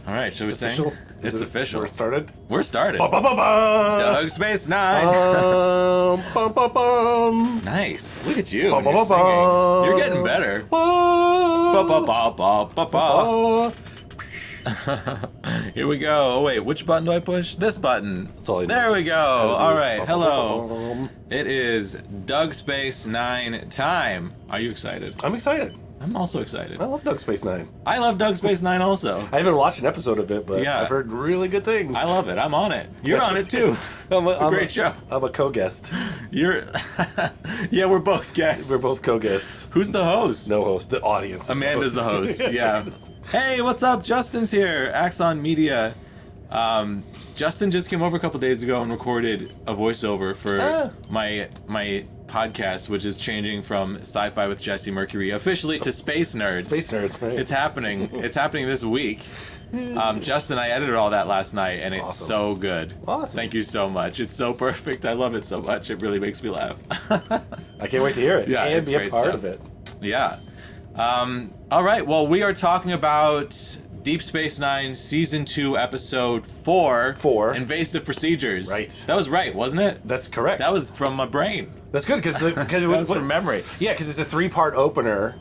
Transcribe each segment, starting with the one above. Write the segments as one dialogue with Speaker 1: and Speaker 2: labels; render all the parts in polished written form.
Speaker 1: All right, shall we sing?
Speaker 2: Official?
Speaker 1: It's official.
Speaker 2: We're started?
Speaker 1: We're started.
Speaker 2: Bum, bum, bum, bum.
Speaker 1: Doug Space 9.
Speaker 2: Bum, bum, bum.
Speaker 1: Nice. Look at you.
Speaker 2: Bum,
Speaker 1: When you're
Speaker 2: bum, bum.
Speaker 1: singing. You're getting better.
Speaker 2: Bum,
Speaker 1: Ba, ba, ba, ba, ba,
Speaker 2: bum.
Speaker 1: ba. Here we go. Oh, wait. Which button do I push? This button.
Speaker 2: That's all I
Speaker 1: There
Speaker 2: know.
Speaker 1: we go.
Speaker 2: How to do
Speaker 1: All
Speaker 2: is
Speaker 1: right.
Speaker 2: bum,
Speaker 1: Hello.
Speaker 2: bum, bum.
Speaker 1: It is Doug Space 9 time. Are you excited?
Speaker 2: I'm excited.
Speaker 1: I'm also excited.
Speaker 2: I love Doug Space 9.
Speaker 1: I love Doug Space 9 also.
Speaker 2: I haven't watched an episode of it, but
Speaker 1: Yeah.
Speaker 2: I've heard really good things.
Speaker 1: I love it. I'm on it. You're on it too. It's a great show.
Speaker 2: I'm a co-guest.
Speaker 1: You're. Yeah, we're both guests.
Speaker 2: We're both co-guests.
Speaker 1: Who's the host?
Speaker 2: No host. The audience. Is
Speaker 1: Amanda's the host. Yeah.
Speaker 2: Amanda's-
Speaker 1: Hey, what's up? Justin's here. Axon Media. Justin just came over a couple days ago and recorded a voiceover for my podcast, which is changing from Sci-Fi with Jesse Mercury officially to Space Nerds.
Speaker 2: Space Nerds, right?
Speaker 1: It's happening. It's happening this week. Justin, I edited all that last night, and it's
Speaker 2: Awesome.
Speaker 1: so good.
Speaker 2: Awesome.
Speaker 1: Thank you so much. It's so perfect. I love it so much. It really makes me laugh.
Speaker 2: I can't wait to hear it
Speaker 1: Yeah,
Speaker 2: and
Speaker 1: it's
Speaker 2: be a
Speaker 1: great
Speaker 2: part
Speaker 1: stuff.
Speaker 2: of it.
Speaker 1: Yeah. All right. Well, we are talking about Deep Space Nine Season 2, Episode 4.
Speaker 2: 4.
Speaker 1: Invasive Procedures.
Speaker 2: Right.
Speaker 1: That was right, wasn't it?
Speaker 2: That's correct.
Speaker 1: That was from my brain.
Speaker 2: That's good because it
Speaker 1: That was from memory.
Speaker 2: Yeah, because it's a 3-part opener,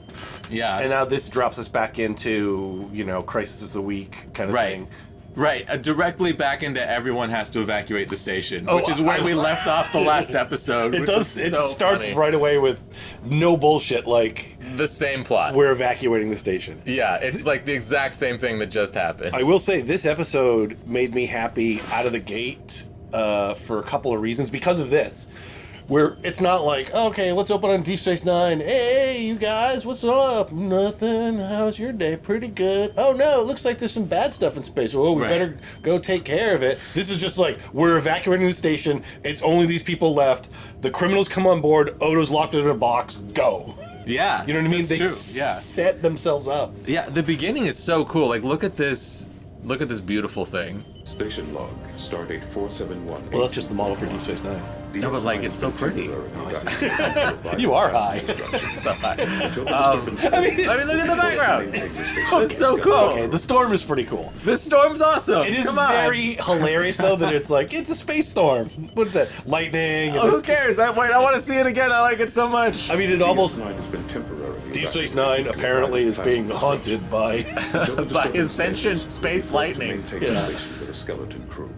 Speaker 1: Yeah.
Speaker 2: and now this drops us back into Crisis of the Week kind of
Speaker 1: Right.
Speaker 2: thing.
Speaker 1: Right. Directly back into everyone has to evacuate the station,
Speaker 2: Oh,
Speaker 1: which is where we left off the last episode.
Speaker 2: It
Speaker 1: which
Speaker 2: does.
Speaker 1: was
Speaker 2: It
Speaker 1: so
Speaker 2: starts
Speaker 1: funny.
Speaker 2: right away with no bullshit. Like
Speaker 1: The same plot.
Speaker 2: we're evacuating the station.
Speaker 1: Yeah, it's like the exact same thing that just happened.
Speaker 2: I will say this episode made me happy out of the gate for a couple of reasons because of this. Where it's not like, okay, let's open on Deep Space Nine. Hey, you guys, what's up? Nothing. How's your day? Pretty good. Oh no, it looks like there's some bad stuff in space. Oh, we
Speaker 1: Right.
Speaker 2: better go take care of it. This is just like, we're evacuating the station. It's only these people left. The criminals come on board. Odo's locked in a box. Go.
Speaker 1: Yeah.
Speaker 2: You know what I mean?
Speaker 1: That's
Speaker 2: They
Speaker 1: true. Yeah.
Speaker 2: set themselves up.
Speaker 1: Yeah, the beginning is so cool. Like, look at this beautiful thing.
Speaker 3: Station log, stardate 471.
Speaker 2: Well, that's just the model for Deep Space Nine.
Speaker 1: No, but, like, it's so pretty.
Speaker 2: You are high.
Speaker 1: So high.
Speaker 2: I mean,
Speaker 1: look at the background. It's so cool.
Speaker 2: Okay, the storm is pretty cool.
Speaker 1: This storm's awesome.
Speaker 2: It is
Speaker 1: Come on.
Speaker 2: very hilarious, though, that it's like, it's a space storm. What is that? Lightning. And
Speaker 1: Oh, who
Speaker 2: this-
Speaker 1: cares? I want to see it again. I like it so much.
Speaker 2: I mean, it almost...
Speaker 3: DS9 has been temporarily
Speaker 2: Deep Space
Speaker 3: evacuated.
Speaker 2: Nine apparently is being haunted by...
Speaker 1: By his sentient space lightning.
Speaker 3: Maintain
Speaker 2: Yeah.
Speaker 3: the station with a skeleton crew.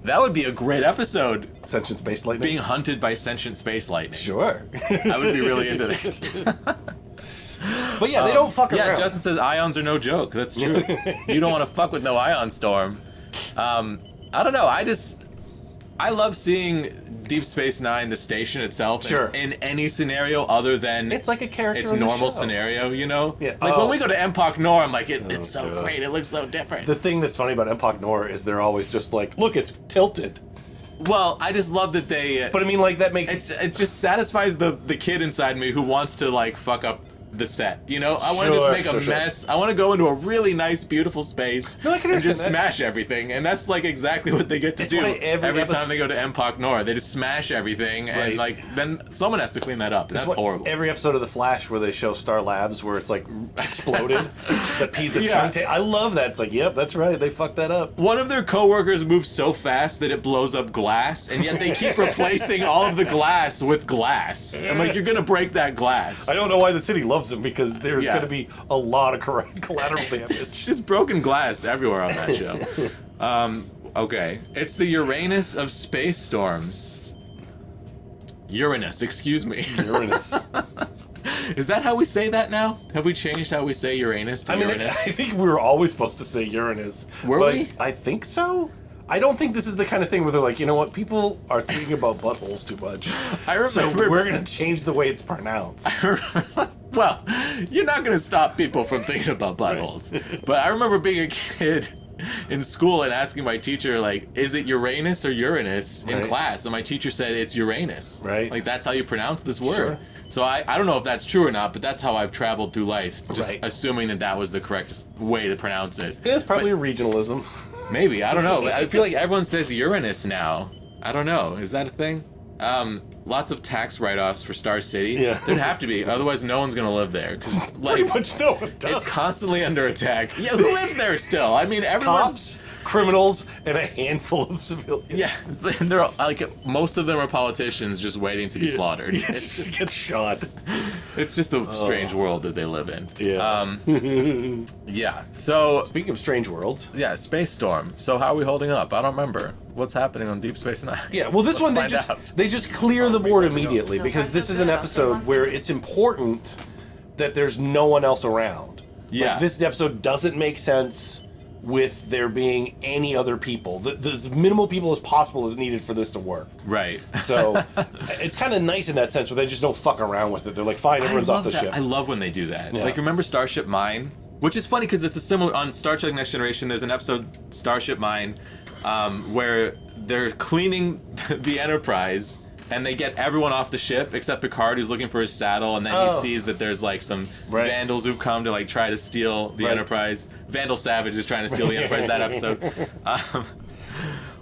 Speaker 1: That would be a great episode.
Speaker 2: Sentient space lightning?
Speaker 1: Being hunted by sentient space lightning.
Speaker 2: Sure.
Speaker 1: I would be really into that.
Speaker 2: But yeah, they don't fuck around.
Speaker 1: Yeah, Justin says ions are no joke. That's true. You don't want to fuck with no ion storm. I don't know. I love seeing Deep Space Nine, the station itself,
Speaker 2: Sure.
Speaker 1: in any scenario other than
Speaker 2: It's like a character
Speaker 1: its
Speaker 2: on the
Speaker 1: normal
Speaker 2: show.
Speaker 1: scenario, you know?
Speaker 2: Yeah.
Speaker 1: Like
Speaker 2: Oh.
Speaker 1: when we go to Empok Nor, I'm like, it's so
Speaker 2: God.
Speaker 1: great. It looks so different.
Speaker 2: The thing that's funny about Empok Nor is they're always just like, look, it's tilted.
Speaker 1: Well, I just love that they.
Speaker 2: But I mean, like, that makes...
Speaker 1: It just satisfies the kid inside me who wants to like fuck up the set. You know, I want to just
Speaker 2: Sure,
Speaker 1: make a
Speaker 2: sure.
Speaker 1: mess. I want to go into a really nice, beautiful space
Speaker 2: No, I can
Speaker 1: and just
Speaker 2: understand that.
Speaker 1: smash everything. And that's like exactly what they get to
Speaker 2: That's
Speaker 1: do
Speaker 2: why every episode-
Speaker 1: time they go to Empok Nor. They just smash everything, and
Speaker 2: Right.
Speaker 1: like then someone has to clean that up. That's
Speaker 2: what-
Speaker 1: horrible.
Speaker 2: Every episode of The Flash where they show Star Labs where it's like exploded. the
Speaker 1: Yeah.
Speaker 2: I love that. It's like, yep, that's right. They fucked that up.
Speaker 1: One of their coworkers moves so fast that it blows up glass, and yet they keep replacing all of the glass with glass. I'm like, you're gonna break that glass.
Speaker 2: I don't know why the city loves him because there's
Speaker 1: Yeah.
Speaker 2: going to be a lot of collateral damage.
Speaker 1: It's just broken glass everywhere on that show. Okay. It's the Uranus of space storms. Uranus, excuse me.
Speaker 2: Uranus.
Speaker 1: Is that how we say that now? Have we changed how we say Uranus to
Speaker 2: I mean,
Speaker 1: Uranus?
Speaker 2: I think we were always supposed to say Uranus.
Speaker 1: Were
Speaker 2: but
Speaker 1: we?
Speaker 2: I think so. I don't think this is the kind of thing where they're like, you know what, people are thinking about buttholes too much.
Speaker 1: I remember.
Speaker 2: So we're going to change the way it's pronounced.
Speaker 1: Well, you're not going to stop people from thinking about buttholes. But I remember being a kid in school and asking my teacher, like, is it Uranus or Uranus in
Speaker 2: Right.
Speaker 1: class? And my teacher said it's Uranus.
Speaker 2: Right.
Speaker 1: Like, that's how you pronounce this word.
Speaker 2: Sure.
Speaker 1: So I don't know if that's true or not, but that's how I've traveled through life, just
Speaker 2: Right.
Speaker 1: assuming that was the correct way to pronounce it.
Speaker 2: It's probably a regionalism.
Speaker 1: Maybe, I don't know. I feel like everyone says Uranus now. I don't know. Is that a thing? lots of tax write-offs for Star City.
Speaker 2: Yeah.
Speaker 1: There'd have to be, otherwise no one's gonna live there. 'Cause,
Speaker 2: Pretty
Speaker 1: like,
Speaker 2: much no one does.
Speaker 1: it's constantly under attack. Yeah, who lives there still? I mean, everyone's...
Speaker 2: Cops, criminals, and a handful of civilians.
Speaker 1: Yes, and they're like most of them are politicians just waiting to be slaughtered.
Speaker 2: Yeah,
Speaker 1: It's
Speaker 2: just get shot.
Speaker 1: It's just a strange world that they live in.
Speaker 2: Yeah.
Speaker 1: Yeah. So
Speaker 2: Speaking of strange worlds.
Speaker 1: yeah, Space Storm. So how are we holding up? I don't remember what's happening on Deep Space Nine.
Speaker 2: Yeah, well, this
Speaker 1: Let's
Speaker 2: one
Speaker 1: find out.
Speaker 2: they just clear the board immediately because this is an episode where it's important that there's no one else around.
Speaker 1: Yeah.
Speaker 2: Like, this episode doesn't make sense with there being any other people. As minimal people as possible is needed for this to work.
Speaker 1: Right.
Speaker 2: So it's kind of nice in that sense where they just don't fuck around with it. They're like, fine, everyone's off the ship.
Speaker 1: I love when they do that.
Speaker 2: Yeah.
Speaker 1: Like, remember Starship Mine? Which is funny because it's a similar on Star Trek Next Generation. There's an episode, Starship Mine, where they're cleaning the Enterprise and they get everyone off the ship except Picard, who's looking for his saddle, and then he sees that there's like some vandals who've come to like try to steal the Enterprise. Vandal Savage is trying to steal the Enterprise. That episode.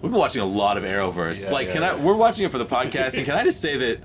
Speaker 1: We've been watching a lot of Arrowverse. We're watching it for the podcast, and can I just say that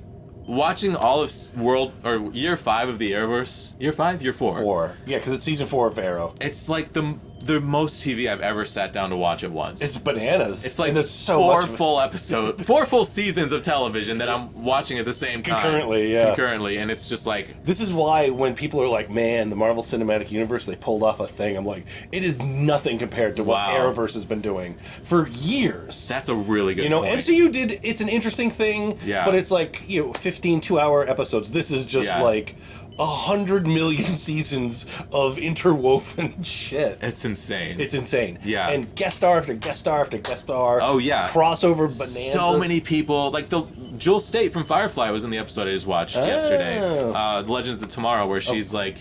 Speaker 1: watching all of year 5 of the Arrowverse, year 5, year 4,
Speaker 2: 4, yeah, because it's season 4 of Arrow.
Speaker 1: it's like the most TV I've ever sat down to watch at once.
Speaker 2: It's bananas.
Speaker 1: It's like
Speaker 2: there's so
Speaker 1: four
Speaker 2: much
Speaker 1: full episodes, 4 full seasons of television that I'm watching at the same time. Concurrently, and it's just like...
Speaker 2: This is why when people are like, man, the Marvel Cinematic Universe, they pulled off a thing, I'm like, it is nothing compared to what Arrowverse has been doing for years.
Speaker 1: That's a really good point.
Speaker 2: MCU did, it's an interesting thing, but it's like, 15 2-hour episodes. This is just like 100 million seasons of interwoven shit.
Speaker 1: It's insane.
Speaker 2: It's insane.
Speaker 1: Yeah.
Speaker 2: And guest star after guest star after guest star.
Speaker 1: Oh, yeah.
Speaker 2: Crossover bonanzas.
Speaker 1: So many people. Like, Jewel State from Firefly was in the episode I just watched yesterday. The Legends of Tomorrow, where she's like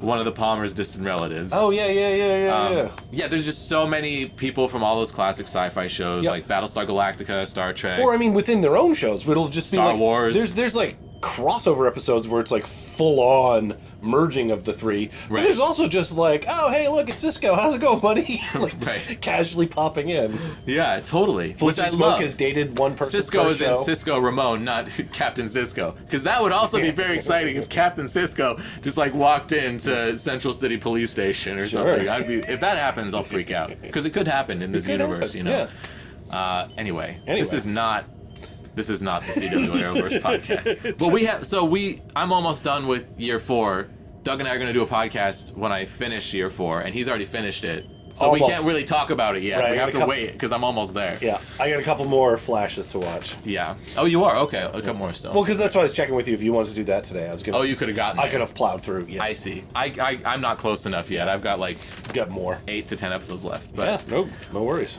Speaker 1: one of the Palmer's distant relatives.
Speaker 2: Oh, yeah.
Speaker 1: Yeah, there's just so many people from all those classic sci-fi shows, like Battlestar Galactica, Star Trek.
Speaker 2: Or, I mean, within their own shows, it'll just seem
Speaker 1: Star
Speaker 2: like...
Speaker 1: Wars.
Speaker 2: There's like crossover episodes where it's like full-on merging of the three. But there's also just like, oh, hey, look, it's Cisco. How's it going, buddy? Like, just casually popping in.
Speaker 1: Yeah, totally.
Speaker 2: Felicity Smoke has dated one person
Speaker 1: Cisco is
Speaker 2: show.
Speaker 1: in Cisco Ramon, not Captain Cisco. Because that would also be very exciting if Captain Cisco just like walked into Central City Police Station or something. If that happens, I'll freak out. Because it could happen in this universe, you know. Yeah. Anyway, this is not the CW Arrowverse podcast. But I'm almost done with year 4. Doug and I are going to do a podcast when I finish year 4, and he's already finished it. So we can't really talk about it yet.
Speaker 2: Right,
Speaker 1: we have to wait because I'm almost there.
Speaker 2: Yeah, I got a couple more flashes to watch.
Speaker 1: Yeah. Oh, you are? Okay, a couple more still.
Speaker 2: Well, because that's why I was checking with you if you wanted to do that today. I was gonna.
Speaker 1: Oh, you could have gotten there.
Speaker 2: I could have plowed through. Yeah.
Speaker 1: I see. I'm not close enough yet. I've got like...
Speaker 2: Got more.
Speaker 1: 8 to 10 episodes left. But
Speaker 2: yeah, no worries.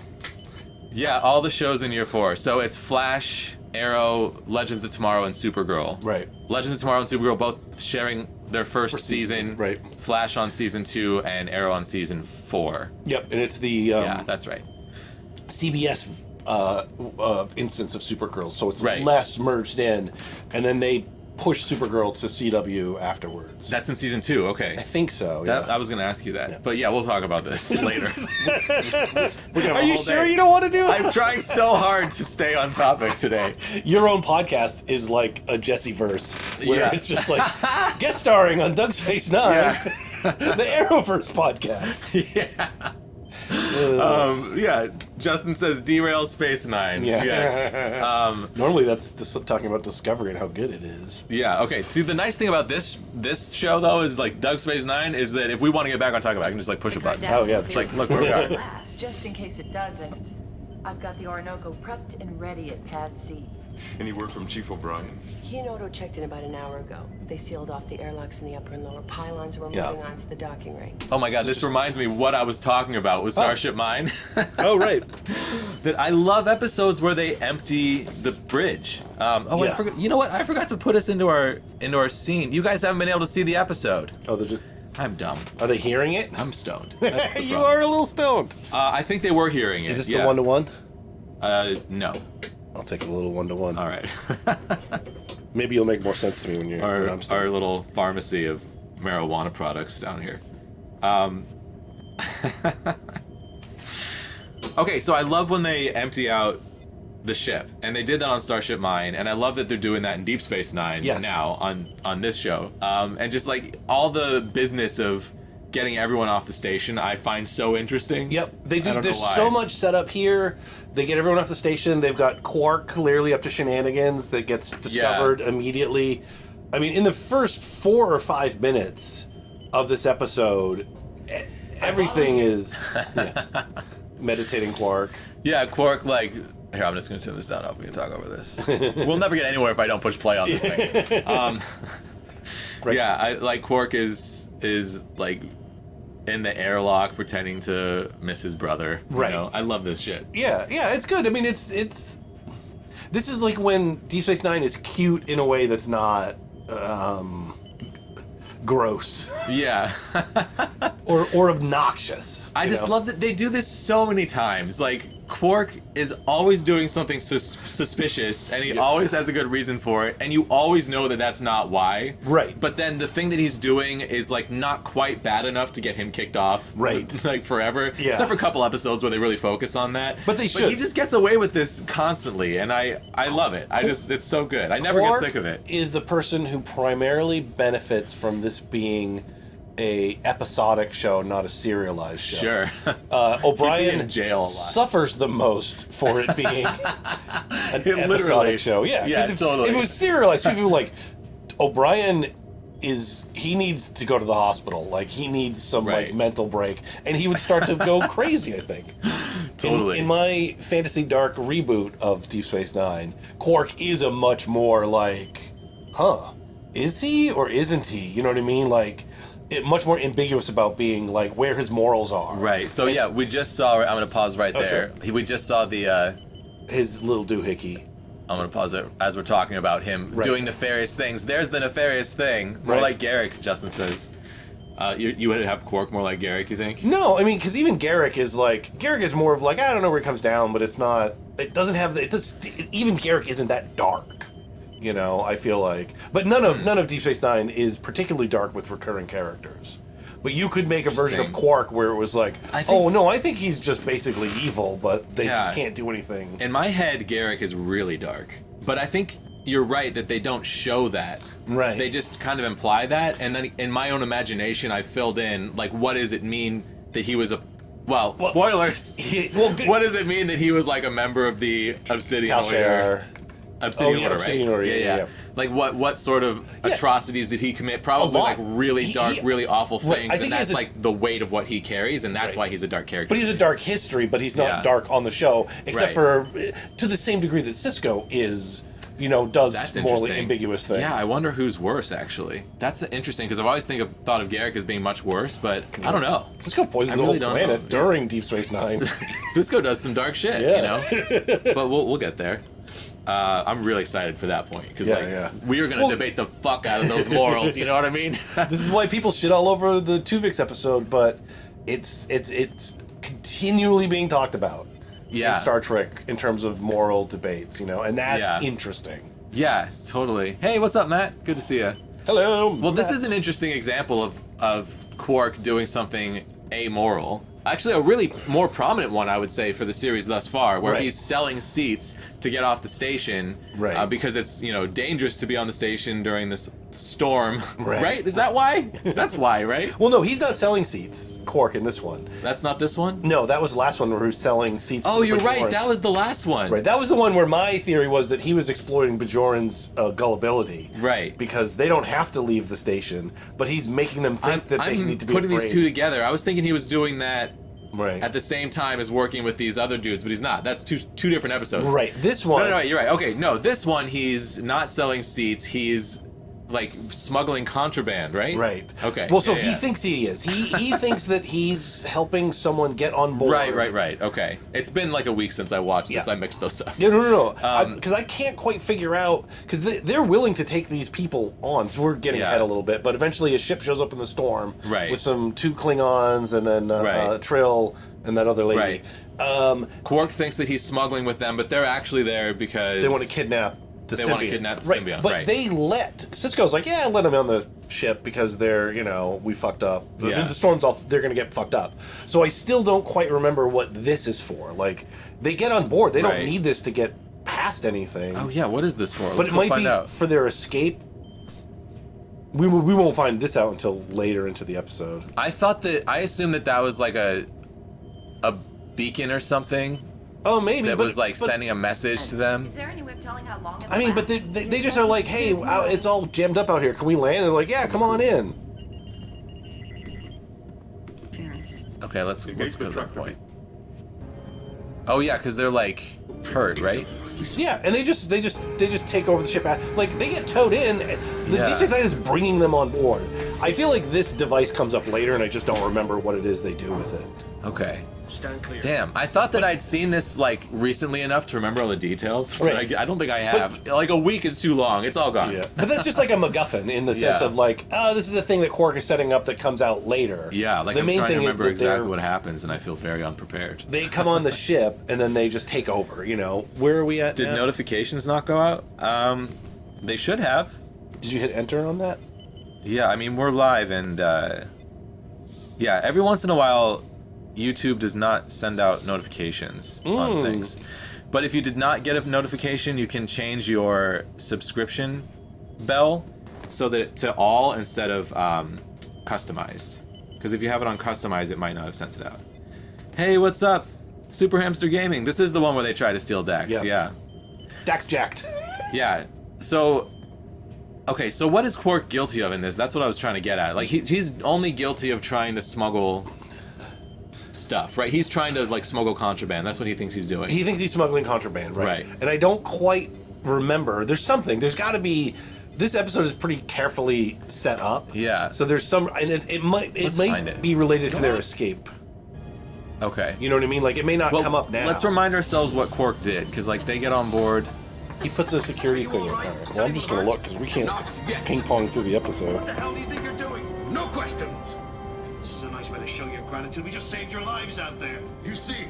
Speaker 1: Yeah, all the shows in year 4. So it's Flash, Arrow, Legends of Tomorrow, and Supergirl.
Speaker 2: Right.
Speaker 1: Legends of Tomorrow and Supergirl both sharing their first season.
Speaker 2: Right.
Speaker 1: Flash on season 2 and Arrow on season 4.
Speaker 2: Yep, and it's the
Speaker 1: yeah, that's right.
Speaker 2: CBS instance of Supergirl, so it's less merged in, and then they push Supergirl to CW afterwards.
Speaker 1: That's in season 2. Okay.
Speaker 2: I think so. Yeah.
Speaker 1: I was going to ask you that, but yeah, we'll talk about this later.
Speaker 2: Are you sure you don't want to do it?
Speaker 1: I'm trying so hard to stay on topic today.
Speaker 2: Your own podcast is like a Jesse verse, where it's just like guest starring on Doug Space 9, the Arrowverse podcast.
Speaker 1: Yeah. Justin says derail Space 9.
Speaker 2: Yeah.
Speaker 1: Yes.
Speaker 2: Normally that's talking about Discovery and how good it is.
Speaker 1: Yeah. Okay. See, the nice thing about this show though is like Doug Space 9 is that if we want to get back on talk about it, I can just like push a button.
Speaker 2: Oh yeah.
Speaker 1: It's like, look where we are.
Speaker 4: Just in case it doesn't, I've got the Orinoco prepped and ready at Pad C.
Speaker 3: Any word from Chief O'Brien?
Speaker 4: He and Odo checked in about an hour ago. They sealed off the airlocks in the upper and lower pylons. We're moving on to the docking ring.
Speaker 1: Oh my god, this reminds me what I was talking about with Starship Mine.
Speaker 2: Oh, right.
Speaker 1: That I love episodes where they empty the bridge. I forgot. You know what? I forgot to put us into our scene. You guys haven't been able to see the episode.
Speaker 2: Oh, they're just...
Speaker 1: I'm dumb.
Speaker 2: Are they hearing it?
Speaker 1: I'm stoned. That's the
Speaker 2: You
Speaker 1: problem.
Speaker 2: are a little stoned.
Speaker 1: I think they were hearing it.
Speaker 2: Is this the one-to-one?
Speaker 1: No.
Speaker 2: I'll take a little one-to-one.
Speaker 1: All right.
Speaker 2: Maybe you'll make more sense to me when I'm stoned.
Speaker 1: Our little pharmacy of marijuana products down here. Okay, so I love when they empty out the ship, and they did that on Starship Mine, and I love that they're doing that in Deep Space Nine now on this show. And just like all the business of getting everyone off the station, I find so interesting.
Speaker 2: Yep, they do. There's so much set up here. They get everyone off the station. They've got Quark clearly up to shenanigans that gets discovered immediately. I mean, in the first 4 or 5 minutes of this episode, everything is meditating Quark.
Speaker 1: Yeah, Quark, like... Here, I'm just going to turn this down up. We can talk over this. We'll never get anywhere if I don't push play on this thing.
Speaker 2: Right.
Speaker 1: Yeah, Quark is like in the airlock pretending to miss his brother.
Speaker 2: Right.
Speaker 1: You know? I love this shit.
Speaker 2: Yeah, it's good. I mean, it's this is like when Deep Space Nine is cute in a way that's not gross.
Speaker 1: Yeah.
Speaker 2: or obnoxious.
Speaker 1: I just love that they do this so many times. Like, Quark is always doing something suspicious, and he always has a good reason for it, and you always know that that's not why.
Speaker 2: Right.
Speaker 1: But then the thing that he's doing is, like, not quite bad enough to get him kicked off.
Speaker 2: Right.
Speaker 1: Like, forever.
Speaker 2: Yeah.
Speaker 1: Except for a couple episodes where they really focus on that.
Speaker 2: But they should.
Speaker 1: But he just gets away with this constantly, and I love it. It's so good. I never
Speaker 2: Quark
Speaker 1: get sick of it.
Speaker 2: Is the person who primarily benefits from this being a episodic show, not a serialized show.
Speaker 1: Sure.
Speaker 2: O'Brien
Speaker 1: He'd be in jail a lot.
Speaker 2: suffers the most for it being an episodic show. Yeah,
Speaker 1: totally.
Speaker 2: If it was serialized, people were like, O'Brien he needs to go to the hospital. Like, he needs some like mental break, and he would start to go crazy, I think.
Speaker 1: Totally.
Speaker 2: In my Fantasy Dark reboot of Deep Space Nine, Quark is a much more like, is he or isn't he? You know what I mean? Like, much more ambiguous about being like where his morals are.
Speaker 1: Right. So we just saw. I'm going to pause right there.
Speaker 2: Sure.
Speaker 1: We just saw the
Speaker 2: his little doohickey.
Speaker 1: I'm going to pause it as we're talking about him doing nefarious things. There's the nefarious thing. More like Garrick, Justin says. You would have Quark more like Garrick, you think?
Speaker 2: No, I mean, because even Garrick is more of like, I don't know where he comes down, but it's not. It doesn't have even Garrick isn't that dark. You know, I feel like, but none of Deep Space Nine is particularly dark with recurring characters. But you could make a version of Quark where it was like, I think he's just basically evil, but they just can't do anything.
Speaker 1: In my head, Garrick is really dark, but I think you're right that they don't show that.
Speaker 2: Right.
Speaker 1: They just kind of imply that, and then in my own imagination, I filled in like, what does it mean that he was spoilers. What does it mean that he was like a member of the Obsidian Order? Obsidian Order,
Speaker 2: Obsidian
Speaker 1: right?
Speaker 2: Order, yeah.
Speaker 1: Like, what sort of atrocities did he commit? Probably like really dark, really awful things,
Speaker 2: I think
Speaker 1: and that's like the weight of what he carries, and that's why he's a dark character.
Speaker 2: But he's a dark history, but he's not dark on the show, except for to the same degree that Cisco is. You know, does morally ambiguous things.
Speaker 1: Yeah, I wonder who's worse, actually. That's interesting, because I've always thought of Garrick as being much worse, but I don't know.
Speaker 2: Cisco poisoned the whole planet during Deep Space Nine.
Speaker 1: Cisco does some dark shit, you know? But we'll get there. I'm really excited for that point, because we are going to debate the fuck out of those morals, you know what I mean?
Speaker 2: This is why people shit all over the Tuvix episode, but it's continually being talked about. In Star Trek in terms of moral debates, you know, and that's interesting.
Speaker 1: Yeah, totally. Hey, what's up, Matt? Good to see you.
Speaker 2: Hello,
Speaker 1: Well, Matt. This is an interesting example of Quark doing something amoral. Actually, a really more prominent one, I would say, for the series thus far, where he's selling seats to get off the station, because it's dangerous to be on the station during this storm, right? Is that why? That's why, right?
Speaker 2: Well, no, he's not selling seats, Quark, in this one.
Speaker 1: That's not this one?
Speaker 2: No, that was the last one where he was selling seats.
Speaker 1: Oh, you're right. That was the last one.
Speaker 2: Right, that was the one where my theory was that he was exploiting Bajoran's gullibility.
Speaker 1: Right.
Speaker 2: Because they don't have to leave the station, but he's making them think that they need to be afraid.
Speaker 1: I'm putting these two together. I was thinking he was doing that
Speaker 2: at
Speaker 1: the same time as working with these other dudes, but he's not. That's two different episodes.
Speaker 2: Right, this one...
Speaker 1: No, you're right. Okay, no, this one he's not selling seats. He's like smuggling contraband, right?
Speaker 2: Right.
Speaker 1: Okay.
Speaker 2: Well, so he thinks he is. He thinks that he's helping someone get on board.
Speaker 1: Right. Okay. It's been like a week since I watched this. I mixed those up.
Speaker 2: Yeah, no. Because I can't quite figure out, because they're willing to take these people on. So we're getting ahead a little bit, but eventually a ship shows up in the storm with two Klingons and then Trill and that other lady.
Speaker 1: Right. Quark thinks that he's smuggling with them, but they're actually there because
Speaker 2: they want to kidnap.
Speaker 1: They want to kidnap the symbiote,
Speaker 2: but they let Cisco's like, let them on the ship because they're, we fucked up. The storm's off, they're gonna get fucked up. So I still don't quite remember what this is for. Like, they get on board. They don't need this to get past anything.
Speaker 1: Oh yeah, what is this for?
Speaker 2: But
Speaker 1: Let's
Speaker 2: it
Speaker 1: go
Speaker 2: might
Speaker 1: find
Speaker 2: be
Speaker 1: out.
Speaker 2: for their escape. We won't find this out until later into the episode.
Speaker 1: I assumed that was like a beacon or something
Speaker 2: Oh, maybe.
Speaker 1: that
Speaker 2: but,
Speaker 1: was like
Speaker 2: but,
Speaker 1: sending a message to them.
Speaker 5: Is there any way of telling how long?
Speaker 2: I mean, but they just are like, hey, it's all jammed up out here. Can we land? And they're like, yeah, come on in.
Speaker 1: Okay, let's go to that point. Oh yeah, because they're like hurt, right?
Speaker 2: Yeah, and they just take over the ship. Like they get towed in. The
Speaker 1: Yeah.
Speaker 2: D69 is bringing them on board. I feel like this device comes up later, and I just don't remember what it is they do with it.
Speaker 1: Okay. Damn, I thought that I'd seen this like recently enough to remember all the details. But
Speaker 2: Right.
Speaker 1: I don't think I have. Like a week is too long. It's all gone.
Speaker 2: Yeah, but that's just like a MacGuffin in the sense
Speaker 1: Yeah.
Speaker 2: of like, oh, this is a thing that Quark is setting up that comes out later.
Speaker 1: Yeah, like
Speaker 2: the
Speaker 1: I'm
Speaker 2: main
Speaker 1: trying to
Speaker 2: thing is
Speaker 1: remember
Speaker 2: that
Speaker 1: exactly what happens, and I feel very unprepared.
Speaker 2: they come on the ship and then they just take over. You know, where are we at?
Speaker 1: Did
Speaker 2: now?
Speaker 1: notifications not go out? They should have.
Speaker 2: Did you hit enter on that?
Speaker 1: Yeah, I mean we're live, and yeah, every once in a while, YouTube does not send out notifications on things. But if you did not get a notification, you can change your subscription bell so that to all instead of customized. Because if you have it on customized, it might not have sent it out. Hey, what's up? Super Hamster Gaming. This is the one where they try to steal Dax. Yeah.
Speaker 2: Dax jacked.
Speaker 1: Yeah. So, okay, so what is Quark guilty of in this? That's what I was trying to get at. Like, he's only guilty of trying to smuggle stuff, right? He's trying to, like, smuggle contraband. That's what he thinks he's doing.
Speaker 2: He thinks he's smuggling contraband, right?
Speaker 1: Right.
Speaker 2: And I don't quite remember. There's something. There's got to be. This episode is pretty carefully set up.
Speaker 1: Yeah.
Speaker 2: So there's some, and it might
Speaker 1: find it.
Speaker 2: be related to their escape.
Speaker 1: Okay.
Speaker 2: You know what I mean? Like it may not come up now.
Speaker 1: Let's remind ourselves what Quark did, because, like, they get on board.
Speaker 2: He puts a security thing in. All right. Well, I'm just gonna look because we can't ping pong through the episode.
Speaker 6: What the hell do you think you're doing? No questions. This is a nice way to show your gratitude. We just saved your lives out there. You see,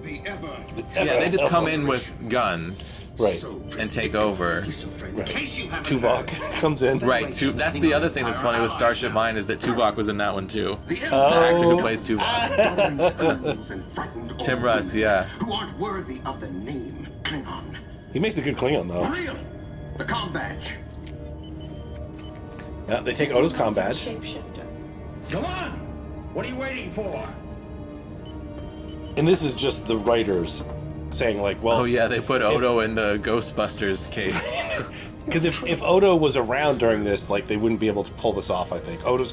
Speaker 6: the ever.
Speaker 1: Yeah, they just come in with guns
Speaker 2: Right.
Speaker 1: and take over.
Speaker 6: In case you haven't
Speaker 2: Tuvok comes in.
Speaker 1: Right, that's the other thing that's funny with Starship Mine is that Tuvok was in that one too.
Speaker 6: The
Speaker 1: The actor who plays Tuvok.
Speaker 6: Tim
Speaker 1: Tim Russ, yeah.
Speaker 6: Who aren't worthy of the name Klingon.
Speaker 2: He makes a good Klingon though.
Speaker 6: Real. The comm badge.
Speaker 2: Yeah, they take Odo's comm badge.
Speaker 4: Shapeshifter.
Speaker 6: Come on. What are you waiting for?
Speaker 2: And this is just the writers saying like, well,
Speaker 1: Oh yeah, they put Odo in the Ghostbusters case.
Speaker 2: because if Odo was around during this, like they wouldn't be able to pull this off. I think Odo's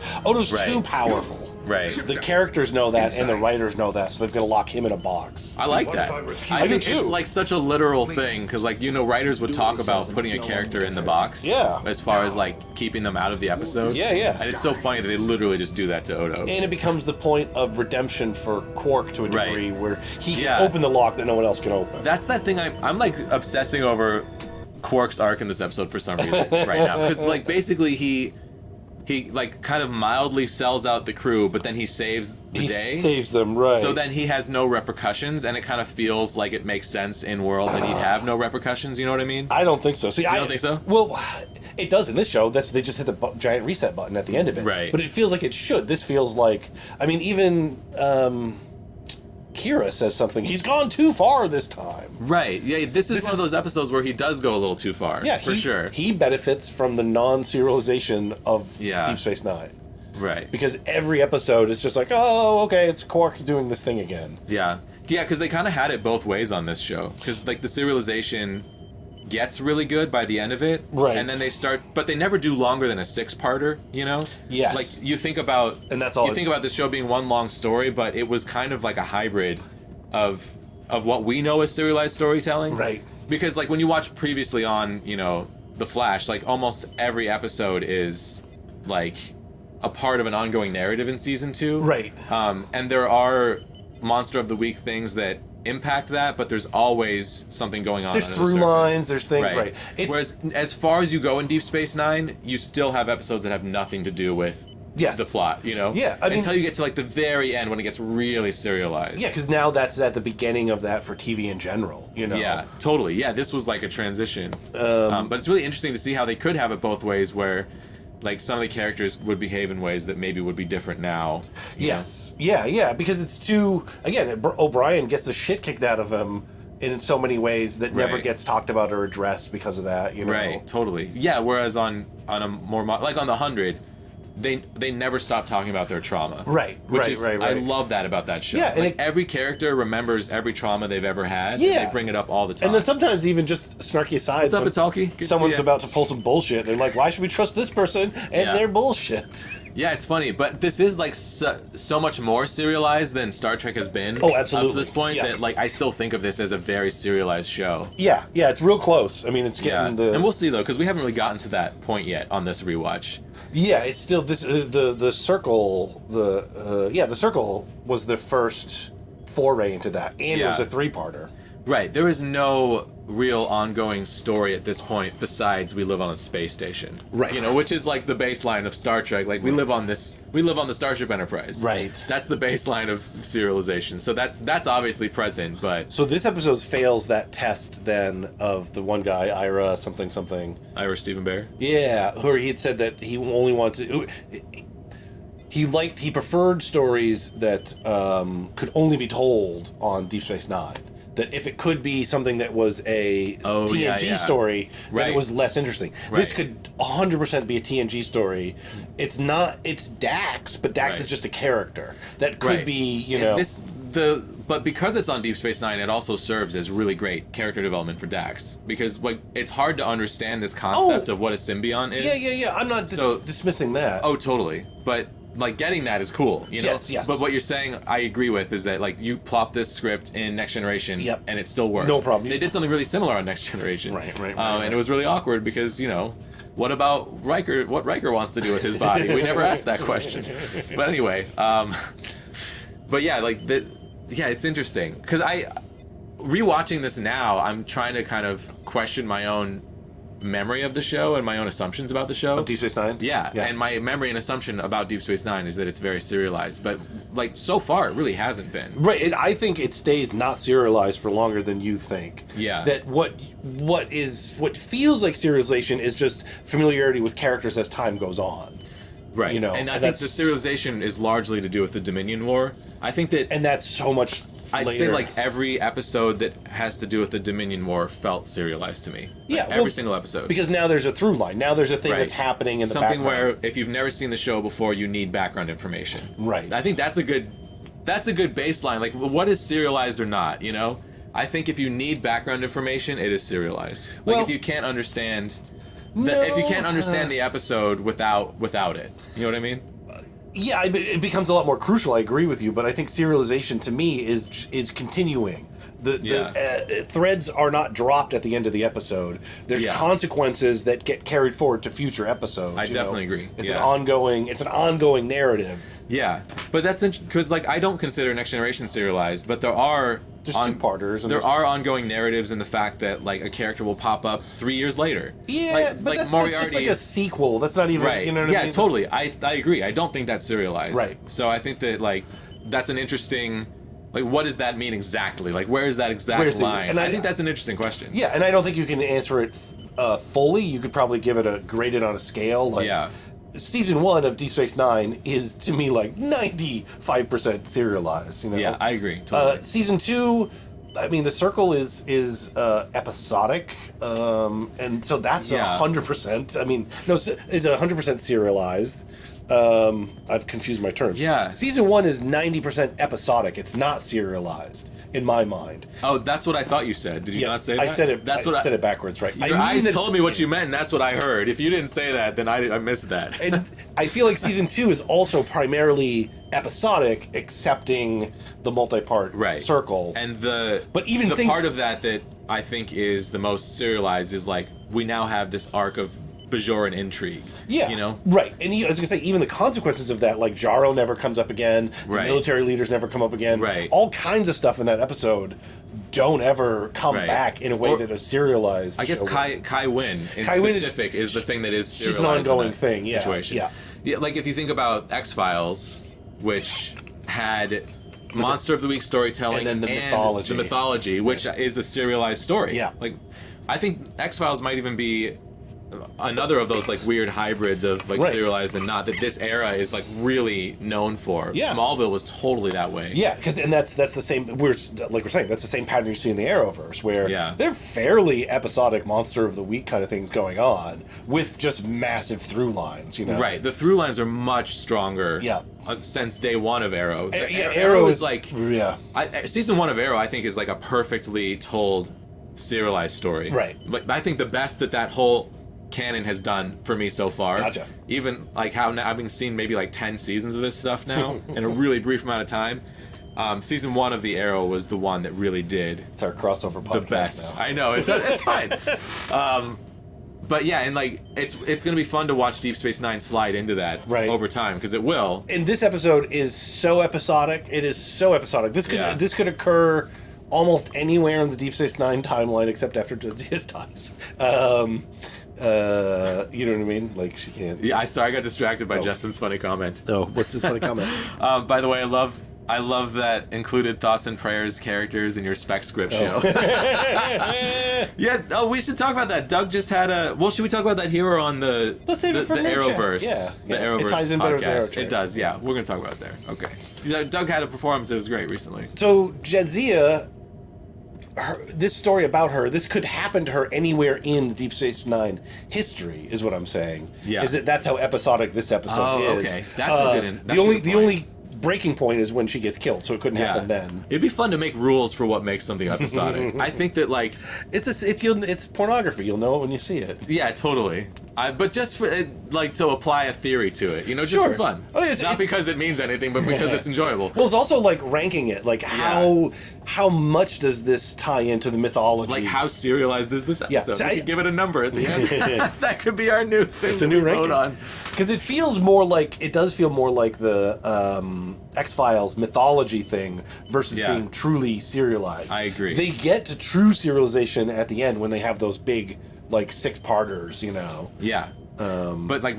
Speaker 1: Right.
Speaker 2: too powerful.
Speaker 1: Right.
Speaker 2: The characters know that, and the writers know that, so they've got to lock him in a box.
Speaker 1: I like that.
Speaker 2: I
Speaker 1: I
Speaker 2: do
Speaker 1: think
Speaker 2: too.
Speaker 1: it's like such a literal thing, because like, you know, writers would talk about putting a character in the box.
Speaker 2: Yeah.
Speaker 1: As far as like keeping them out of the episode.
Speaker 2: Yeah, yeah.
Speaker 1: And it's so funny that they literally just do that to Odo.
Speaker 2: And it becomes the point of redemption for Quark to a
Speaker 1: Right.
Speaker 2: degree, where he can
Speaker 1: Yeah.
Speaker 2: open the lock that no one else can open.
Speaker 1: That's that thing I'm like obsessing over Quark's arc in this episode for some reason right now, because like basically he like kind of mildly sells out the crew, but then he saves the
Speaker 2: He
Speaker 1: day.
Speaker 2: saves them, right?
Speaker 1: So then he has no repercussions, and it kind of feels like it makes sense in world that he'd have no repercussions. You know what I mean?
Speaker 2: I don't think so. See, I
Speaker 1: don't think so?
Speaker 2: Well, it does in this show. They just hit the giant reset button at the end of it.
Speaker 1: Right.
Speaker 2: But it feels like it should. This feels like, I mean, even Kira says something. He's gone too far this time.
Speaker 1: Right. Yeah. This is one of those episodes where he does go a little too far.
Speaker 2: Yeah,
Speaker 1: for sure.
Speaker 2: He benefits from the non-serialization of
Speaker 1: Yeah.
Speaker 2: Deep Space Nine.
Speaker 1: Right.
Speaker 2: Because every episode is just like, oh, okay, it's Quark's doing this thing again.
Speaker 1: Yeah. Yeah, because they kind of had it both ways on this show. Because like the serialization gets really good by the end of it,
Speaker 2: Right.
Speaker 1: And then they start, but they never do longer than a 6-parter. You know?
Speaker 2: Yes.
Speaker 1: Like you think about,
Speaker 2: And that's all
Speaker 1: you
Speaker 2: it-
Speaker 1: think about this show being one long story, but it was kind of like a hybrid of what we know as serialized storytelling.
Speaker 2: Right.
Speaker 1: Because like when you watch previously on, you know, The Flash, like almost every episode is like a part of an ongoing narrative in season 2.
Speaker 2: Right.
Speaker 1: And there are Monster of the Week things that impact that, but there's always something going on.
Speaker 2: There's
Speaker 1: under the
Speaker 2: through
Speaker 1: surface.
Speaker 2: lines, there's things, right. It's-
Speaker 1: Whereas as far as you go in Deep Space Nine, you still have episodes that have nothing to do with
Speaker 2: Yes.
Speaker 1: the plot, you know?
Speaker 2: Yeah, I mean-
Speaker 1: until you get to like the very end when it gets really serialized.
Speaker 2: Yeah, because now that's at the beginning of that for TV in general, you know?
Speaker 1: Yeah, totally. Yeah, this was like a transition. But it's really interesting to see how they could have it both ways, where like some of the characters would behave in ways that maybe would be different now. you
Speaker 2: Yes. Yeah, because it's too... Again, O'Brien gets the shit kicked out of him in so many ways that never
Speaker 1: Right.
Speaker 2: gets talked about or addressed because of that. You know,
Speaker 1: Right, totally. Yeah, whereas on a more like on the 100, they never stop talking about their trauma.
Speaker 2: Right,
Speaker 1: Which
Speaker 2: right,
Speaker 1: is
Speaker 2: right,
Speaker 1: I
Speaker 2: right.
Speaker 1: love that about that show.
Speaker 2: Yeah, and
Speaker 1: like, every character remembers every trauma they've ever had.
Speaker 2: Yeah.
Speaker 1: And they bring it up all the time.
Speaker 2: And then sometimes even just snarky asides.
Speaker 1: What's up, Italki? Good to see
Speaker 2: Someone's
Speaker 1: ya.
Speaker 2: about to pull some bullshit. They're like, why should we trust this person and
Speaker 1: Yeah.
Speaker 2: their bullshit?
Speaker 1: Yeah, it's funny, but this is like so much more serialized than Star Trek has been.
Speaker 2: Oh, absolutely.
Speaker 1: Up to this point,
Speaker 2: Yeah.
Speaker 1: that like I still think of this as a very serialized show.
Speaker 2: Yeah, it's real close. I mean, it's getting the...
Speaker 1: And we'll see though, because we haven't really gotten to that point yet on this rewatch.
Speaker 2: Yeah, it's still this the circle. The circle was the first foray into that, and it was
Speaker 1: Yeah.
Speaker 2: a 3-parter.
Speaker 1: Right, there is no real ongoing story at this point besides we live on a space station.
Speaker 2: Right.
Speaker 1: You know, which is like the baseline of Star Trek. Like we live on the Starship Enterprise.
Speaker 2: Right.
Speaker 1: That's the baseline of serialization. So that's obviously present, but
Speaker 2: So this episode fails that test then of the one guy, Ira something.
Speaker 1: Ira Stephen Bear.
Speaker 2: Yeah, where he had said that he only wanted. He preferred stories that could only be told on Deep Space Nine. That if it could be something that was a TNG story, then
Speaker 1: Right.
Speaker 2: it was less interesting. This
Speaker 1: Right.
Speaker 2: could 100% be a TNG story. It's not. It's Dax, but Dax
Speaker 1: Right.
Speaker 2: is just a character that could
Speaker 1: Right.
Speaker 2: be. You
Speaker 1: And
Speaker 2: know,
Speaker 1: but because it's on Deep Space Nine, it also serves as really great character development for Dax, because like it's hard to understand this concept of what a symbiont is.
Speaker 2: Yeah. I'm not dismissing that.
Speaker 1: Oh, totally. But like getting that is cool, you know.
Speaker 2: Yes.
Speaker 1: But what you're saying, I agree with, is that like you plop this script in Next Generation,
Speaker 2: Yep.
Speaker 1: and it still works.
Speaker 2: No problem.
Speaker 1: They did something really similar on Next Generation,
Speaker 2: Right.
Speaker 1: And it was really awkward because what about Riker? What Riker wants to do with his body? We never asked that question. But anyway, but yeah, it's interesting because rewatching this now, I'm trying to kind of question my own memory of the show and my own assumptions about the show.
Speaker 2: Of Deep Space Nine?
Speaker 1: Yeah, and my memory and assumption about Deep Space Nine is that it's very serialized, but like so far it really hasn't been.
Speaker 2: Right, I think it stays not serialized for longer than you think.
Speaker 1: Yeah.
Speaker 2: That what feels like serialization is just familiarity with characters as time goes on.
Speaker 1: Right.
Speaker 2: You know,
Speaker 1: and I
Speaker 2: and
Speaker 1: think the
Speaker 2: that's-
Speaker 1: serialization is largely to do with the Dominion War. I think that
Speaker 2: And that's so much
Speaker 1: I'd
Speaker 2: later.
Speaker 1: say like every episode that has to do with the Dominion War felt serialized to me.
Speaker 2: Yeah,
Speaker 1: Every
Speaker 2: well,
Speaker 1: single episode.
Speaker 2: because now there's a through line. Now there's a thing
Speaker 1: Right.
Speaker 2: that's happening in the
Speaker 1: Something
Speaker 2: background.
Speaker 1: where if you've never seen the show before, you need background information.
Speaker 2: Right.
Speaker 1: I think that's a good baseline. Like, what is serialized or not? You know, I think if you need background information, it is serialized. Like,
Speaker 2: Well-
Speaker 1: if you can't understand, if you can't understand the episode without it, you know what I mean?
Speaker 2: Yeah, it becomes a lot more crucial. I agree with you, but I think serialization to me is continuing. The threads are not dropped at the end of the episode. There's
Speaker 1: Yeah.
Speaker 2: consequences that get carried forward to future episodes.
Speaker 1: I
Speaker 2: you
Speaker 1: definitely
Speaker 2: know?
Speaker 1: agree.
Speaker 2: It's
Speaker 1: Yeah.
Speaker 2: an ongoing narrative.
Speaker 1: Yeah, but that's because like I don't consider Next Generation serialized, but there are
Speaker 2: There's two-parters. And
Speaker 1: there
Speaker 2: there's-
Speaker 1: are ongoing narratives in the fact that like a character will pop up 3 years later.
Speaker 2: Yeah, but that's just like a sequel. That's not even
Speaker 1: Right.
Speaker 2: You know what I
Speaker 1: yeah,
Speaker 2: mean?
Speaker 1: totally.
Speaker 2: That's-
Speaker 1: I agree. I don't think that's serialized.
Speaker 2: Right.
Speaker 1: So I think that like that's an interesting. Like, what does that mean exactly? Like, where is that exact
Speaker 2: Where's the-
Speaker 1: line?
Speaker 2: and
Speaker 1: I think that's an interesting question.
Speaker 2: Yeah, and I don't think you can answer it fully. You could probably give it a graded on a scale. Like,
Speaker 1: Yeah.
Speaker 2: Season 1 of Deep Space Nine is to me like 95% serialized. You know.
Speaker 1: Yeah, I agree. Totally.
Speaker 2: Season 2, I mean, the circle is episodic, and so that's
Speaker 1: Yeah.
Speaker 2: 100%. I mean, no, is 100% serialized. I've confused my terms.
Speaker 1: Yeah.
Speaker 2: Season 1 is 90% episodic. It's not serialized in my mind.
Speaker 1: Oh, that's what I thought you said. Did you not say that?
Speaker 2: I said it.
Speaker 1: That's
Speaker 2: I
Speaker 1: what
Speaker 2: said it backwards, right?
Speaker 1: Your eyes told me what you meant, and that's what I heard. If you didn't say that, then I missed that.
Speaker 2: And I feel like season 2 is also primarily episodic, excepting the multi-part circle.
Speaker 1: And
Speaker 2: but even
Speaker 1: the
Speaker 2: things,
Speaker 1: part of that I think is the most serialized is like we now have this arc of Bajoran intrigue.
Speaker 2: Yeah,
Speaker 1: you know,
Speaker 2: right. And I was gonna say, even the consequences of that, like Jaro never comes up again. The
Speaker 1: Right.
Speaker 2: military leaders never come up again.
Speaker 1: Right.
Speaker 2: All kinds of stuff in that episode don't ever come
Speaker 1: Right.
Speaker 2: back in a way
Speaker 1: Or-
Speaker 2: that is serialized.
Speaker 1: I guess
Speaker 2: show would.
Speaker 1: Kai Wynn in
Speaker 2: Kai Wynn
Speaker 1: specific is the thing that is
Speaker 2: she's
Speaker 1: serialized
Speaker 2: an ongoing
Speaker 1: in that
Speaker 2: thing. Yeah,
Speaker 1: situation.
Speaker 2: yeah.
Speaker 1: Like if you think about X-Files, which had Monster of the Week storytelling
Speaker 2: and then the mythology.
Speaker 1: which is a serialized story.
Speaker 2: Yeah.
Speaker 1: Like I think X-Files might even be another of those like weird hybrids of like
Speaker 2: Right.
Speaker 1: serialized and not, that this era is like really known for.
Speaker 2: Yeah.
Speaker 1: Smallville was totally that way.
Speaker 2: Yeah, because that's the same. We're saying that's the same pattern you see in the Arrowverse, where
Speaker 1: Yeah.
Speaker 2: they're fairly episodic monster of the week kind of things going on with just massive through lines. You know,
Speaker 1: Right. The through lines are much stronger.
Speaker 2: Yeah.
Speaker 1: Since day one of Arrow.
Speaker 2: Arrow
Speaker 1: is like
Speaker 2: yeah.
Speaker 1: season 1 of Arrow, I think, is like a perfectly told serialized story.
Speaker 2: Right.
Speaker 1: But I think the best that whole canon has done for me so far.
Speaker 2: Gotcha.
Speaker 1: Even like how now I've been seeing maybe like 10 seasons of this stuff now in a really brief amount of time. Season 1 of the Arrow was the one that really did
Speaker 2: It's our crossover podcast
Speaker 1: the best.
Speaker 2: now.
Speaker 1: I know it's fine. But yeah, and like it's gonna be fun to watch Deep Space Nine slide into that
Speaker 2: Right.
Speaker 1: over time, because it will.
Speaker 2: And this episode is so episodic. It is so episodic. This
Speaker 1: Yeah.
Speaker 2: could occur almost anywhere in the Deep Space Nine timeline except after Jadzia dies. You know what I mean? Like she can't.
Speaker 1: Yeah, I got distracted by
Speaker 2: Oh.
Speaker 1: Justin's funny comment.
Speaker 2: Oh, what's this funny comment?
Speaker 1: By the way, I love that included thoughts and prayers characters in your spec script show. Yeah, we should talk about that. Doug just had a. Well, should we talk about that here or on the
Speaker 2: Let's save it for
Speaker 1: the
Speaker 2: nerd chat.
Speaker 1: Arrowverse?
Speaker 2: Yeah,
Speaker 1: the
Speaker 2: yeah.
Speaker 1: Arrowverse
Speaker 2: It ties in better with the Arrow
Speaker 1: podcast.
Speaker 2: chat.
Speaker 1: It does. Yeah, we're gonna talk about it there. Okay. Yeah, Doug had a performance that was great recently.
Speaker 2: So Jadzia, this story about her, this could happen to her anywhere in the Deep Space Nine history, is what I'm saying.
Speaker 1: Yeah.
Speaker 2: Is that that's how episodic this episode
Speaker 1: Oh,
Speaker 2: is.
Speaker 1: okay. That's a good.
Speaker 2: The only breaking point is when she gets killed, so it couldn't happen then.
Speaker 1: It'd be fun to make rules for what makes something episodic. I think that like
Speaker 2: It's pornography. You'll know it when you see it.
Speaker 1: yeah, totally. But just for like to apply a theory to it, just
Speaker 2: Sure.
Speaker 1: for fun.
Speaker 2: Oh,
Speaker 1: Not
Speaker 2: it's-
Speaker 1: because it means anything, but because it's enjoyable.
Speaker 2: Well, it's also like ranking it. Like how much does this tie into the mythology?
Speaker 1: Like how serialized is this
Speaker 2: Yeah,
Speaker 1: episode?
Speaker 2: so
Speaker 1: We could give it a number at the end. That could be our new thing.
Speaker 2: It's a new
Speaker 1: we vote
Speaker 2: ranking.
Speaker 1: on.
Speaker 2: Because it does feel more like the X-Files mythology thing versus
Speaker 1: Yeah.
Speaker 2: being truly serialized.
Speaker 1: I agree.
Speaker 2: They get to true serialization at the end when they have those big, like, 6-parters,
Speaker 1: Yeah. But like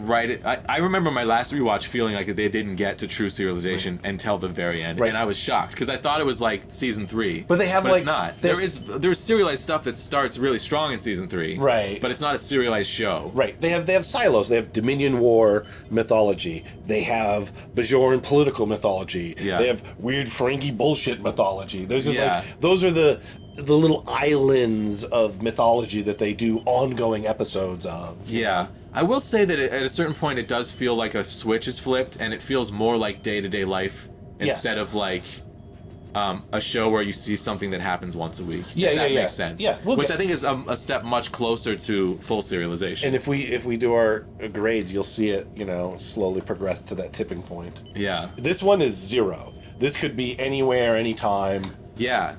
Speaker 1: I remember my last rewatch feeling like they didn't get to true serialization until the very end,
Speaker 2: Right.
Speaker 1: and I was shocked because I thought it was like season 3.
Speaker 2: But they have,
Speaker 1: it's
Speaker 2: like,
Speaker 1: not.
Speaker 2: there's-
Speaker 1: There's serialized stuff that starts really strong in season 3,
Speaker 2: Right.
Speaker 1: But it's not a serialized show,
Speaker 2: Right. They have silos. They have Dominion War mythology. They have Bajoran political mythology.
Speaker 1: Yeah.
Speaker 2: They have weird Ferengi bullshit mythology. Those are
Speaker 1: Yeah.
Speaker 2: those are the little islands of mythology that they do ongoing episodes of.
Speaker 1: Yeah. I will say that at a certain point it does feel like a switch is flipped, and it feels more like day-to-day life instead of like a show where you see something that happens once a week.
Speaker 2: Yeah,
Speaker 1: if that
Speaker 2: yeah.
Speaker 1: makes sense.
Speaker 2: Yeah, we'll
Speaker 1: which
Speaker 2: get-
Speaker 1: I think is a step much closer to full serialization.
Speaker 2: And if we do our grades, you'll see it, slowly progress to that tipping point.
Speaker 1: yeah.
Speaker 2: This one is 0. This could be anywhere, anytime.
Speaker 1: Yeah.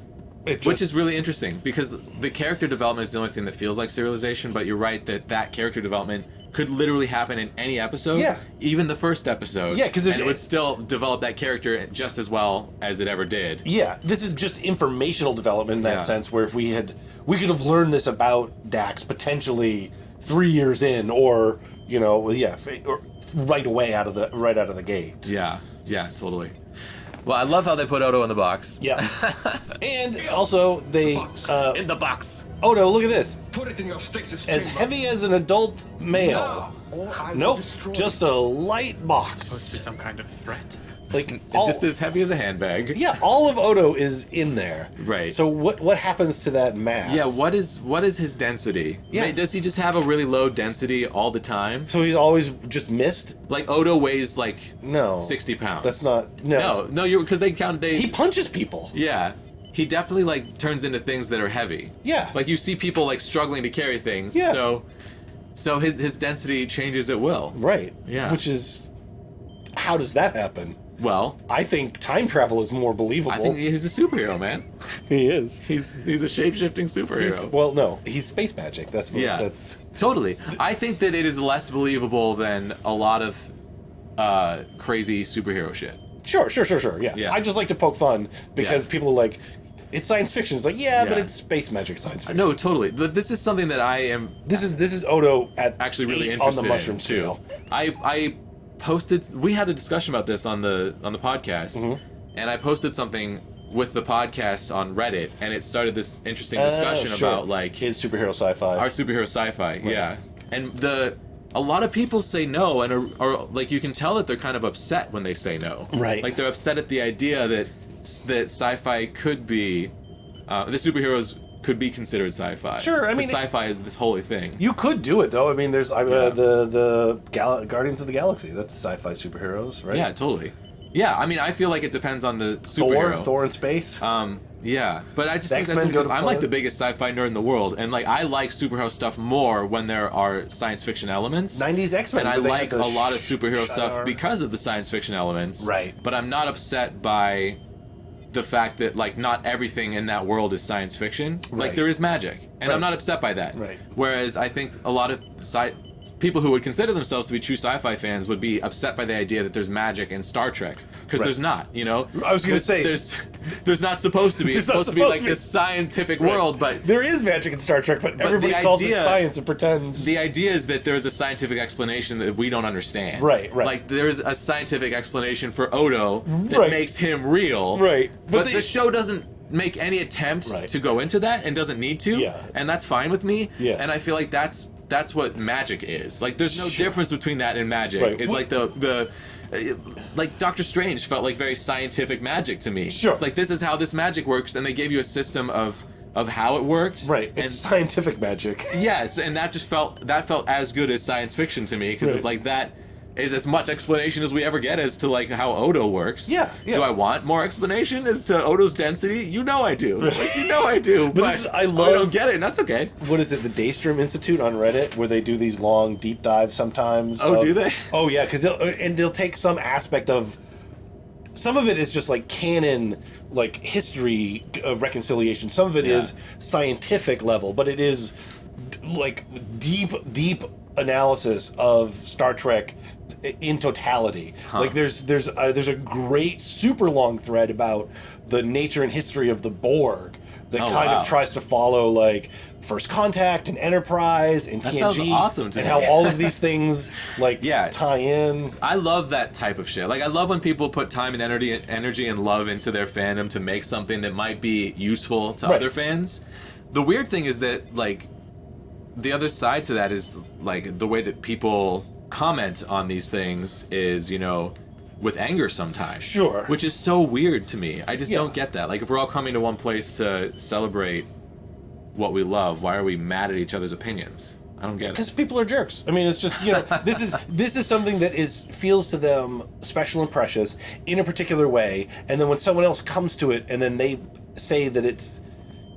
Speaker 2: It
Speaker 1: Which
Speaker 2: just-
Speaker 1: is really interesting because the character development is the only thing that feels like serialization, but you're right that character development could literally happen in any episode.
Speaker 2: Yeah.
Speaker 1: Even the first episode.
Speaker 2: Yeah, 'cause
Speaker 1: and it would still develop that character just as well as it ever did.
Speaker 2: Yeah, this is just informational development in that
Speaker 1: Yeah.
Speaker 2: sense, where if we could have learned this about Dax potentially 3 years in, or or right away out of the gate.
Speaker 1: Yeah. Yeah, totally. Well, I love how they put Odo in the box.
Speaker 2: Yeah, and also they
Speaker 1: In the box.
Speaker 2: Odo, look at this,
Speaker 6: Put it in your stasis
Speaker 2: as
Speaker 6: chamber.
Speaker 2: heavy as an adult male.
Speaker 6: Or I will
Speaker 2: Nope,
Speaker 6: destroy
Speaker 2: just
Speaker 6: you.
Speaker 2: a light
Speaker 5: Supposed to be
Speaker 2: box.
Speaker 5: some kind of threat.
Speaker 2: Like
Speaker 1: Just as heavy as a handbag.
Speaker 2: yeah, all of Odo is in there.
Speaker 1: Right.
Speaker 2: So what happens to that mass?
Speaker 1: Yeah, what is his density?
Speaker 2: Yeah.
Speaker 1: Does he just have a really low density all the time?
Speaker 2: So he's always just missed?
Speaker 1: Like Odo weighs like
Speaker 2: No.
Speaker 1: 60 pounds.
Speaker 2: That's not
Speaker 1: No, you're because they
Speaker 2: He punches people.
Speaker 1: yeah. He definitely like turns into things that are heavy.
Speaker 2: Yeah.
Speaker 1: Like you see people like struggling to carry things.
Speaker 2: Yeah.
Speaker 1: So his density changes at will.
Speaker 2: Right.
Speaker 1: Yeah.
Speaker 2: Which is, how does that happen?
Speaker 1: Well,
Speaker 2: I think time travel is more believable.
Speaker 1: I think he's a superhero, man.
Speaker 2: he is.
Speaker 1: He's a shape-shifting superhero.
Speaker 2: Well, no, he's space magic. That's what.
Speaker 1: Yeah.
Speaker 2: That's
Speaker 1: Totally. I think that it is less believable than a lot of crazy superhero shit.
Speaker 2: sure. Yeah.
Speaker 1: Yeah.
Speaker 2: I just like to poke fun because
Speaker 1: Yeah.
Speaker 2: people are like, it's science fiction. It's like, yeah, but
Speaker 1: Yeah.
Speaker 2: it's space magic science fiction.
Speaker 1: No, totally. But this is something that I am
Speaker 2: This is Odo at
Speaker 1: actually really
Speaker 2: 8
Speaker 1: interested
Speaker 2: on the mushroom
Speaker 1: in too.
Speaker 2: scale.
Speaker 1: I posted. We had a discussion about this on the podcast,
Speaker 2: Mm-hmm.
Speaker 1: and I posted something with the podcast on Reddit, and it started this interesting discussion
Speaker 2: Sure.
Speaker 1: about like
Speaker 2: his superhero sci-fi.
Speaker 1: our superhero sci-fi. Yeah. And a lot of people say no, and are like, you can tell that they're kind of upset when they say no.
Speaker 2: Right.
Speaker 1: Like, they're upset at the idea that sci-fi could be, the superheroes could be considered sci-fi.
Speaker 2: Sure, I mean,
Speaker 1: sci-fi is this holy thing.
Speaker 2: You could do it, though. I mean, there's Guardians of the Galaxy. That's sci-fi superheroes, right?
Speaker 1: Yeah, totally. Yeah, I mean, I feel like it depends on the superhero.
Speaker 2: Thor in space.
Speaker 1: Yeah, but I just think
Speaker 2: X-Men
Speaker 1: that's because
Speaker 2: go to
Speaker 1: I'm like
Speaker 2: planet-
Speaker 1: the biggest sci-fi nerd in the world, and like I like superhero stuff more when there are science fiction elements.
Speaker 2: 90s X-Men.
Speaker 1: And I
Speaker 2: where they
Speaker 1: like
Speaker 2: had
Speaker 1: a
Speaker 2: the
Speaker 1: lot of superhero stuff
Speaker 2: armor.
Speaker 1: because of the science fiction elements.
Speaker 2: Right.
Speaker 1: But I'm not upset by the fact that like not everything in that world is science fiction.
Speaker 2: Right.
Speaker 1: Like there is magic, and
Speaker 2: Right.
Speaker 1: I'm not upset by that.
Speaker 2: Right.
Speaker 1: Whereas I think a lot of people who would consider themselves to be true sci-fi fans would be upset by the idea that there's magic in Star Trek, because
Speaker 2: Right.
Speaker 1: there's not. You know,
Speaker 2: I was gonna say-
Speaker 1: there's not supposed to be. It's
Speaker 2: There's not
Speaker 1: supposed to be
Speaker 2: supposed
Speaker 1: like
Speaker 2: to be.
Speaker 1: this scientific world, but
Speaker 2: There is magic in Star Trek, but everybody
Speaker 1: the
Speaker 2: calls it
Speaker 1: idea-
Speaker 2: science and pretends.
Speaker 1: the idea is that there's a scientific explanation that we don't understand.
Speaker 2: Right.
Speaker 1: Like there's a scientific explanation for Odo that
Speaker 2: Right.
Speaker 1: makes him real.
Speaker 2: Right.
Speaker 1: But
Speaker 2: But
Speaker 1: the show doesn't make any attempt
Speaker 2: Right.
Speaker 1: to go into that, and doesn't need to.
Speaker 2: Yeah.
Speaker 1: And that's fine with me.
Speaker 2: Yeah.
Speaker 1: And I feel like that's what magic is. Like there's no
Speaker 2: Sure.
Speaker 1: difference between that and magic.
Speaker 2: Right.
Speaker 1: It's
Speaker 2: Well-
Speaker 1: like the like Doctor Strange felt like very scientific magic to me.
Speaker 2: Sure.
Speaker 1: It's like this is how this magic works, and they gave you a system of how it worked.
Speaker 2: Right.
Speaker 1: And
Speaker 2: It's scientific magic.
Speaker 1: yes, and that felt as good as science fiction to me, because it's
Speaker 2: Right.
Speaker 1: like that is as much explanation as we ever get as to like how Odo works.
Speaker 2: Yeah, yeah.
Speaker 1: Do I want more explanation as to Odo's density? You know I do. Like you know I do. But
Speaker 2: this is- I
Speaker 1: I
Speaker 2: love-
Speaker 1: don't get it, and that's okay.
Speaker 2: What is it, the Daystrom Institute on Reddit, where they do these long deep dives sometimes?
Speaker 1: Oh, do they?
Speaker 2: Oh, yeah, because they'll take some aspect of. Some of it is just like canon, like history reconciliation. Some of it
Speaker 1: Yeah.
Speaker 2: is scientific level, but it is like deep analysis of Star Trek in totality. Like there's a great super long thread about the nature and history of the Borg that
Speaker 1: Oh,
Speaker 2: kind
Speaker 1: wow.
Speaker 2: of tries to follow like First Contact and Enterprise and
Speaker 1: That
Speaker 2: TNG
Speaker 1: sounds awesome to
Speaker 2: and
Speaker 1: me.
Speaker 2: how all of these things like
Speaker 1: Yeah.
Speaker 2: tie in.
Speaker 1: I love that type of shit. Like I love when people put time and energy and love into their fandom to make something that might be useful to
Speaker 2: Right.
Speaker 1: other fans. The weird thing is that like the other side to that is like the way that people comment on these things is, you know, with anger sometimes.
Speaker 2: Sure.
Speaker 1: Which is so weird to me. I just
Speaker 2: Yeah.
Speaker 1: don't get that. Like if we're all coming to one place to celebrate what we love, why are we mad at each other's opinions? I don't get
Speaker 2: Because
Speaker 1: it.
Speaker 2: people are jerks. I mean, it's just, you know, this is something that feels to them special and precious in a particular way, and then when someone else comes to it and then they say that it's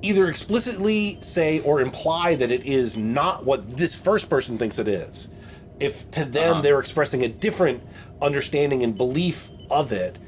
Speaker 2: either explicitly say or imply that it is not what this first person thinks it is. If to them they're expressing a different understanding and belief of it,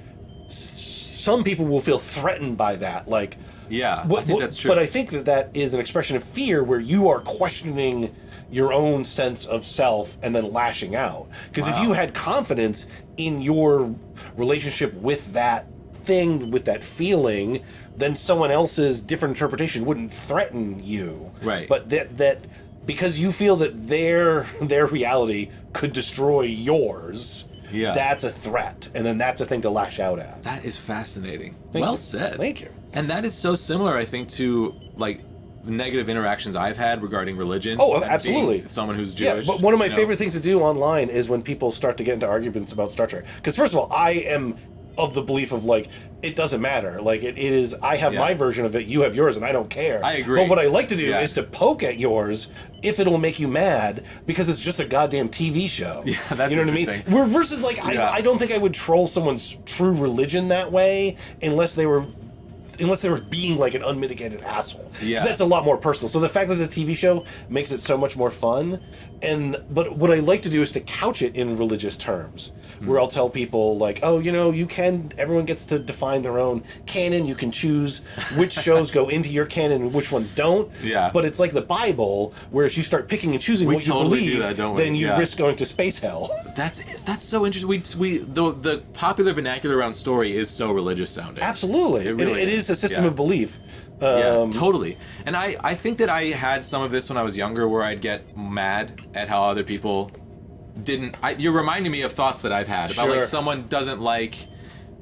Speaker 2: some people will feel threatened by that. Like,
Speaker 1: Yeah, I think that's true.
Speaker 2: But I think that is an expression of fear where you are questioning your own sense of self and then lashing out. Because if you had confidence in your relationship with that thing, with that feeling, then someone else's different interpretation wouldn't threaten you.
Speaker 1: Right.
Speaker 2: But that because you feel that their reality could destroy yours,
Speaker 1: Yeah.
Speaker 2: that's a threat. And then that's a thing to lash out at.
Speaker 1: That is fascinating.
Speaker 2: Thank
Speaker 1: Well
Speaker 2: you.
Speaker 1: said.
Speaker 2: Thank you.
Speaker 1: And that is so similar, I think, to like negative interactions I've had regarding religion.
Speaker 2: Oh,
Speaker 1: and
Speaker 2: absolutely.
Speaker 1: being someone who's
Speaker 2: Yeah,
Speaker 1: Jewish.
Speaker 2: but one of my
Speaker 1: you know.
Speaker 2: favorite things to do online is when people start to get into arguments about Star Trek. Because first of all, I am of the belief of like it doesn't matter. Like it is. I have
Speaker 1: Yeah.
Speaker 2: my version of it. You have yours, and I don't care.
Speaker 1: I agree.
Speaker 2: But what I like to do
Speaker 1: Yeah.
Speaker 2: is to poke at yours if it'll make you mad because it's just a goddamn TV show.
Speaker 1: Yeah, that's
Speaker 2: you know what I mean.
Speaker 1: interesting.
Speaker 2: We're versus like
Speaker 1: Yeah.
Speaker 2: I don't think I would troll someone's true religion that way unless they were being like an unmitigated asshole. 'Cause
Speaker 1: Yeah.
Speaker 2: that's a lot more personal. So the fact that it's a TV show makes it so much more fun. But what I like to do is to couch it in religious terms, where I'll tell people like, oh, you know, everyone gets to define their own canon. You can choose which shows go into your canon and which ones don't.
Speaker 1: Yeah.
Speaker 2: But it's like the Bible, where if you start picking and choosing
Speaker 1: We
Speaker 2: what you
Speaker 1: totally do
Speaker 2: believe,
Speaker 1: that, don't we?
Speaker 2: then you
Speaker 1: Yeah.
Speaker 2: risk going to space hell.
Speaker 1: That's so interesting. The popular vernacular around story is so religious sounding.
Speaker 2: Absolutely.
Speaker 1: It really
Speaker 2: it is a system
Speaker 1: Yeah.
Speaker 2: of belief.
Speaker 1: Yeah, totally. And I think that I had some of this when I was younger, where I'd get mad at how other people didn't. You're reminding me of thoughts that I've had about
Speaker 2: Sure.
Speaker 1: like someone doesn't like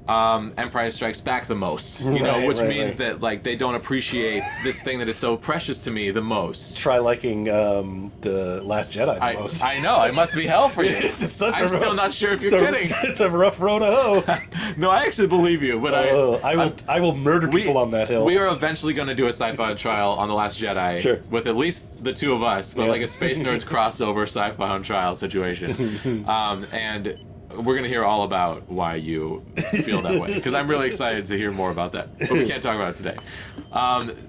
Speaker 1: Empire Strikes Back the most, you know,
Speaker 2: Right,
Speaker 1: which
Speaker 2: right,
Speaker 1: means
Speaker 2: right.
Speaker 1: that like they don't appreciate this thing that is so precious to me the most.
Speaker 2: Try liking the Last Jedi the most.
Speaker 1: I know, it must be hell for you.
Speaker 2: It's such
Speaker 1: I'm
Speaker 2: a
Speaker 1: still not sure if you're kidding.
Speaker 2: It's a rough road to hoe.
Speaker 1: No, I actually believe you, but
Speaker 2: I will murder people on that hill.
Speaker 1: We are eventually going to do a sci-fi trial on The Last Jedi
Speaker 2: Sure.
Speaker 1: with at least the two of us, but
Speaker 2: Yeah.
Speaker 1: like a Space Nerds crossover sci-fi on trial situation. And we're going to hear all about why you feel that way, because I'm really excited to hear more about that. But we can't talk about it today.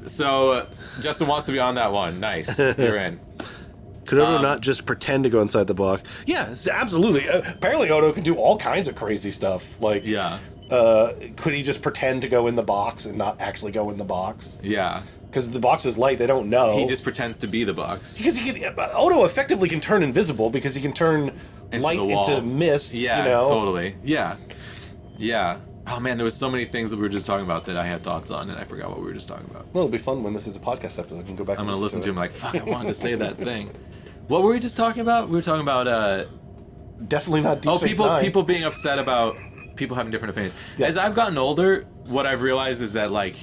Speaker 1: So Justin wants to be on that one. Nice. You're in.
Speaker 2: Could Odo not just pretend to go inside the box? Yeah, absolutely. Apparently Odo can do all kinds of crazy stuff. Like,
Speaker 1: Yeah.
Speaker 2: could he just pretend to go in the box and not actually go in the box?
Speaker 1: Yeah.
Speaker 2: Because the box is light, they don't know.
Speaker 1: He just pretends to be the box.
Speaker 2: Because he can, Odo effectively can turn invisible because he can turn light
Speaker 1: the wall.
Speaker 2: into mist.
Speaker 1: Yeah,
Speaker 2: you know?
Speaker 1: totally. Yeah. Yeah. Oh man, there was so many things that we were just talking about that I had thoughts on, and I forgot what we were just talking about.
Speaker 2: Well, it'll be fun when this is a podcast episode. I can go back.
Speaker 1: I'm
Speaker 2: and
Speaker 1: gonna listen to
Speaker 2: it.
Speaker 1: him like, fuck, I wanted to say that thing. What were we just talking about? We were talking about
Speaker 2: Definitely not Deep Space Nine.
Speaker 1: people being upset about people having different opinions.
Speaker 2: Yes.
Speaker 1: As I've gotten older, what I've realized is that like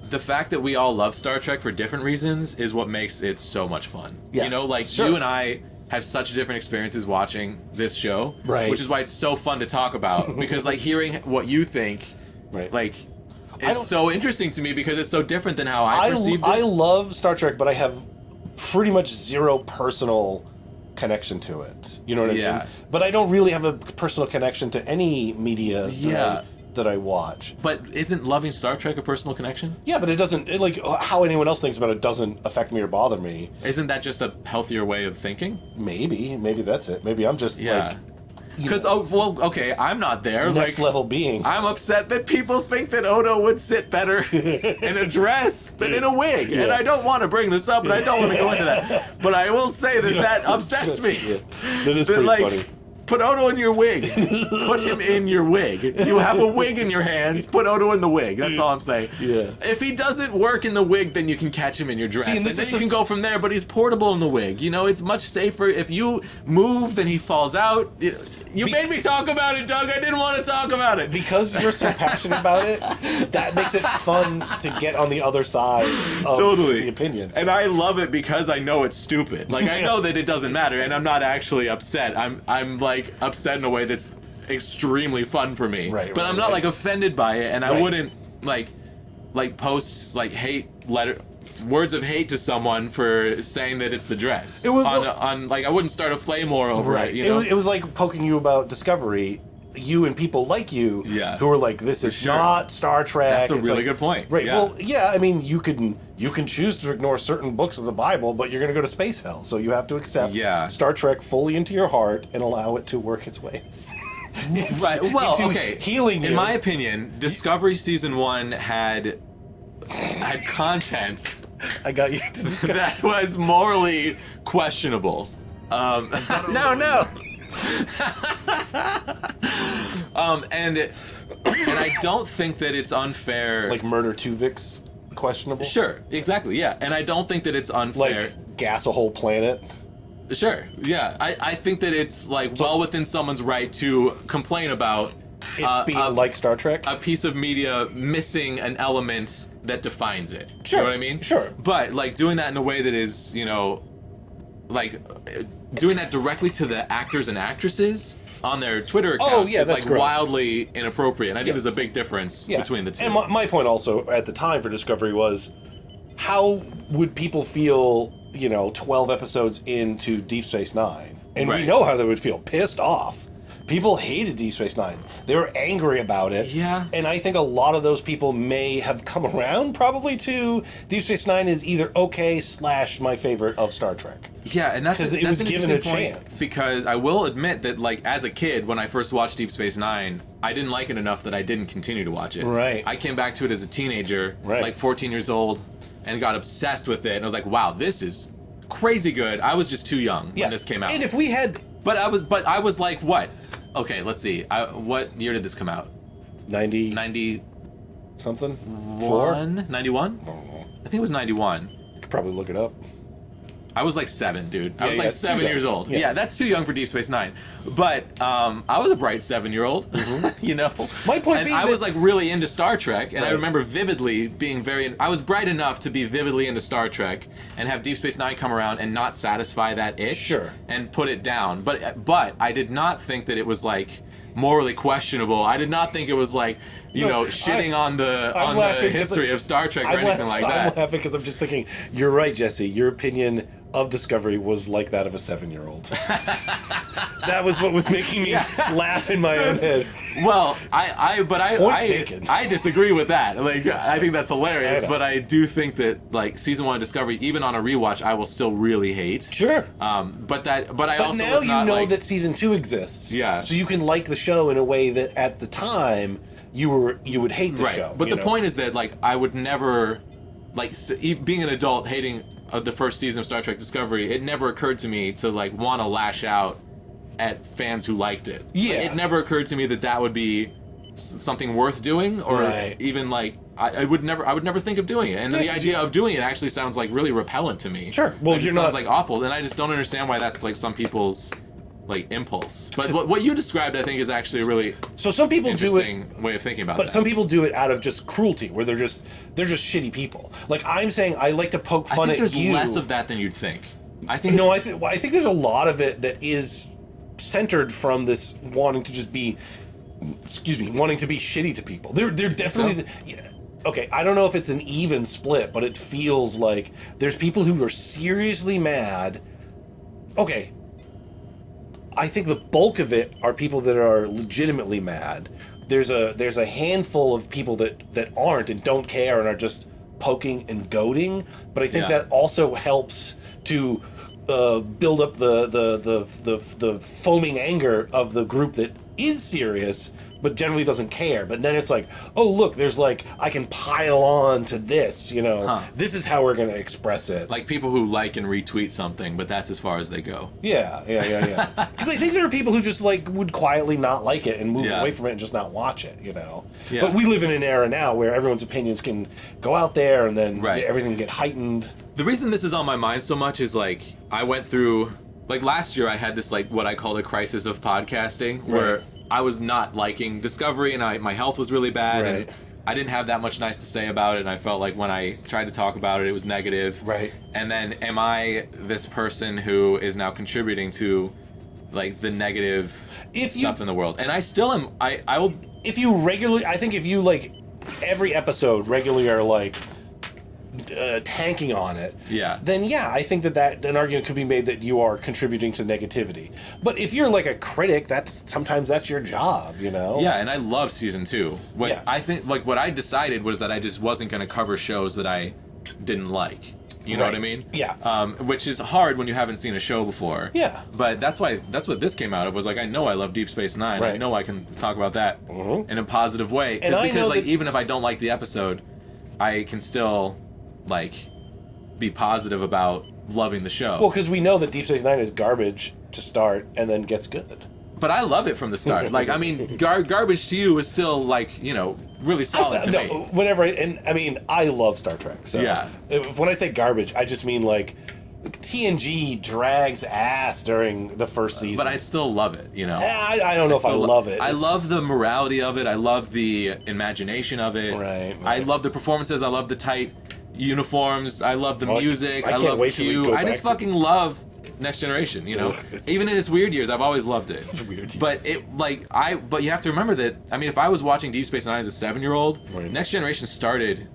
Speaker 1: the fact that we all love Star Trek for different reasons is what makes it so much fun.
Speaker 2: Yes,
Speaker 1: You know, like
Speaker 2: sure.
Speaker 1: you and I have such different experiences watching this show,
Speaker 2: Right.
Speaker 1: which is why it's so fun to talk about, because like hearing what you think,
Speaker 2: Right.
Speaker 1: like,
Speaker 2: I
Speaker 1: is
Speaker 2: don't-
Speaker 1: so interesting to me because it's so different than how I perceived
Speaker 2: I
Speaker 1: it.
Speaker 2: love Star Trek, but I have pretty much zero personal connection to it. You know what I
Speaker 1: Yeah.
Speaker 2: mean? But I don't really have a personal connection to any media
Speaker 1: Yeah.
Speaker 2: that I watch.
Speaker 1: But isn't loving Star Trek a personal connection?
Speaker 2: Yeah, but it doesn't, like, how anyone else thinks about it doesn't affect me or bother me.
Speaker 1: Isn't that just a healthier way of thinking?
Speaker 2: Maybe that's it. Maybe I'm just, like,
Speaker 1: Because, okay, I'm not there.
Speaker 2: next
Speaker 1: like,
Speaker 2: level being.
Speaker 1: I'm upset that people think that Odo would sit better in a dress than in a wig. And
Speaker 2: Yeah.
Speaker 1: I don't want to bring this up, and I don't want to go into that. But I will say that that upsets me.
Speaker 2: Yeah. That is
Speaker 1: That,
Speaker 2: pretty
Speaker 1: like,
Speaker 2: funny.
Speaker 1: Put Odo in your wig. Put him in your wig. You have a wig in your hands. Put Odo in the wig. That's all I'm saying.
Speaker 2: Yeah.
Speaker 1: If he doesn't work in the wig, then you can catch him in your dress.
Speaker 2: See, and
Speaker 1: and
Speaker 2: this
Speaker 1: then
Speaker 2: is
Speaker 1: you
Speaker 2: a-
Speaker 1: can go from there, but he's portable in the wig. You know, it's much safer. If you move, then he falls out. You made me talk about it, Doug. I didn't want to talk about it.
Speaker 2: Because you're so passionate about it, that makes it fun to get on the other side of the opinion.
Speaker 1: And I love it because I know it's stupid. Like I know that it doesn't matter, and I'm not actually upset. I'm like upset in a way that's extremely fun for me.
Speaker 2: Right,
Speaker 1: but I'm not
Speaker 2: right.
Speaker 1: like offended by it, and I
Speaker 2: Right.
Speaker 1: wouldn't like post like words of hate to someone for saying that it's the dress.
Speaker 2: It was-
Speaker 1: on like I wouldn't start a flame war over it. You know.
Speaker 2: It was like poking you about Discovery. You and people like you
Speaker 1: Yeah.
Speaker 2: who are like, this is
Speaker 1: sure.
Speaker 2: not Star Trek.
Speaker 1: That's a
Speaker 2: It's
Speaker 1: really
Speaker 2: like-
Speaker 1: good point.
Speaker 2: Right.
Speaker 1: Yeah.
Speaker 2: Well, yeah. I mean, you can choose to ignore certain books of the Bible, but you're going to go to space hell, so you have to accept
Speaker 1: Yeah.
Speaker 2: Star Trek fully into your heart and allow it to work its ways.
Speaker 1: Right. Well,
Speaker 2: into
Speaker 1: okay.
Speaker 2: healing
Speaker 1: In
Speaker 2: you.
Speaker 1: my opinion, Discovery season 1 had content
Speaker 2: I got you to discuss.
Speaker 1: that was morally questionable. No. And I don't think that it's unfair.
Speaker 2: Like Murder Tuvix, questionable.
Speaker 1: Sure, exactly, yeah. And I don't think that it's unfair.
Speaker 2: Like gas a whole planet.
Speaker 1: Sure, yeah. I think that it's like well within someone's right to complain about
Speaker 2: It being like Star Trek.
Speaker 1: a piece of media missing an element that defines it.
Speaker 2: Sure,
Speaker 1: You know what I mean?
Speaker 2: sure.
Speaker 1: But like doing that in a way that is, you know, like doing that directly to the actors and actresses on their Twitter accounts
Speaker 2: yeah,
Speaker 1: is
Speaker 2: that's
Speaker 1: like
Speaker 2: gross.
Speaker 1: wildly inappropriate. And I think
Speaker 2: Yeah.
Speaker 1: there's a big difference
Speaker 2: Yeah.
Speaker 1: between the two.
Speaker 2: And my point also at the time for Discovery was, how would people feel, 12 episodes into Deep Space Nine? And we
Speaker 1: Right.
Speaker 2: know how they would feel. Pissed off. People hated Deep Space Nine. They were angry about it.
Speaker 1: Yeah.
Speaker 2: And I think a lot of those people may have come around probably to Deep Space Nine is either okay / my favorite of Star Trek.
Speaker 1: Yeah, and that's
Speaker 2: 'Cause it
Speaker 1: that's
Speaker 2: was
Speaker 1: an
Speaker 2: given
Speaker 1: interesting
Speaker 2: a
Speaker 1: point,
Speaker 2: chance.
Speaker 1: because I will admit that like as a kid when I first watched Deep Space Nine, I didn't like it enough that I didn't continue to watch it.
Speaker 2: Right.
Speaker 1: I came back to it as a teenager,
Speaker 2: Right.
Speaker 1: like 14 years old, and got obsessed with it. And I was like, wow, this is crazy good. I was just too young when this came out.
Speaker 2: And if we had
Speaker 1: But I was like, what? Okay, let's see. What year did this come out?
Speaker 2: 90
Speaker 1: 91?
Speaker 2: something? 4?
Speaker 1: 91?
Speaker 2: I don't know.
Speaker 1: I think it was 91.
Speaker 2: Could probably look it up.
Speaker 1: I was like 7, dude. I was
Speaker 2: yeah,
Speaker 1: like
Speaker 2: it's too
Speaker 1: 7
Speaker 2: young.
Speaker 1: years old.
Speaker 2: Yeah.
Speaker 1: Yeah, that's too young for Deep Space Nine. But I was a bright 7-year-old, you know?
Speaker 2: My point
Speaker 1: and
Speaker 2: being
Speaker 1: I
Speaker 2: that-
Speaker 1: was like really into Star Trek, and I
Speaker 2: Right.
Speaker 1: remember vividly being I was bright enough to be vividly into Star Trek and have Deep Space Nine come around and not satisfy that itch.
Speaker 2: Sure.
Speaker 1: And put it down. But I did not think that it was like morally questionable. I did not think it was like, you know, shitting on the history of Star Trek or anything like that.
Speaker 2: I'm laughing because I'm just thinking, you're right, Jesse. Your opinion of Discovery was like that of a 7-year-old. That was what was making me laugh in my own head.
Speaker 1: Well,
Speaker 2: Point taken.
Speaker 1: I disagree with that. Like, I think that's hilarious,
Speaker 2: I know.
Speaker 1: but I do think that like season 1 of Discovery, even on a rewatch, I will still really hate.
Speaker 2: Sure.
Speaker 1: But I
Speaker 2: But
Speaker 1: also
Speaker 2: now
Speaker 1: was
Speaker 2: you
Speaker 1: not
Speaker 2: know
Speaker 1: like,
Speaker 2: that season 2 exists.
Speaker 1: Yeah.
Speaker 2: So you can like the show in a way that at the time you would hate the
Speaker 1: right.
Speaker 2: show.
Speaker 1: But
Speaker 2: you
Speaker 1: the
Speaker 2: know?
Speaker 1: point is that like I would never like being an adult hating the first season of Star Trek Discovery. It never occurred to me to like want to lash out at fans who liked it.
Speaker 2: Yeah.
Speaker 1: Like, it never occurred to me that that would be something worth doing, or
Speaker 2: Right.
Speaker 1: even like I would never think of doing it. And
Speaker 2: Yeah,
Speaker 1: the
Speaker 2: 'cause
Speaker 1: idea of doing it actually sounds like really repellent to me.
Speaker 2: Sure. Well,
Speaker 1: Like,
Speaker 2: you're
Speaker 1: it sounds
Speaker 2: not-
Speaker 1: like awful, and I just don't understand why that's like some people's like impulse. But what you described, I think, is actually a really
Speaker 2: So some people do it,
Speaker 1: interesting way of thinking about
Speaker 2: but
Speaker 1: that.
Speaker 2: some people do it out of just cruelty, where they're just shitty people. Like I'm saying, I like to poke
Speaker 1: I
Speaker 2: fun
Speaker 1: think
Speaker 2: at
Speaker 1: there's
Speaker 2: you.
Speaker 1: less of that than you'd think. I think
Speaker 2: No, I think there's a lot of it that is centered from this wanting to just be, wanting to be shitty to people. There definitely is. Yeah, okay, I don't know if it's an even split, but it feels like there's people who are seriously mad. Okay, I think the bulk of it are people that are legitimately mad. There's a handful of people that aren't and don't care and are just poking and goading. But I think
Speaker 1: Yeah.
Speaker 2: that also helps to build up the foaming anger of the group that is serious but generally doesn't care. But then it's like, oh look, there's like I can pile on to this, you know.
Speaker 1: Huh.
Speaker 2: This is how we're gonna express it.
Speaker 1: like people who like and retweet something, but that's as far as they go.
Speaker 2: Yeah. Because I think there are people who just like would quietly not like it and move
Speaker 1: Yeah.
Speaker 2: away from it and just not watch it, you know.
Speaker 1: Yeah.
Speaker 2: But we live in an era now where everyone's opinions can go out there and then
Speaker 1: Right.
Speaker 2: everything get heightened.
Speaker 1: The reason this is on my mind so much is like I went through like last year I had this like what I called a crisis of podcasting where
Speaker 2: Right.
Speaker 1: I was not liking Discovery and my health was really bad
Speaker 2: Right.
Speaker 1: and I didn't have that much nice to say about it, and I felt like when I tried to talk about it, it was negative.
Speaker 2: Right.
Speaker 1: And then am I this person who is now contributing to like the negative stuff in the world? And I still am. I will.
Speaker 2: If you regularly, I think if you like every episode regularly are like tanking on it,
Speaker 1: Yeah.
Speaker 2: then yeah, I think that an argument could be made that you are contributing to negativity. But if you're like a critic, sometimes that's your job, you know?
Speaker 1: Yeah, and I love season 2. What
Speaker 2: Yeah.
Speaker 1: I think, like, what I decided was that I just wasn't going to cover shows that I didn't like. You know what I mean?
Speaker 2: Yeah.
Speaker 1: Which is hard when you haven't seen a show before.
Speaker 2: Yeah.
Speaker 1: But that's what this came out of, was like, I know I love Deep Space Nine. I
Speaker 2: Right.
Speaker 1: know I can talk about that in a positive way.
Speaker 2: And I
Speaker 1: Because
Speaker 2: know
Speaker 1: like
Speaker 2: that-
Speaker 1: even if I don't like the episode, I can still like be positive about loving the show.
Speaker 2: Well, because we know that Deep Space Nine is garbage to start and then gets good.
Speaker 1: But I love it from the start. Like, I mean, garbage to you is still like, you know, really solid to me.
Speaker 2: Whenever, and I mean, I love Star Trek. So
Speaker 1: Yeah.
Speaker 2: when I say garbage, I just mean like TNG drags ass during the first season.
Speaker 1: But I still love it, you know.
Speaker 2: I don't know if I love it.
Speaker 1: I
Speaker 2: It's-
Speaker 1: love the morality of it. I love the imagination of it.
Speaker 2: Right.
Speaker 1: I love the performances. I love the tight uniforms. I love the
Speaker 2: Oh,
Speaker 1: music.
Speaker 2: I
Speaker 1: I
Speaker 2: can't
Speaker 1: love
Speaker 2: wait till we
Speaker 1: Q.
Speaker 2: go
Speaker 1: I just
Speaker 2: back to-
Speaker 1: fucking love Next Generation, you know.
Speaker 2: Ugh.
Speaker 1: Even in its weird years, I've always loved it.
Speaker 2: It's weird years.
Speaker 1: But but you have to remember that, I mean, if I was watching Deep Space Nine as a 7-year-old,
Speaker 2: Right.
Speaker 1: Next Generation started.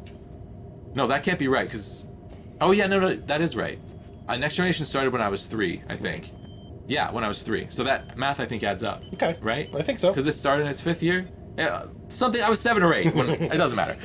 Speaker 1: No, that can't be right, because. Oh, yeah, no, that is right. Next Generation started when I was 3, I think. Yeah, when I was 3. So that math, I think, adds up.
Speaker 2: Okay.
Speaker 1: Right?
Speaker 2: I think so.
Speaker 1: Because this started in its 5th year? Yeah, something, I was 7 or 8. When, it doesn't matter.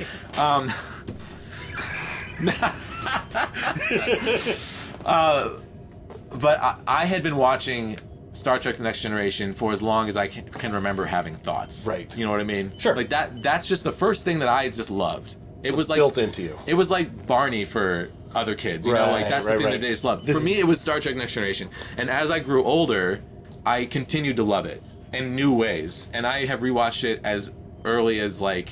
Speaker 1: But I had been watching Star Trek: The Next Generation for as long as I can remember having thoughts.
Speaker 2: Right.
Speaker 1: You know what I mean?
Speaker 2: Sure.
Speaker 1: Like that's just the first thing that I just loved. It was like
Speaker 2: built into you.
Speaker 1: It was like Barney for other kids. You know, like that's the
Speaker 2: Right,
Speaker 1: thing
Speaker 2: right.
Speaker 1: that they just loved.
Speaker 2: This
Speaker 1: For me, it was Star Trek: Next Generation. And as I grew older, I continued to love it in new ways. And I have rewatched it as early as like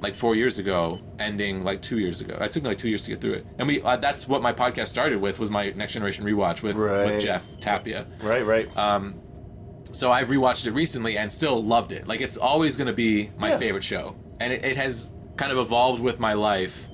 Speaker 1: like 4 years ago, ending like 2 years ago. It took me like 2 years to get through it, and that's what my podcast started with, was my Next Generation rewatch with Jeff Tapia.
Speaker 2: Right.
Speaker 1: So I've rewatched it recently and still loved it. Like, it's always going to be my favorite show, and it has kind of evolved with my life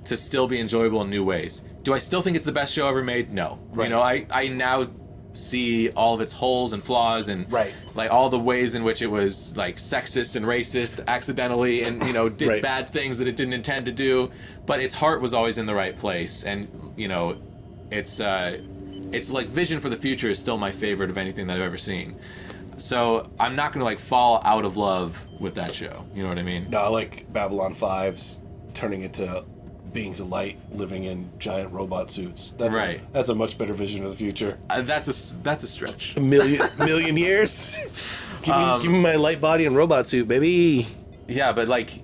Speaker 1: to still be enjoyable in new ways. Do I still think it's the best show ever made? No.
Speaker 2: Right.
Speaker 1: You know, I now see all of its holes and flaws, and like all the ways in which it was like sexist and racist accidentally, and you know, did bad things that it didn't intend to do, but its heart was always in the right place. And you know, it's like vision for the future is still my favorite of anything that I've ever seen. So I'm not gonna like fall out of love with that show. You know what I mean?
Speaker 2: No, I like Babylon 5's turning into beings of light living in giant robot suits. That's a much better vision of the future.
Speaker 1: That's a stretch.
Speaker 2: A million years. Give me my light body and robot suit, baby.
Speaker 1: Yeah, but like,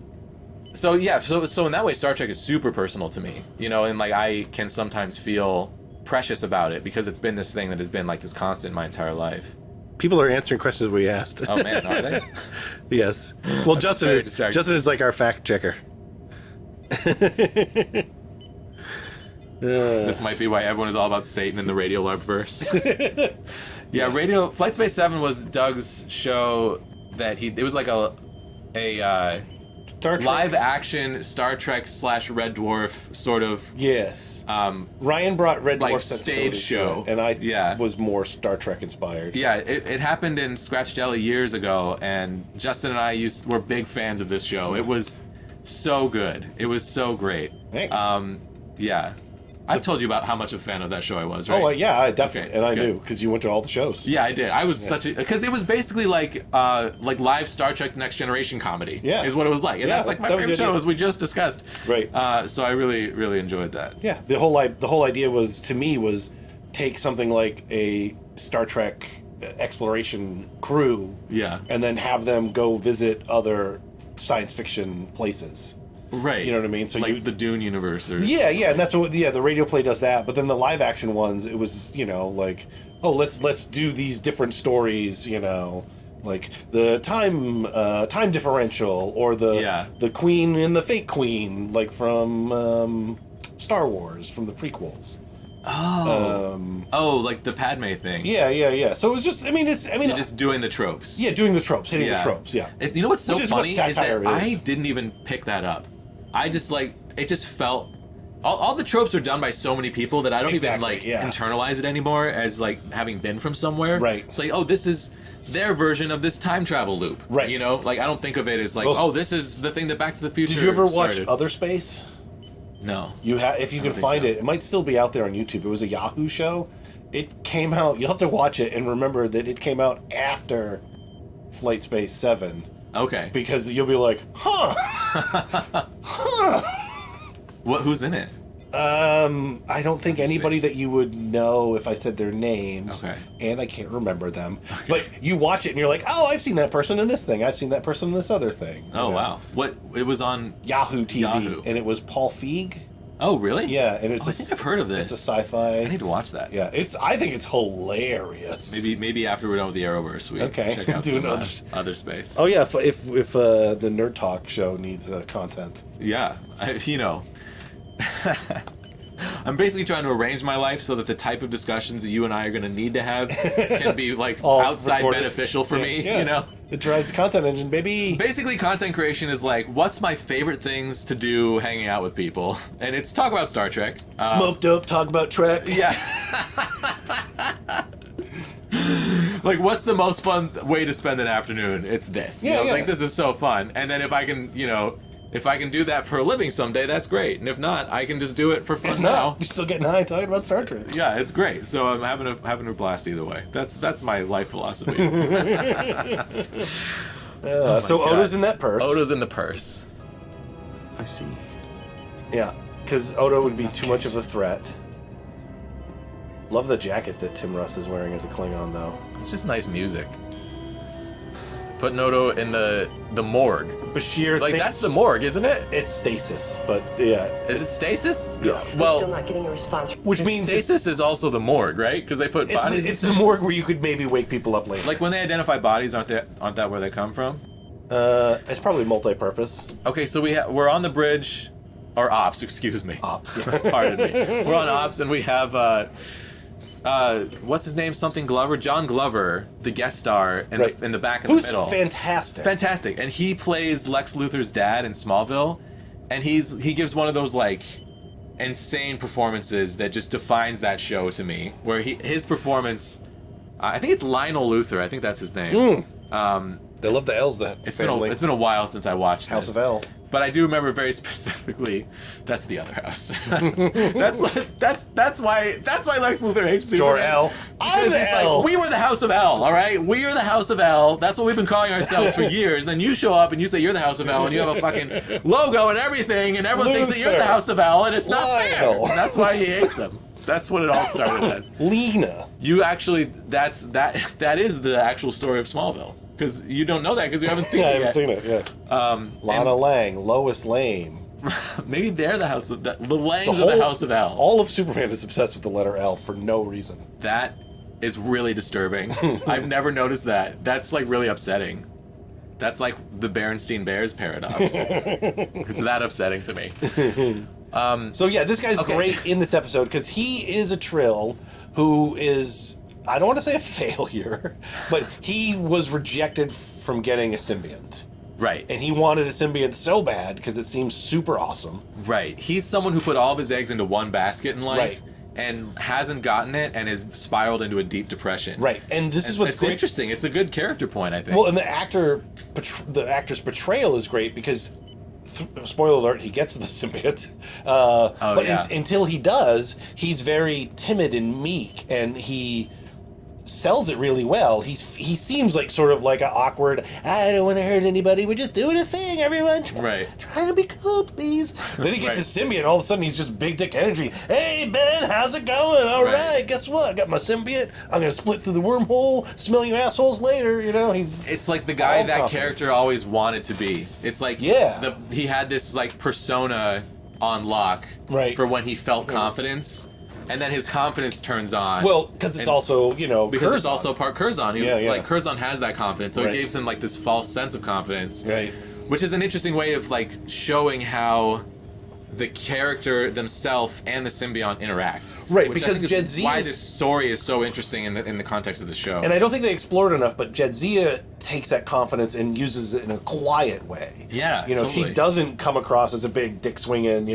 Speaker 1: so in that way, Star Trek is super personal to me. You know, and like I can sometimes feel precious about it because it's been this thing that has been like this constant my entire life.
Speaker 2: People are answering questions we asked.
Speaker 1: Oh man, are they?
Speaker 2: Yes. Well, Justin is like our fact checker.
Speaker 1: This might be why everyone is all about Satan in the Radiolab verse. Yeah, Flight Space 7 was Doug's show that it was like a live action Star Trek / Red Dwarf sort of.
Speaker 2: Yes. Ryan brought Red Dwarf
Speaker 1: stage show,
Speaker 2: and I was more Star Trek inspired.
Speaker 1: Yeah, it happened in Scratch Deli years ago, and Justin and I were big fans of this show. It was so good. It was so great.
Speaker 2: Thanks.
Speaker 1: Yeah. I've told you about how much of a fan of that show I was, right?
Speaker 2: Oh, yeah, I definitely.
Speaker 1: Okay,
Speaker 2: and I knew, because you went to all the shows.
Speaker 1: Yeah, I did. I was because it was basically like live Star Trek Next Generation comedy.
Speaker 2: Yeah.
Speaker 1: Is what it was like. And that's like my favorite show, as we just discussed.
Speaker 2: Right.
Speaker 1: So I really, really enjoyed that.
Speaker 2: Yeah. The whole idea was, to me, was take something like a Star Trek exploration crew. Yeah. And then have them go visit other science fiction places.
Speaker 1: Right.
Speaker 2: You know what I mean? So
Speaker 1: like the Dune universe.
Speaker 2: Yeah, and that's what the radio play does that. But then the live action ones, it was, you know, like, oh, let's do these different stories, you know, like the time differential, or the Queen and the Fake Queen, like from Star Wars, from the prequels.
Speaker 1: Oh, like the Padme thing.
Speaker 2: Yeah. So it was just, you're
Speaker 1: just doing the tropes.
Speaker 2: Yeah, doing the tropes, hitting the tropes. Yeah.
Speaker 1: You know what's so funny is that I didn't even pick that up. I just it just felt all the tropes are done by so many people that I don't even internalize it anymore as like having been from somewhere.
Speaker 2: Right.
Speaker 1: It's like, oh, this is their version of this time travel loop.
Speaker 2: Right.
Speaker 1: You know, like I don't think of it as like, oh, this is the thing that Back to the Future.
Speaker 2: Did you ever watch
Speaker 1: started.
Speaker 2: Other Space?
Speaker 1: No.
Speaker 2: If you can find it might still be out there on YouTube. It was a Yahoo show. It came out. You'll have to watch it and remember that it came out after Flight Space 7.
Speaker 1: Okay.
Speaker 2: Because you'll be like, huh.
Speaker 1: Who's in it?
Speaker 2: I don't think anybody that you would know if I said their names.
Speaker 1: Okay.
Speaker 2: And I can't remember them. Okay. But you watch it and you're like, oh, I've seen that person in this thing. I've seen that person in this other thing.
Speaker 1: Oh, wow. What? It was on
Speaker 2: Yahoo TV. And it was Paul Feig.
Speaker 1: Oh, really?
Speaker 2: Yeah, and it's
Speaker 1: I think I've heard of this.
Speaker 2: It's a sci-fi.
Speaker 1: I need to watch that.
Speaker 2: Yeah, I think it's hilarious.
Speaker 1: Maybe after we're done with the Arrowverse, we check out some other space.
Speaker 2: Oh yeah, if the Nerd Talk show needs content.
Speaker 1: Yeah, I'm basically trying to arrange my life so that the type of discussions that you and I are going to need to have can be like outside beneficial for me.
Speaker 2: Yeah.
Speaker 1: You know,
Speaker 2: it drives the content engine, baby.
Speaker 1: Basically, content creation is like, what's my favorite things to do hanging out with people, and it's talk about Star Trek,
Speaker 2: smoke dope, talk about Trek.
Speaker 1: Yeah. Like, what's the most fun way to spend an afternoon? It's this.
Speaker 2: Yeah,
Speaker 1: Like, this is so fun. And then if I can, if I can do that for a living someday, that's great. And if not, I can just do it for fun now.
Speaker 2: You're still getting high talking about Star Trek.
Speaker 1: Yeah, it's great. So I'm having a blast either way. That's my life philosophy.
Speaker 2: So Odo's in that purse.
Speaker 1: Odo's in the purse.
Speaker 3: I see.
Speaker 2: Yeah, because Odo would be too much of a threat. Love the jacket that Tim Russ is wearing as a Klingon, though.
Speaker 1: It's just nice music. Putting Odo in the morgue.
Speaker 2: Bashir thinks
Speaker 1: that's the morgue, isn't it?
Speaker 2: It's stasis, but yeah.
Speaker 1: Is it stasis?
Speaker 2: Yeah.
Speaker 4: We're still not getting a response.
Speaker 2: Which means
Speaker 1: stasis is also the morgue, right? Because they put bodies in
Speaker 2: it's the morgue where you could maybe wake people up later.
Speaker 1: Like when they identify bodies, aren't that where they come from?
Speaker 2: It's probably multi-purpose.
Speaker 1: Okay, so we're on the bridge, or ops, excuse me.
Speaker 2: Ops.
Speaker 1: Pardon me. We're on ops, and we have what's his name? Something Glover, John Glover, the guest star in the back in the middle.
Speaker 2: Who's fantastic.
Speaker 1: Fantastic, and he plays Lex Luthor's dad in Smallville, and he gives one of those like insane performances that just defines that show to me. Where his performance, I think it's Lionel Luthor. I think that's his name.
Speaker 2: They love the L's. That
Speaker 1: It's
Speaker 2: family.
Speaker 1: been a while since I watched
Speaker 2: House
Speaker 1: this.
Speaker 2: of L.
Speaker 1: But I do remember very specifically. That's the other house. that's why Lex Luthor hates Superman.
Speaker 2: Jor-El. I'm
Speaker 1: Because
Speaker 2: the
Speaker 1: he's
Speaker 2: L.
Speaker 1: like, we were the House of L, all right? We are the House of L. That's what we've been calling ourselves for years. And then you show up and you say you're the House of L, and you have a fucking logo and everything, and everyone thinks that you're the House of L, and it's not fair.
Speaker 2: Lionel.
Speaker 1: And that's why he hates him. That's what it all started as.
Speaker 2: Lena.
Speaker 1: You actually, that is the actual story of Smallville. Because you don't know that because you haven't seen
Speaker 2: Yeah, I
Speaker 1: it
Speaker 2: haven't
Speaker 1: yet.
Speaker 2: seen it, yeah. Lana Lang, Lois Lane.
Speaker 1: Maybe they're the House of... The Langs are the House of L.
Speaker 2: All of Superman is obsessed with the letter L for no reason.
Speaker 1: That is really disturbing. I've never noticed that. That's like really upsetting. That's like the Berenstein Bears paradox. It's that upsetting to me.
Speaker 2: So yeah, this guy's great in this episode because he is a Trill who is, I don't want to say a failure, but he was rejected from getting a symbiont.
Speaker 1: Right.
Speaker 2: And he wanted a symbiont so bad because it seems super awesome.
Speaker 1: Right. He's someone who put all of his eggs into one basket in life.
Speaker 2: Right.
Speaker 1: And hasn't gotten it and has spiraled into a deep depression.
Speaker 2: Right, and this is what's
Speaker 1: it's
Speaker 2: great.
Speaker 1: Interesting. It's a good character point, I think.
Speaker 2: Well, and the actor's portrayal is great because, spoiler alert, he gets the symbiote. Until he does, he's very timid and meek, and he sells it really well. He seems like sort of like an awkward, I don't want to hurt anybody, we're just doing a thing, everyone. Try to be cool, please. Then he gets his symbiote, all of a sudden he's just big dick energy. Hey, Ben, how's it going? All right, guess what? I got my symbiote. I'm going to split through the wormhole, smell you assholes later. You know, it's
Speaker 1: like the guy that character always wanted to be. It's like he had this like persona on lock for when he felt confidence. And then his confidence turns on.
Speaker 2: Well, because it's also,
Speaker 1: because
Speaker 2: Curzon.
Speaker 1: it's also part Curzon. Like Curzon has that confidence, so it gives him like this false sense of confidence.
Speaker 2: Right.
Speaker 1: Which is an interesting way of like showing how the character themselves and the symbiont interact.
Speaker 2: Right, because Jadzia
Speaker 1: why this story is so interesting in the context of the show.
Speaker 2: And I don't think they explored enough, but Jadzia takes that confidence and uses it in a quiet way.
Speaker 1: Yeah,
Speaker 2: She doesn't come across as a big dick swinging,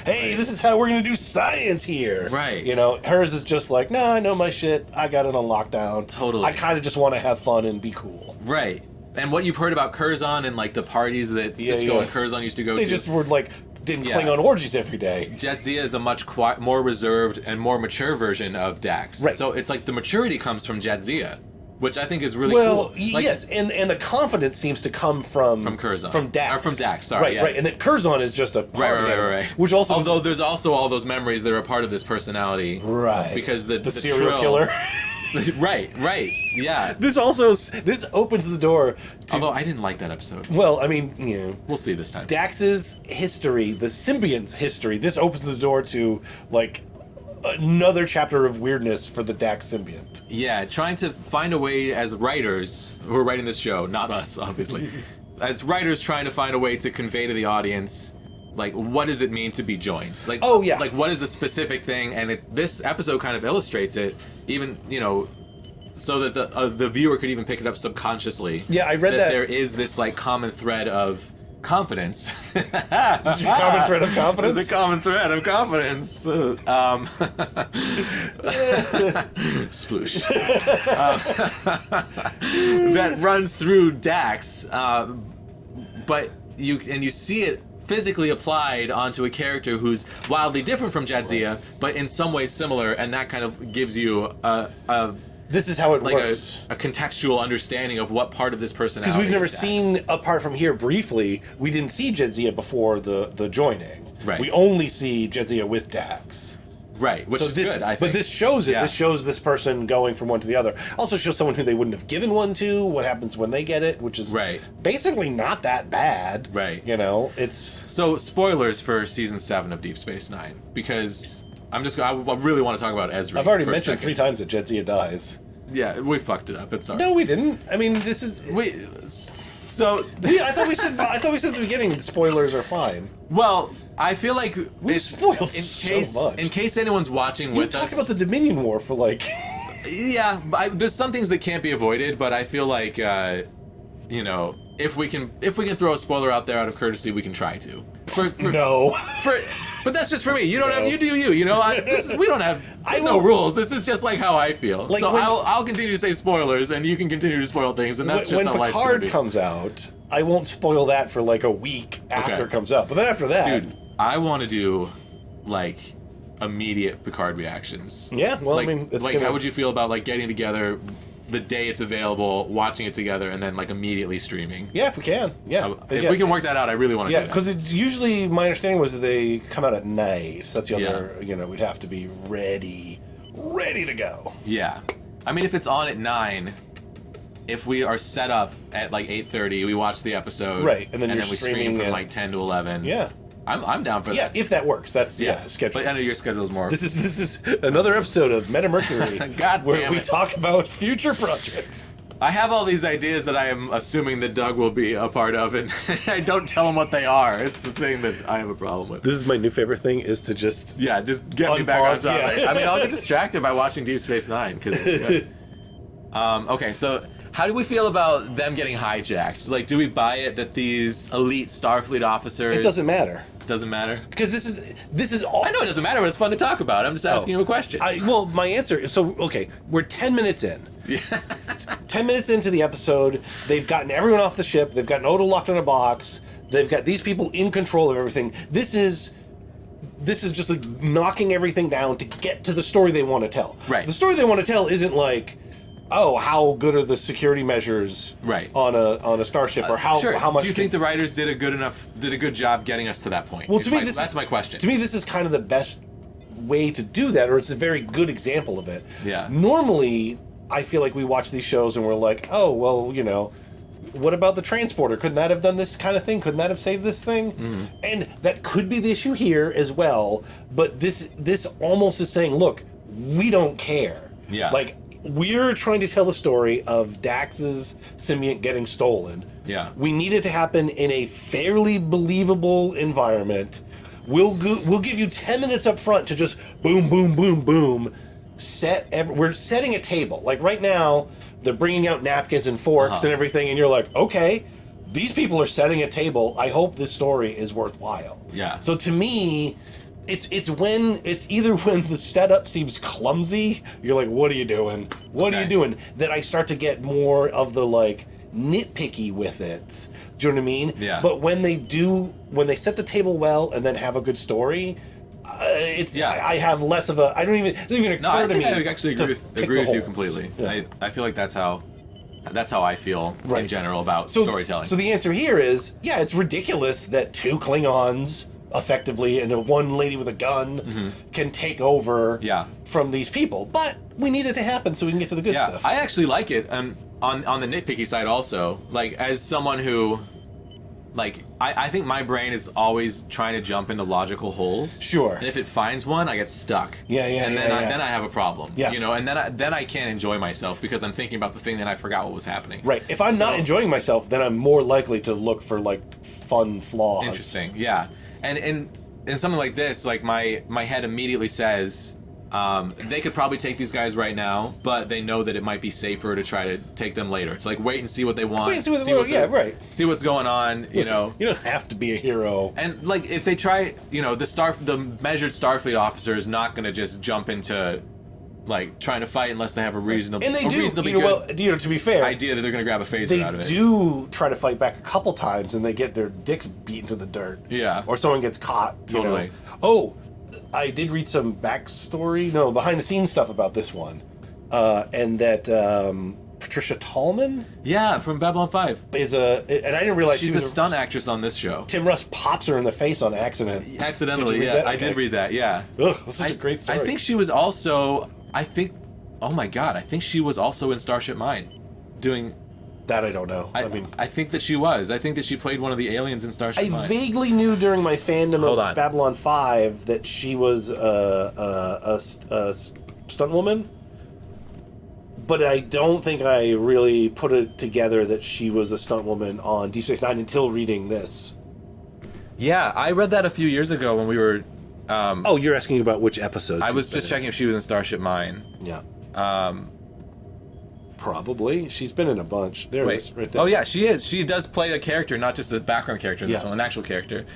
Speaker 2: hey, this is how we're going to do science here.
Speaker 1: Right.
Speaker 2: Hers is just like, no, I know my shit. I got it on lockdown.
Speaker 1: Totally.
Speaker 2: I kind of just want to have fun and be cool.
Speaker 1: Right. And what you've heard about Curzon and like the parties that Cisco and Curzon used to go to.
Speaker 2: They just were like, didn't cling on orgies every day.
Speaker 1: Jadzia is a much more reserved and more mature version of Dax.
Speaker 2: Right.
Speaker 1: So it's like the maturity comes from Jadzia, which I think is really cool. Like,
Speaker 2: yes, and the confidence seems to come from
Speaker 1: Curzon.
Speaker 2: From Dax.
Speaker 1: Or from Dax, sorry.
Speaker 2: Right. And that Curzon is just a party animal,
Speaker 1: right.
Speaker 2: Which also
Speaker 1: although there's also all those memories that are a part of this personality.
Speaker 2: Right.
Speaker 1: Because the
Speaker 2: serial killer.
Speaker 1: Right, yeah.
Speaker 2: This opens the door to...
Speaker 1: Although I didn't like that episode.
Speaker 2: Well, I mean,
Speaker 1: we'll see this time.
Speaker 2: Dax's history, the symbiont's history, this opens the door to, like, another chapter of weirdness for the Dax symbiont.
Speaker 1: Yeah, trying to find a way as writers who are writing this show, not us, obviously, as writers trying to find a way to convey to the audience, like, what does it mean to be joined? Like, like, what is a specific thing? And this episode kind of illustrates it, even, so that the viewer could even pick it up subconsciously.
Speaker 2: Yeah, I read that.
Speaker 1: There is this, like, common thread of confidence.
Speaker 2: Is your common thread of confidence?
Speaker 1: There's a common thread of confidence. Sploosh. That runs through Dax, but you see it physically applied onto a character who's wildly different from Jadzia, but in some ways similar, and that kind of gives you
Speaker 2: this is how it works.
Speaker 1: A contextual understanding of what part of this personality.
Speaker 2: Because we've never seen, apart from here briefly, we didn't see Jadzia before the joining.
Speaker 1: Right.
Speaker 2: We only see Jadzia with Dax.
Speaker 1: Right, which is good, I think.
Speaker 2: But this shows it.
Speaker 1: Yeah.
Speaker 2: This shows this person going from one to the other. Also shows someone who they wouldn't have given one to, what happens when they get it, which is basically not that bad.
Speaker 1: Right.
Speaker 2: It's...
Speaker 1: So, spoilers for Season 7 of Deep Space Nine, because I really want to talk about Ezra.
Speaker 2: I've already mentioned 3 times that Jadzia dies.
Speaker 1: Yeah, we fucked it up. It's alright.
Speaker 2: No, we didn't. I mean, this is...
Speaker 1: So
Speaker 2: I thought we said at the beginning spoilers are fine.
Speaker 1: well, I feel like
Speaker 2: We spoiled much.
Speaker 1: In case anyone's watching
Speaker 2: We
Speaker 1: with
Speaker 2: talked
Speaker 1: us.
Speaker 2: about the Dominion War for like.
Speaker 1: Yeah, there's some things that can't be avoided, but I feel like you know, if we can throw a spoiler out there out of courtesy, we can try to.
Speaker 2: No.
Speaker 1: But that's just for me. You don't have. You do you. You know. We don't have. There's no
Speaker 2: will-
Speaker 1: rules. This is just like how I feel.
Speaker 2: Like
Speaker 1: so
Speaker 2: when-
Speaker 1: I'll continue to say spoilers, and you can continue to spoil things, and that's just
Speaker 2: When
Speaker 1: how life's gonna
Speaker 2: Picard
Speaker 1: be.
Speaker 2: comes out, I won't spoil that for like a week after
Speaker 1: Okay.
Speaker 2: it comes out. But then after that,
Speaker 1: Dude, I want to do like immediate Picard reactions.
Speaker 2: Yeah, well,
Speaker 1: like,
Speaker 2: I mean, it's
Speaker 1: like
Speaker 2: gonna-
Speaker 1: how would you feel about like getting together the day it's available, watching it together, and then like immediately streaming?
Speaker 2: yeah, if we can, yeah,
Speaker 1: If we can work that out, I really want to.
Speaker 2: yeah,
Speaker 1: do that.
Speaker 2: because it's usually my understanding was that they come out at night. That's the
Speaker 1: Yeah.
Speaker 2: other, we'd have to be ready to go.
Speaker 1: Yeah, I mean, if it's on at 9, if we are set up at like 8:30, we watch the episode,
Speaker 2: Right, and then you're
Speaker 1: we stream
Speaker 2: streaming
Speaker 1: from
Speaker 2: it.
Speaker 1: like 10 to 11.
Speaker 2: Yeah,
Speaker 1: I'm down for
Speaker 2: yeah,
Speaker 1: that.
Speaker 2: if that works. That's schedule.
Speaker 1: But I know your schedule's more.
Speaker 2: This is another episode of Meta Mercury,
Speaker 1: God
Speaker 2: where
Speaker 1: damn
Speaker 2: we
Speaker 1: it.
Speaker 2: talk about future projects.
Speaker 1: I have all these ideas that I am assuming that Doug will be a part of, and I don't tell him what they are. It's the thing that I have a problem with.
Speaker 2: This is my new favorite thing: is to just
Speaker 1: Yeah, just get me back on
Speaker 2: Unpause,
Speaker 1: topic.
Speaker 2: yeah.
Speaker 1: I mean, I'll get distracted by watching Deep Space Nine because it's good. Okay, so how do we feel about them getting hijacked? Like, do we buy it that these elite Starfleet officers?
Speaker 2: It doesn't matter
Speaker 1: Doesn't matter.
Speaker 2: because this is all.
Speaker 1: I know it doesn't matter, but it's fun to talk about. I'm just asking you a question.
Speaker 2: Well, my answer is okay. We're 10 minutes in.
Speaker 1: Yeah.
Speaker 2: 10 minutes into the episode, they've gotten everyone off the ship. They've gotten Odo locked in a box. They've got these people in control of everything. This is just like knocking everything down to get to the story they want to tell.
Speaker 1: Right.
Speaker 2: The story they want to tell isn't like, oh, how good are the security measures
Speaker 1: Right.
Speaker 2: on a starship, or how
Speaker 1: Sure.
Speaker 2: much.
Speaker 1: Do you think the writers did a good job getting us to that point?
Speaker 2: Well, to me,
Speaker 1: that's my question.
Speaker 2: To me, this is kind of the best way to do that, or it's a very good example of it.
Speaker 1: Yeah.
Speaker 2: Normally, I feel like we watch these shows and we're like, oh, well, what about the transporter? Couldn't that have done this kind of thing? Couldn't that have saved this thing? Mm-hmm. And that could be the issue here as well. But this almost is saying, look, we don't care.
Speaker 1: Yeah.
Speaker 2: Like, we're trying to tell the story of Dax's symbiont getting stolen.
Speaker 1: Yeah.
Speaker 2: We need it to happen in a fairly believable environment. We'll give you 10 minutes up front to just boom, boom, boom, boom. We're setting a table. Like right now, they're bringing out napkins and forks and everything, and you're like, okay, these people are setting a table. I hope this story is worthwhile.
Speaker 1: Yeah.
Speaker 2: So to me, it's either when the setup seems clumsy, you're like, what are you doing? What are you doing? That I start to get more of the like nitpicky with it. Do you know what I mean?
Speaker 1: Yeah.
Speaker 2: But when they set the table well and then have a good story, I have less of a. It doesn't even occur
Speaker 1: No, I
Speaker 2: to
Speaker 1: think
Speaker 2: me.
Speaker 1: I actually
Speaker 2: to
Speaker 1: agree with
Speaker 2: pick the
Speaker 1: you
Speaker 2: holes.
Speaker 1: completely.
Speaker 2: Yeah.
Speaker 1: I feel like that's how I feel in
Speaker 2: Right.
Speaker 1: general about storytelling.
Speaker 2: So the answer here is, yeah, it's ridiculous that 2 Klingons effectively and one lady with a gun can take over from these people. But we need it to happen so we can get to the good stuff.
Speaker 1: I actually like it. And on the nitpicky side also, like as someone who, like, I think my brain is always trying to jump into logical holes.
Speaker 2: Sure.
Speaker 1: And if it finds one, I get stuck. And then I have a problem.
Speaker 2: Yeah.
Speaker 1: And then I can't enjoy myself because I'm thinking about the thing that I forgot what was happening.
Speaker 2: Right. If I'm not enjoying myself, then I'm more likely to look for like fun flaws.
Speaker 1: Interesting. Yeah. And in something like this, like my head immediately says, they could probably take these guys right now, but they know that it might be safer to try to take them later. It's like wait and see what they want.
Speaker 2: Wait and see what they want. Yeah, right.
Speaker 1: See what's going on. You know.
Speaker 2: You don't have to be a hero.
Speaker 1: And like if they try, the measured Starfleet officer is not going to just jump into like trying to fight unless they have a reasonable
Speaker 2: And they do.
Speaker 1: reasonably good
Speaker 2: To be fair,
Speaker 1: idea that they're going to grab a phaser
Speaker 2: they
Speaker 1: out of it.
Speaker 2: do try to fight back a couple times, and they get their dicks beaten to the dirt.
Speaker 1: Yeah.
Speaker 2: Or someone gets caught.
Speaker 1: Totally.
Speaker 2: Oh, I did read some backstory, behind the scenes stuff about this one, and that Patricia Tallman
Speaker 1: Yeah, from Babylon 5.
Speaker 2: and I didn't realize
Speaker 1: She's
Speaker 2: she
Speaker 1: a
Speaker 2: was
Speaker 1: stunt actress on this show.
Speaker 2: Tim Russ pops her in the face on accident.
Speaker 1: Accidentally,
Speaker 2: Did you read
Speaker 1: yeah.
Speaker 2: that?
Speaker 1: I did
Speaker 2: Okay.
Speaker 1: read that, yeah.
Speaker 2: Ugh, that's such a great story.
Speaker 1: I think she was also, oh my god, I think she was also in Starship Mine doing,
Speaker 2: that I don't know.
Speaker 1: I think that she was. I think that she played one of the aliens in Starship
Speaker 2: I
Speaker 1: Mine.
Speaker 2: vaguely knew during my fandom
Speaker 1: Hold
Speaker 2: of
Speaker 1: on.
Speaker 2: Babylon 5 that she was a stunt woman, But I don't think I really put it together that she was a stunt woman on Deep Space Nine until reading this.
Speaker 1: Yeah, I read that a few years ago when we were...
Speaker 2: oh, you're asking about which episode?
Speaker 1: I was just checking if she was in Starship Mine.
Speaker 2: Yeah. Probably. She's been in a bunch. There it is, right there.
Speaker 1: Oh, yeah, she is. She does play a character, not just a background character in this one, an actual character.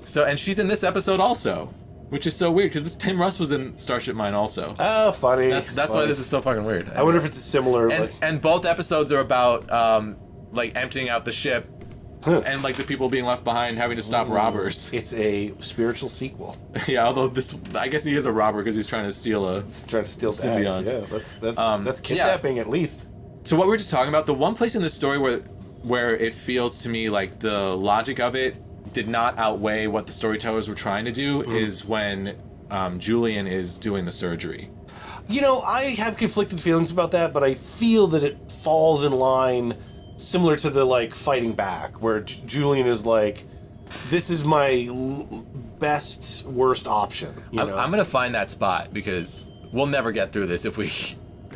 Speaker 1: So, and she's in this episode also, which is so weird, because this Tim Russ was in Starship Mine also.
Speaker 2: Oh, funny.
Speaker 1: That's why this is so fucking weird.
Speaker 2: I wonder if it's a similar...
Speaker 1: And both episodes are about, like, emptying out the ship, and, like, the people being left behind having to stop robbers.
Speaker 2: It's a spiritual sequel.
Speaker 1: Yeah, although this... I guess he is a robber because he's trying to steal a...
Speaker 2: symbiont. Yeah, that's kidnapping at least.
Speaker 1: So what we were just talking about, the one place in the story where it feels to me like the logic of it did not outweigh what the storytellers were trying to do is when Julian is doing the surgery.
Speaker 2: You know, I have conflicted feelings about that, but I feel that it falls in line similar to the, like, fighting back, where Julian is like, this is my best, worst option. You know?
Speaker 1: I'm going to find that spot, because we'll never get through this if we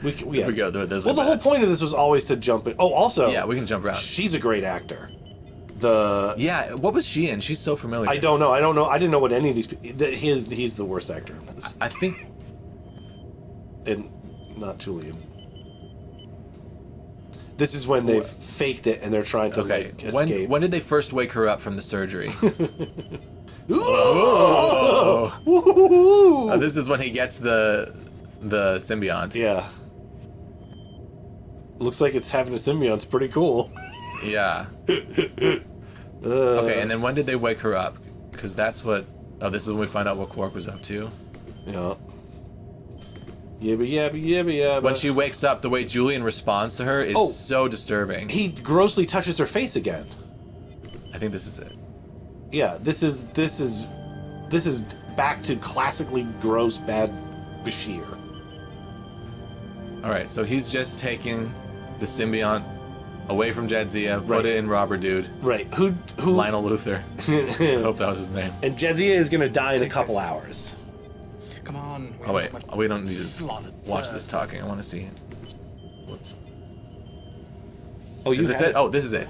Speaker 1: go through it this way.
Speaker 2: Well, the whole point of this was always to jump in. Oh, also...
Speaker 1: Yeah, we can jump around.
Speaker 2: She's a great actor.
Speaker 1: Yeah, what was she in? She's so familiar.
Speaker 2: I don't know. I didn't know what any of these... He's the worst actor in this.
Speaker 1: I think...
Speaker 2: And not Julian. This is when they've faked it and they're trying to like, escape.
Speaker 1: When did they first wake her up from the surgery? This is when he gets the symbiont.
Speaker 2: Yeah. Looks like it's having a symbiont's pretty cool.
Speaker 1: Yeah. Okay, and then when did they wake her up? Because that's what... Oh, this is when we find out what Quark was up to.
Speaker 2: Yeah. Yabba.
Speaker 1: When she wakes up, the way Julian responds to her is so disturbing.
Speaker 2: He grossly touches her face again.
Speaker 1: I think this is it.
Speaker 2: Yeah, this is back to classically gross, bad Bashir.
Speaker 1: Alright, so he's just taking the symbiont away from Jadzia, put it in Robber Dude.
Speaker 2: Right. Who
Speaker 1: Lionel Luther. I hope that was his name.
Speaker 2: And Jadzia is gonna die in a couple hours.
Speaker 6: Come on.
Speaker 1: Oh wait, we don't need to watch this talking. I want to see what's...
Speaker 2: Oh,
Speaker 1: is this it? Oh, this is it.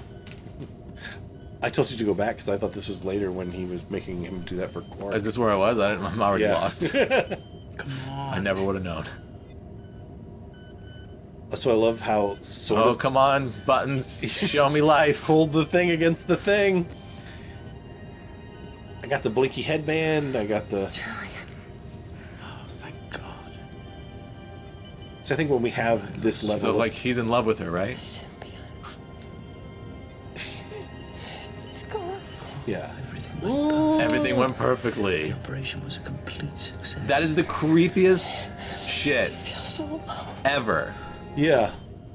Speaker 2: I told you to go back because I thought this was later when he was making him do that for Quark.
Speaker 1: Is this where I was? I'm already lost.
Speaker 6: Come on.
Speaker 1: I never would have known.
Speaker 2: So I love how
Speaker 1: Oh, come on, buttons. Show me life.
Speaker 2: Hold the thing against the thing. I got the blinky headband. I got the...
Speaker 6: Oh, thank God.
Speaker 2: So I think when we have this level
Speaker 1: So, like, he's in love with her, right?
Speaker 4: It's gone.
Speaker 2: Yeah.
Speaker 1: Everything went perfectly.
Speaker 6: The operation was a complete success.
Speaker 1: That is the creepiest shit ever.
Speaker 2: Yeah.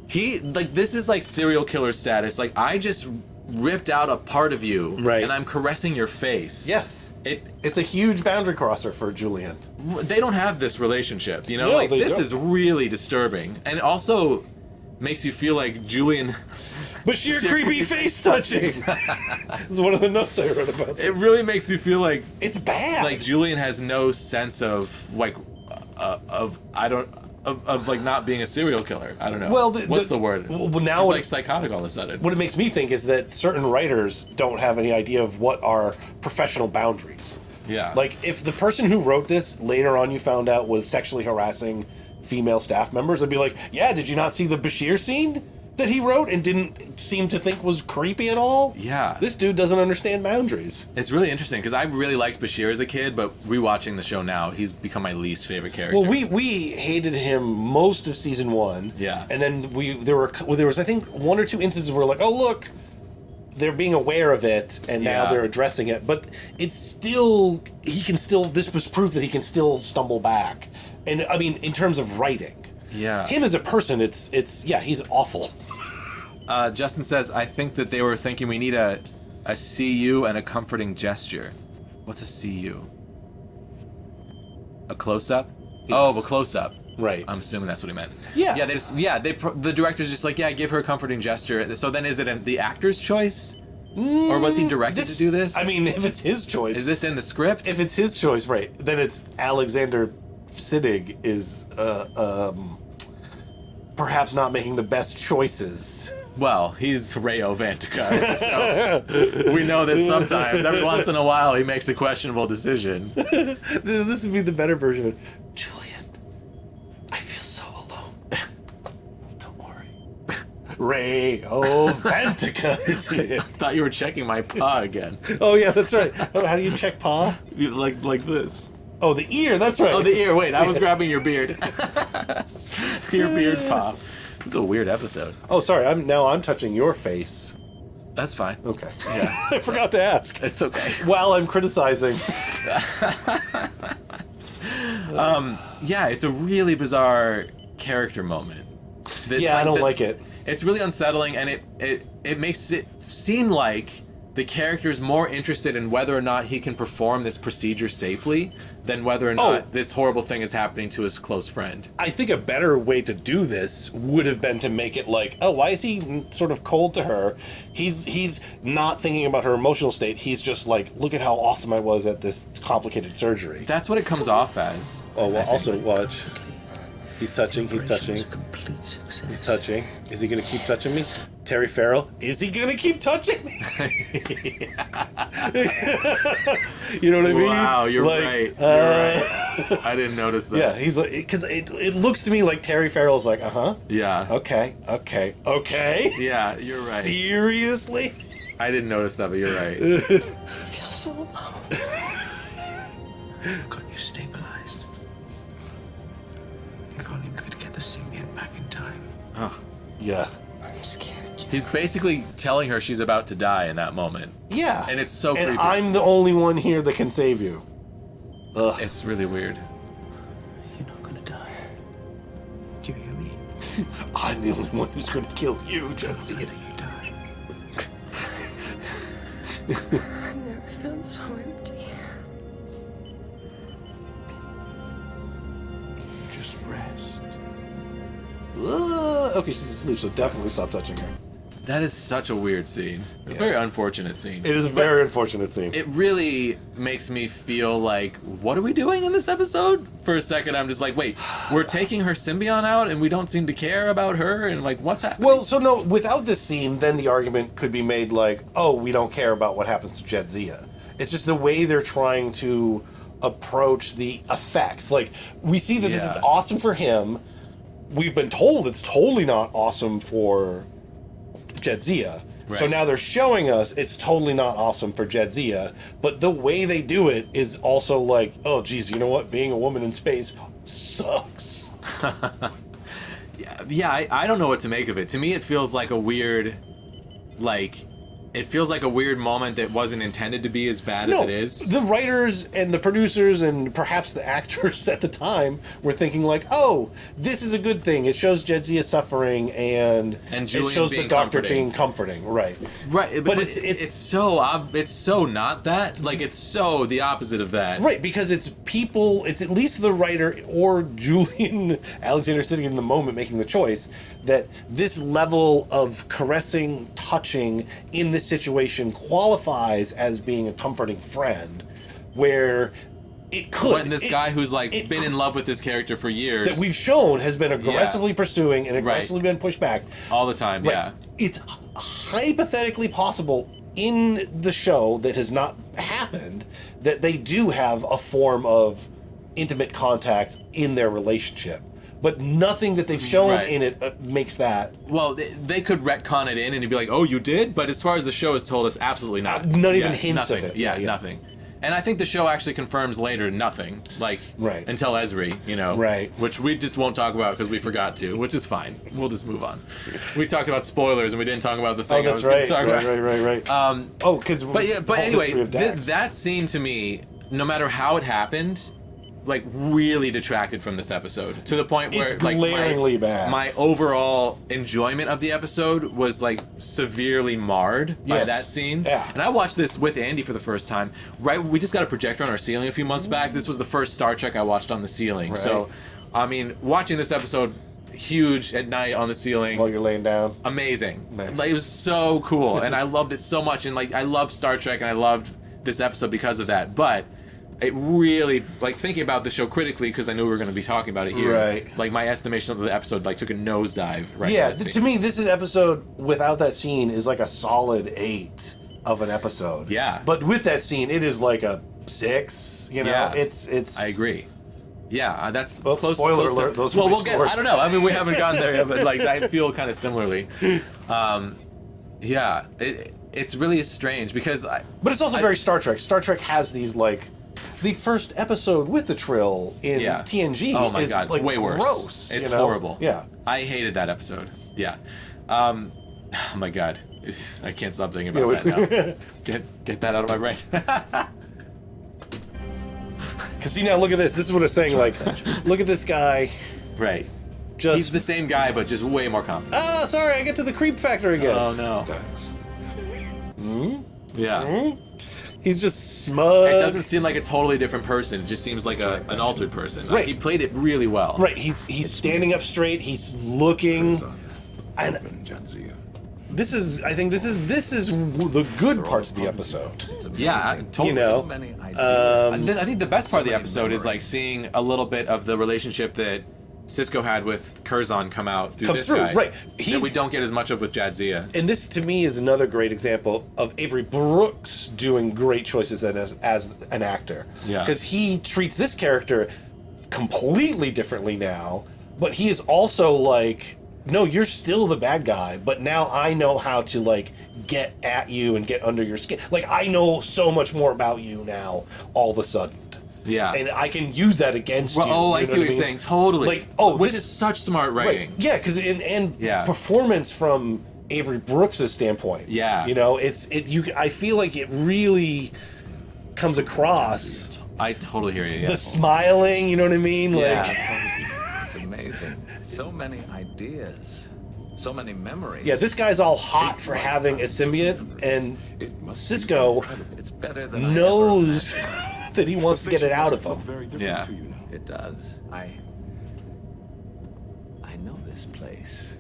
Speaker 1: This is like serial killer status. Like, I just ripped out a part of you,
Speaker 2: right,
Speaker 1: and I'm caressing your face.
Speaker 2: Yes. It's a huge boundary crosser for Julian.
Speaker 1: They don't have this relationship, you know?
Speaker 2: No,
Speaker 1: like,
Speaker 2: they
Speaker 1: this
Speaker 2: don't.
Speaker 1: is really disturbing. And it also makes you feel like Julian...
Speaker 2: Bashir creepy face touching. This is one of the notes I wrote about this.
Speaker 1: It really makes you feel like...
Speaker 2: It's bad.
Speaker 1: Like, Julian has no sense of, like, of like not being a serial killer. I don't know.
Speaker 2: Well,
Speaker 1: what's the word?
Speaker 2: Well, now
Speaker 1: it's like psychotic all of a sudden.
Speaker 2: What it makes me think is that certain writers don't have any idea of what are professional boundaries.
Speaker 1: Yeah.
Speaker 2: Like, if the person who wrote this later on you found out was sexually harassing female staff members, I'd be like, yeah, did you not see the Bashir scene that he wrote and didn't seem to think was creepy at all?
Speaker 1: Yeah.
Speaker 2: This dude doesn't understand boundaries.
Speaker 1: It's really interesting because I really liked Bashir as a kid, but rewatching the show now, he's become my least favorite character.
Speaker 2: Well, we hated him most of season 1.
Speaker 1: Yeah.
Speaker 2: And then there was I think 1 or 2 instances where like, oh look, they're being aware of it and now they're addressing it, but it's still this was proof that he can still stumble back. And I mean, in terms of writing.
Speaker 1: Yeah.
Speaker 2: Him as a person, it's he's awful.
Speaker 1: Justin says, I think that they were thinking we need a CU and a comforting gesture. What's a CU? A close-up? Yeah. Oh, a close-up.
Speaker 2: Right.
Speaker 1: I'm assuming that's what he meant.
Speaker 2: Yeah.
Speaker 1: Yeah, the director's just like, yeah, give her a comforting gesture. So then is it the actor's choice? Or was he directed to do this?
Speaker 2: I mean, if it's his choice.
Speaker 1: Is this in the script?
Speaker 2: If it's his choice, right, then it's Alexander Siddig is perhaps not making the best choices.
Speaker 1: Well, he's Rayo Vantica, so we know that sometimes, every once in a while, he makes a questionable decision.
Speaker 2: This would be the better version of it. Julian, I feel so alone. Don't worry. Rayo Vantica is here.
Speaker 1: I thought you were checking my paw again.
Speaker 2: Oh, yeah, that's right. Oh, how do you check paw?
Speaker 1: Like this.
Speaker 2: Oh, the ear, that's right.
Speaker 1: Oh, the ear. Wait, I was grabbing your beard. Your beard paw. It's a weird episode.
Speaker 2: Oh, sorry. I'm touching your face.
Speaker 1: That's fine.
Speaker 2: Okay.
Speaker 1: Yeah.
Speaker 2: I forgot to ask.
Speaker 1: It's okay.
Speaker 2: While I'm criticizing.
Speaker 1: Yeah, it's a really bizarre character moment.
Speaker 2: I don't like it.
Speaker 1: It's really unsettling, and it makes it seem like the character's more interested in whether or not he can perform this procedure safely than whether or not this horrible thing is happening to his close friend.
Speaker 2: I think a better way to do this would have been to make it like, oh, why is he sort of cold to her? He's not thinking about her emotional state. He's just like, look at how awesome I was at this complicated surgery.
Speaker 1: That's what it comes off as.
Speaker 2: Oh, well, also watch. He's touching. He's touching. He's touching. Is he going to keep touching me? Terry Farrell, is he going to keep touching me? You know what I mean?
Speaker 1: Wow, you're right. You're right. I didn't notice that.
Speaker 2: Yeah, he's like, because it looks to me like Terry Farrell's like,
Speaker 1: Yeah.
Speaker 2: okay.
Speaker 1: Yeah, you're right.
Speaker 2: Seriously?
Speaker 1: I didn't notice that, but you're right.
Speaker 4: I feel so alone.
Speaker 6: Got you stabilized. If only we could get the Symbiont back in time.
Speaker 1: Oh.
Speaker 2: Yeah.
Speaker 4: I'm scared.
Speaker 1: He's basically telling her she's about to die in that moment.
Speaker 2: Yeah.
Speaker 1: And it's so
Speaker 2: and
Speaker 1: creepy.
Speaker 2: I'm the only one here that can save you. Ugh.
Speaker 1: It's really weird.
Speaker 6: You're not gonna die. Do you hear me?
Speaker 2: I'm the only one who's going to kill you, Jesse.
Speaker 6: You die.
Speaker 4: I never felt so empty.
Speaker 6: Just rest.
Speaker 2: Okay, she's asleep, so definitely stop touching her.
Speaker 1: That is such a weird scene. A very unfortunate scene.
Speaker 2: It is a very unfortunate scene.
Speaker 1: It really makes me feel like, what are we doing in this episode? For a second, I'm just like, wait, we're taking her symbiont out and we don't seem to care about her? And like, what's happening?
Speaker 2: Well, so no, without this scene, then the argument could be made like, oh, we don't care about what happens to Jadzia. It's just the way they're trying to approach the effects. Like, we see that this is awesome for him. We've been told it's totally not awesome for Jadzia.
Speaker 1: Right.
Speaker 2: So now they're showing us it's totally not awesome for Jadzia, but the way they do it is also like, oh, geez, you know what? Being a woman in space sucks.
Speaker 1: I don't know what to make of it. To me, it feels like a weird, moment that wasn't intended to be as bad as it is.
Speaker 2: The writers and the producers and perhaps the actors at the time were thinking like, oh, this is a good thing. It shows Jadzia suffering and it
Speaker 1: Julian
Speaker 2: shows
Speaker 1: being
Speaker 2: the doctor
Speaker 1: comforting.
Speaker 2: being comforting. Right.
Speaker 1: Right, but
Speaker 2: it's
Speaker 1: so not that. Like, it's so the opposite of that.
Speaker 2: right, because it's at least the writer or Julian Alexander sitting in the moment making the choice that this level of caressing, touching in this situation qualifies as being a comforting friend, where it could.
Speaker 1: When this guy who's been in love with this character for years,
Speaker 2: that we've shown has been aggressively pursuing and aggressively been pushed back
Speaker 1: all the time,
Speaker 2: right. It's hypothetically possible in the show that has not happened that they do have a form of intimate contact in their relationship. But nothing that they've shown in it makes that.
Speaker 1: Well, they could retcon it in and you'd be like, oh, you did? But as far as the show has told us, absolutely not.
Speaker 2: Not even hints
Speaker 1: nothing.
Speaker 2: of it.
Speaker 1: Yeah, nothing. And I think the show actually confirms later nothing. Until Esri,
Speaker 2: Right.
Speaker 1: Which we just won't talk about because we forgot to, which is fine. We'll just move on. We talked about spoilers and we didn't talk about the thing I was going to talk about.
Speaker 2: Right. Because
Speaker 1: But anyway, that scene to me, no matter how it happened, really detracted from this episode to the point where
Speaker 2: it's glaringly bad.
Speaker 1: My overall enjoyment of the episode was severely marred by that scene.
Speaker 2: Yeah.
Speaker 1: And I watched this with Andy for the first time. Right, we just got a projector on our ceiling a few months back. This was the first Star Trek I watched on the ceiling.
Speaker 2: Right.
Speaker 1: So, I mean, watching this episode huge at night on the ceiling
Speaker 2: while you're laying down,
Speaker 1: amazing.
Speaker 2: Nice.
Speaker 1: It was so cool, and I loved it so much. And I loved Star Trek, and I loved this episode because of that. But it really, like, thinking about the show critically, because I knew we were going to be talking about it here.
Speaker 2: Right.
Speaker 1: Like, my estimation of the episode, like, took a nosedive right
Speaker 2: Yeah,
Speaker 1: in that scene.
Speaker 2: to me, this is episode without that scene is like a solid 8 of an episode.
Speaker 1: Yeah.
Speaker 2: But with that scene, it is like a 6. You know,
Speaker 1: Yeah.
Speaker 2: it's.
Speaker 1: I agree. Yeah, that's
Speaker 2: Well,
Speaker 1: close.
Speaker 2: spoiler
Speaker 1: close
Speaker 2: alert,
Speaker 1: to,
Speaker 2: those
Speaker 1: well,
Speaker 2: will be
Speaker 1: we'll get.
Speaker 2: scores.
Speaker 1: I don't know. I mean, we haven't gotten there yet, but like I feel kind of similarly. Yeah, it's really strange because
Speaker 2: But it's also very Star Trek. Star Trek has these like. The first episode with the Trill in TNG
Speaker 1: oh my
Speaker 2: is
Speaker 1: God, it's
Speaker 2: like
Speaker 1: way worse.
Speaker 2: gross.
Speaker 1: It's
Speaker 2: you know?
Speaker 1: horrible.
Speaker 2: Yeah.
Speaker 1: I hated that episode. Yeah. Oh my God, I can't stop thinking about that now. Get that out of my brain.
Speaker 2: Because see now, look at this. This is what it's saying. Like, look at this guy.
Speaker 1: Right.
Speaker 2: Just
Speaker 1: He's the same guy, but just way more confident.
Speaker 2: sorry, I get to the creep factor again.
Speaker 1: Oh no.
Speaker 3: Dax.
Speaker 1: Yeah.
Speaker 2: He's just smug.
Speaker 1: It doesn't seem like a totally different person. It just seems like an altered person.
Speaker 2: Right.
Speaker 1: He played it really well.
Speaker 2: Right. He's standing up straight. He's looking. And
Speaker 3: Jadzia.
Speaker 2: I think this is the good parts of the episode.
Speaker 1: Yeah, totally.
Speaker 2: You know.
Speaker 1: I think the best part of the episode is like seeing a little bit of the relationship that Sisko had with Curzon come out through
Speaker 2: Comes
Speaker 1: this
Speaker 2: through,
Speaker 1: guy.
Speaker 2: right.
Speaker 1: That we don't get as much of with Jadzia.
Speaker 2: And this, to me, is another great example of Avery Brooks doing great choices as an actor.
Speaker 1: Yeah.
Speaker 2: Because he treats this character completely differently now, but he is also like, no, you're still the bad guy, but now I know how to, like, get at you and get under your skin. Like, I know so much more about you now, all of a sudden.
Speaker 1: Yeah.
Speaker 2: And I can use that against you.
Speaker 1: Oh, I
Speaker 2: you know
Speaker 1: see what
Speaker 2: I
Speaker 1: you're
Speaker 2: mean?
Speaker 1: saying. Totally.
Speaker 2: Like,
Speaker 1: which
Speaker 2: this
Speaker 1: is such smart writing.
Speaker 2: Right. Yeah, because
Speaker 1: Yeah.
Speaker 2: performance from Avery Brooks' standpoint.
Speaker 1: Yeah.
Speaker 2: You know, I feel like it really comes across.
Speaker 1: I totally hear you. Yeah.
Speaker 2: The smiling, you know what I mean?
Speaker 1: Yeah.
Speaker 2: Like,
Speaker 5: It's amazing. So many ideas. So many memories.
Speaker 2: yeah, this guy's all hot for having a symbiont, and Sisko
Speaker 5: It's better than I
Speaker 2: knows
Speaker 5: ever imagined.
Speaker 2: that he wants to get it out of him.
Speaker 3: Very different
Speaker 1: Yeah.
Speaker 3: to you now.
Speaker 5: It does. I know this place.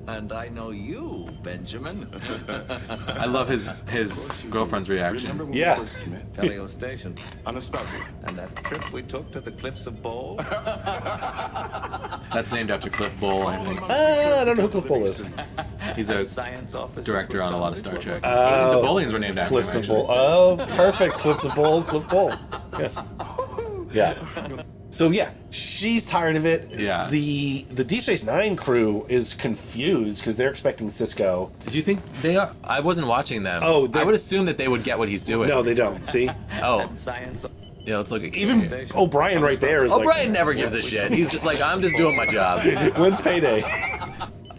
Speaker 5: And I know you, Benjamin.
Speaker 1: I love his girlfriend's reaction.
Speaker 3: Remember when
Speaker 2: Yeah.
Speaker 3: we first met?
Speaker 5: Teleo Station.
Speaker 3: Anastasia.
Speaker 5: And that trip we took to the Cliffs of Bole.
Speaker 1: That's named after Cliff Bole, I think.
Speaker 2: I don't know who Cliff Bole is.
Speaker 1: He's a
Speaker 5: Science officer.
Speaker 1: director on a lot of Star Trek.
Speaker 2: Oh.
Speaker 1: The Bolians were named after
Speaker 2: Cliffs
Speaker 1: him,
Speaker 2: of
Speaker 1: actually.
Speaker 2: Bole. Oh, perfect. Cliffs of Bole, Cliff Bole. Yeah. Yeah. So yeah, she's tired of it.
Speaker 1: Yeah.
Speaker 2: The Deep Space Nine crew is confused because they're expecting Sisko.
Speaker 1: Do you think they are? I wasn't watching them.
Speaker 2: Oh,
Speaker 1: I
Speaker 2: they're-
Speaker 1: would assume that they would get what he's doing.
Speaker 2: No, they don't. See,
Speaker 1: Oh,
Speaker 5: Science.
Speaker 1: yeah. Let's look at
Speaker 2: even O'Brien right there is
Speaker 1: O'Brien
Speaker 2: like,
Speaker 1: never gives a shit. He's just like, I'm just doing my job.
Speaker 2: when's payday?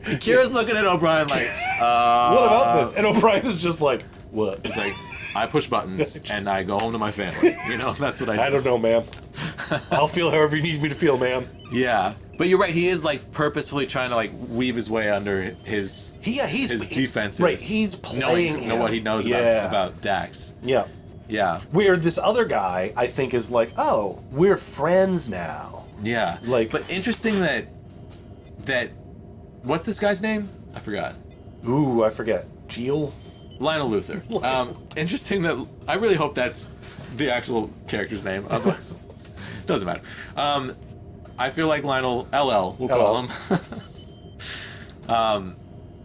Speaker 1: Kira's looking at O'Brien like,
Speaker 2: What about this? And O'Brien is just like, what?
Speaker 1: He's like, I push buttons and I go home to my family. You know, that's what I do.
Speaker 2: I don't know, ma'am. I'll feel however you need me to feel, ma'am.
Speaker 1: Yeah, but you're right. He is like purposefully trying to like weave his way under his his defenses.
Speaker 2: right. He's playing
Speaker 1: know what he knows about Dax.
Speaker 2: Yeah.
Speaker 1: Yeah,
Speaker 2: Where this other guy, I think, is like, oh, we're friends now.
Speaker 1: yeah.
Speaker 2: Like-
Speaker 1: but interesting that what's this guy's name? I forgot.
Speaker 2: Ooh, I forget. Geel?
Speaker 1: Lionel Luther. Interesting that I really hope that's the actual character's name. Otherwise, doesn't matter. I feel like Lionel LL. We'll call him.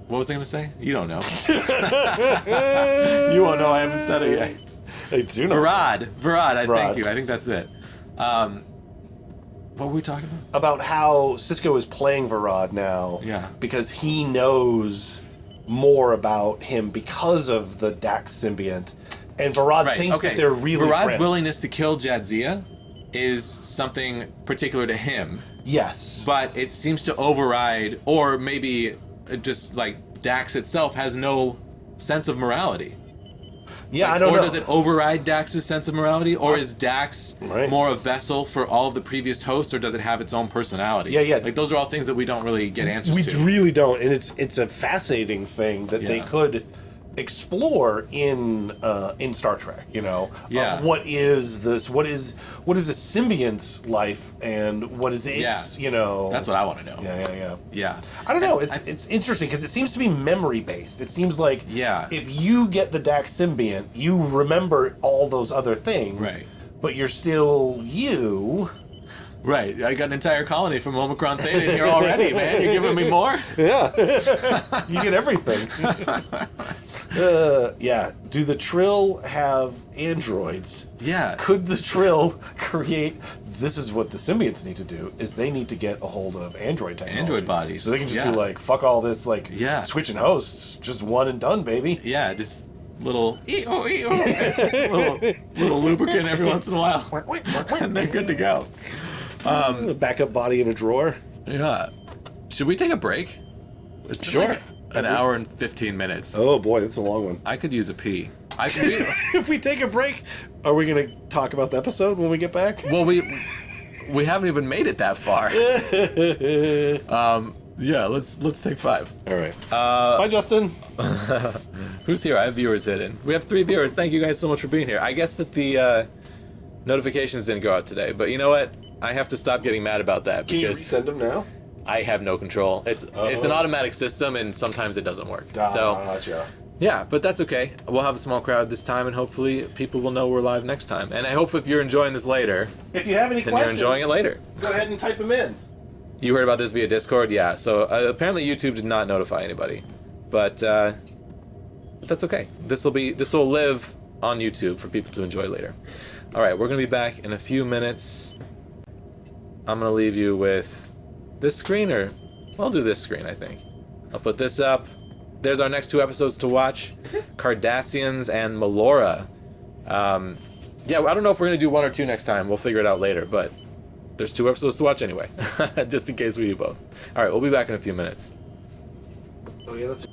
Speaker 1: What was I gonna say? You don't know. You won't know. I haven't said it yet.
Speaker 2: I do know.
Speaker 1: Varad. Thank
Speaker 2: Varad.
Speaker 1: you. I think that's it. What were we talking about?
Speaker 2: About how Sisko is playing Varad now.
Speaker 1: Yeah.
Speaker 2: Because he knows more about him because of the Dax symbiont. And Varad thinks that they're really
Speaker 1: Varad's
Speaker 2: friends.
Speaker 1: willingness to kill Jadzia is something particular to him,
Speaker 2: Yes.
Speaker 1: but it seems to override, or maybe just like Dax itself has no sense of morality.
Speaker 2: Yeah,
Speaker 1: Like,
Speaker 2: I don't
Speaker 1: or
Speaker 2: know.
Speaker 1: does it override Dax's sense of morality, or is Dax
Speaker 2: Right.
Speaker 1: more a vessel for all of the previous hosts, or does it have its own personality?
Speaker 2: Yeah.
Speaker 1: Like those are all things that we don't really get answers
Speaker 2: We
Speaker 1: to.
Speaker 2: really don't, and it's a fascinating thing that they
Speaker 1: Yeah.
Speaker 2: could explore in Star Trek, you know.
Speaker 1: Yeah.
Speaker 2: What is this? What is a symbiont's life, and what is its, you know?
Speaker 1: That's what I want to know.
Speaker 2: Yeah. I don't know. It's interesting because it seems to be memory based. It seems like if you get the Dax symbiont, you remember all those other things,
Speaker 1: right?
Speaker 2: But you're still you.
Speaker 1: Right, I got an entire colony from Omicron Theta in here already, man. You're giving me more?
Speaker 2: Yeah. You get everything. Yeah. Do the Trill have androids?
Speaker 1: Yeah.
Speaker 2: Could the Trill create... This is what the symbiotes need to do, is they need to get a hold of android technology.
Speaker 1: Android bodies.
Speaker 2: So they can just be like, fuck all this, like, switching hosts. Just one and done, baby.
Speaker 1: Yeah, just little... little lubricant every once in a while. And they're good to go.
Speaker 2: A backup body in a drawer.
Speaker 1: Yeah. Should we take a break? It's been like an hour and 15 minutes.
Speaker 2: Oh boy, that's a long one.
Speaker 1: I could use a pee. I could do.
Speaker 2: If we take a break, are we going to talk about the episode when we get back?
Speaker 1: Well, we haven't even made it that far. Yeah, let's take 5.
Speaker 2: All right. Bye, Justin.
Speaker 1: Who's here? I have viewers hidden. We have 3 viewers. Thank you guys so much for being here. I guess that the notifications didn't go out today, but you know what? I have to stop getting mad about that
Speaker 2: Can
Speaker 1: because
Speaker 2: you resend them now?
Speaker 1: I have no control. It's an automatic system, and sometimes it doesn't work.
Speaker 2: Gotcha.
Speaker 1: Yeah, but that's okay. We'll have a small crowd this time, and hopefully people will know we're live next time. And I hope if you're enjoying this later,
Speaker 2: if you have any
Speaker 1: then
Speaker 2: questions,
Speaker 1: you're enjoying it later.
Speaker 2: Go ahead and type them in.
Speaker 1: You heard about this via Discord? Yeah, so apparently YouTube did not notify anybody. But that's okay. This will live on YouTube for people to enjoy later. All right, we're going to be back in a few minutes. I'm going to leave you with this screen, or I'll do this screen, I think. I'll put this up. There's our next 2 episodes to watch. Cardassians and Melora. Yeah, I don't know if we're going to do 1 or 2 next time. We'll figure it out later, but there's 2 episodes to watch anyway, just in case we do both. All right, we'll be back in a few minutes.
Speaker 2: Oh, yeah, that's...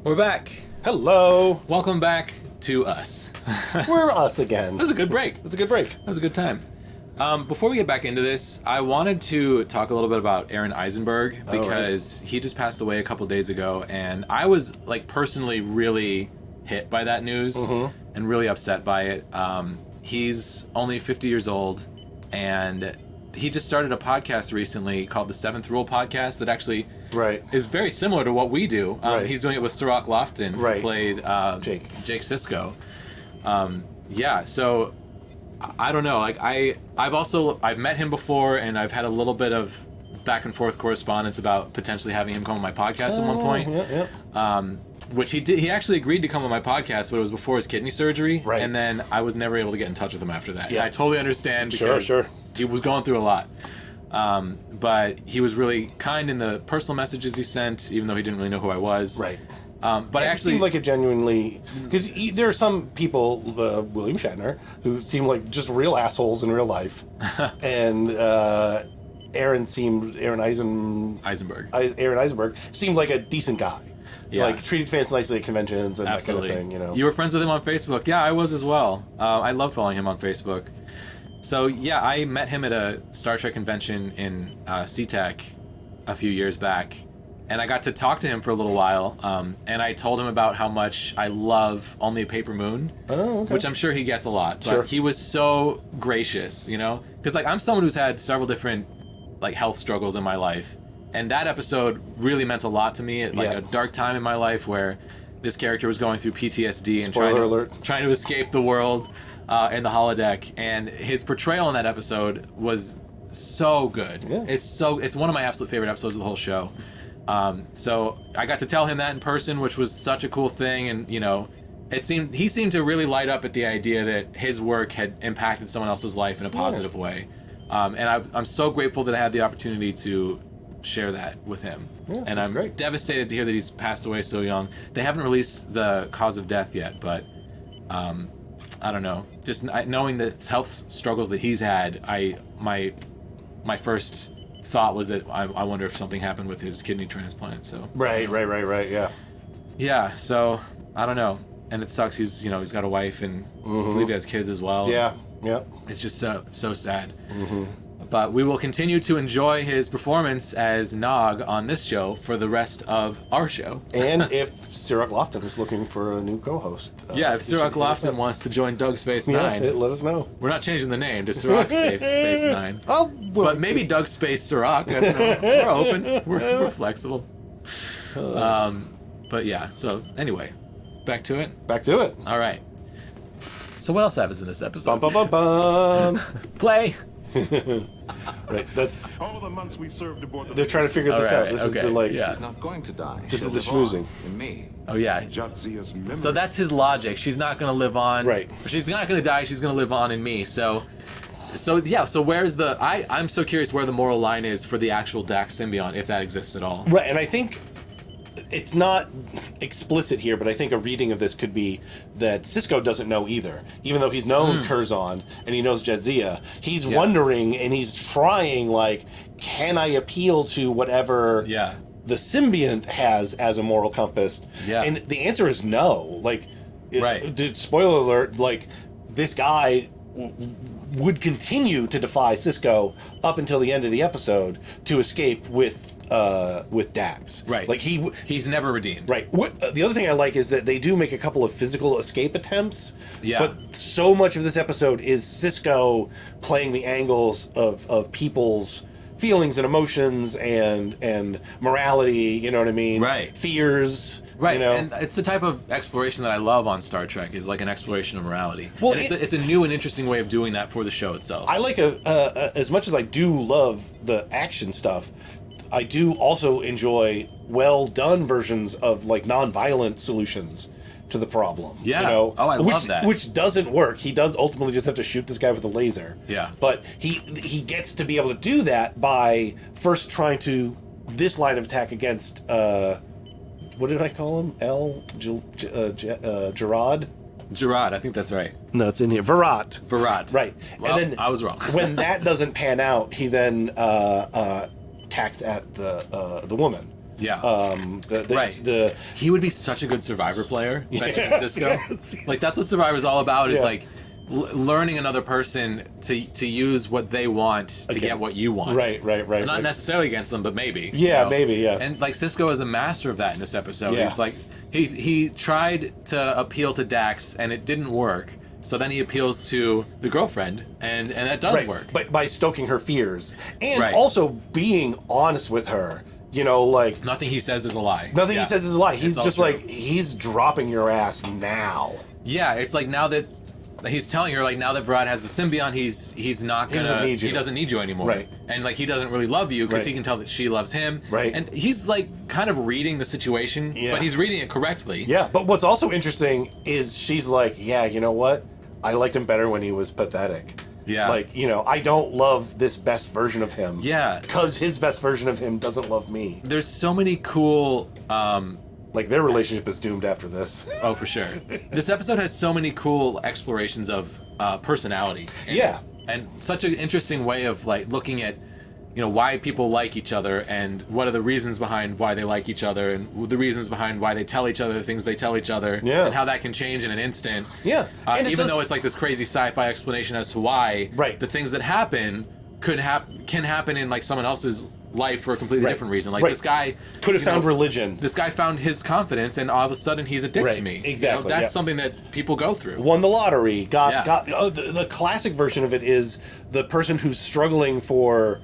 Speaker 1: We're back.
Speaker 2: Hello.
Speaker 1: Welcome back to us.
Speaker 2: We're us again.
Speaker 1: That was a good break.
Speaker 2: It's a good break.
Speaker 1: That was a good time. Before we get back into this, I wanted to talk a little bit about Aron Eisenberg because he just passed away a couple days ago, and I was like personally really hit by that news and really upset by it. He's only 50 years old, and he just started a podcast recently called the Seventh Rule Podcast that actually is very similar to what we do. He's doing it with Sirach Lofton, who played Jake Sisko. So I don't know. Like I've met him before, and I've had a little bit of back and forth correspondence about potentially having him come on my podcast at one point. Which he did. He actually agreed to come on my podcast, but it was before his kidney surgery, and then I was never able to get in touch with him after that. And I totally understand because he was going through a lot. But he was really kind in the personal messages he sent, even though he didn't really know who I was. But I actually
Speaker 2: seemed like a genuinely, because there are some people, William Shatner, who seem like just real assholes in real life, and Aron Eisenberg seemed like a decent guy. Like treated fans nicely at conventions and that kind of thing. You know,
Speaker 1: you were friends with him on Facebook. Yeah, I was as well. I love following him on Facebook. So yeah, I met him at a Star Trek convention in SeaTac a few years back. And I got to talk to him for a little while, and I told him about how much I love Only a Paper Moon, which I'm sure he gets a lot. But he was so gracious, you know? Because like I'm someone who's had several different like health struggles in my life, and that episode really meant a lot to me at like a dark time in my life where this character was going through PTSD and trying to escape the world in the holodeck, and his portrayal in that episode was so good. It's one of my absolute favorite episodes of the whole show. So I got to tell him that in person, which was such a cool thing, and you know, he seemed to really light up at the idea that his work had impacted someone else's life in a positive way, and I'm so grateful that I had the opportunity to share that with him. And I'm devastated to hear that he's passed away so young. They haven't released the cause of death yet, but I don't know. Just knowing the health struggles that he's had, my first thought was that I wonder if something happened with his kidney transplant. So yeah, so I don't know, and it sucks. He's got a wife, and I believe he has kids as well. It's just so sad. But we will continue to enjoy his performance as Nog on this show for the rest of our show. And if Sirach Lofton is looking for a new co-host. If Sirach Lofton wants to join Doug Space 9. Let us know. We're not changing the name to Sirach Space 9. But maybe Doug Space Sirach. I don't know. We're open. We're flexible. But yeah, so anyway, back to it? Back to it. All right. So what else happens in this episode? Play! Right, that's
Speaker 3: all the months we served aboard the
Speaker 2: they're trying to figure this out. This is the
Speaker 5: He's not going to die.
Speaker 2: This is the schmoozing.
Speaker 5: In me.
Speaker 1: Oh yeah. So that's his logic. She's not going to live on. Right. She's not going to die. She's going to live on in me. So yeah. So where's the? I'm so curious where the moral line is for the actual Dax symbiote, if that exists at all. Right, and I think it's not explicit here, but I think a reading of this could be that Sisko doesn't know either. Even though he's known Curzon and he knows Jadzia, he's wondering and he's trying, like, can I appeal to whatever the symbiont has as a moral compass? And the answer is no. Like, spoiler alert, like, this guy would continue to defy Sisko up until the end of the episode to escape with Dax. Right. Like he's never redeemed. Right. The other thing I like is that they do make a couple of physical escape attempts. Yeah. But so much of this episode is Sisko playing the angles of people's feelings and emotions and morality, you know what I mean? Right. Fears. Right, you know? And it's the type of exploration that I love on Star Trek, is like an exploration of morality. Well, and it's a new and interesting way of doing that for the show itself. I like as much as I do love the action stuff, I do also enjoy well done versions of like non-violent solutions to the problem. Yeah. You know? Oh, I love that. Which doesn't work. He does ultimately just have to shoot this guy with a laser. Yeah. But he gets to be able to do that by first trying to this line of attack against what did I call him? Gerard? Gerard, I think that's right. No, it's in here. Virat. Right. Well, and then I was wrong. When that doesn't pan out, he then attacks at the woman. Yeah.
Speaker 2: The
Speaker 1: he would be such a good Survivor player, Benjamin Sisko.
Speaker 2: Yes.
Speaker 1: Like that's what Survivor's all about. Is
Speaker 2: Yeah.
Speaker 1: like learning another person to use what they want to get what you want.
Speaker 2: Right.
Speaker 1: Not necessarily against them, but maybe.
Speaker 2: Yeah, maybe, yeah.
Speaker 1: And like Sisko is a master of that in this episode.
Speaker 2: Yeah.
Speaker 1: He's like he tried to appeal to Dax and it didn't work. So then he appeals to the girlfriend and that does work.
Speaker 2: But by stoking her fears and
Speaker 1: Right.
Speaker 2: also being honest with her, you know, like
Speaker 1: Nothing he says is a lie.
Speaker 2: nothing
Speaker 1: Yeah.
Speaker 2: he says is a lie. He's
Speaker 1: It's all
Speaker 2: just
Speaker 1: true.
Speaker 2: like he's dropping your ass now.
Speaker 1: Yeah, it's like now that he's telling her, like, now that Vrod has the symbiont, he's not gonna.
Speaker 2: doesn't need you.
Speaker 1: He doesn't need you anymore.
Speaker 2: Right.
Speaker 1: And like he doesn't really love you because
Speaker 2: Right.
Speaker 1: he can tell that she loves him.
Speaker 2: Right.
Speaker 1: And he's like kind of reading the situation,
Speaker 2: Yeah.
Speaker 1: but he's reading it correctly.
Speaker 2: Yeah, but what's also interesting is she's like, yeah, you know what? I liked him better when he was pathetic.
Speaker 1: Yeah.
Speaker 2: Like, you know, I don't love this best version of him.
Speaker 1: Yeah.
Speaker 2: Because his best version of him doesn't love me.
Speaker 1: There's so many cool.
Speaker 2: Like, their relationship is doomed after this.
Speaker 1: Oh, for sure. This episode has so many cool explorations of personality.
Speaker 2: Yeah.
Speaker 1: And such an interesting way of like looking at, you know, why people like each other and what are the reasons behind why they like each other and the reasons behind why they tell each other the things they tell each other.
Speaker 2: Yeah.
Speaker 1: And how that can change in an instant.
Speaker 2: Yeah. And
Speaker 1: Even though it's like this crazy sci-fi explanation as to why
Speaker 2: Right.
Speaker 1: the things that happen can happen in like someone else's life for a completely
Speaker 2: Right.
Speaker 1: different reason. Like
Speaker 2: Right.
Speaker 1: this guy
Speaker 2: Could have
Speaker 1: you know,
Speaker 2: found religion.
Speaker 1: This guy found his confidence, and all of a sudden he's a dick
Speaker 2: Right,
Speaker 1: to me.
Speaker 2: exactly,
Speaker 1: That's
Speaker 2: yeah.
Speaker 1: something that people go through.
Speaker 2: Won the lottery.
Speaker 1: Yeah.
Speaker 2: The classic version of it is the person who's struggling for,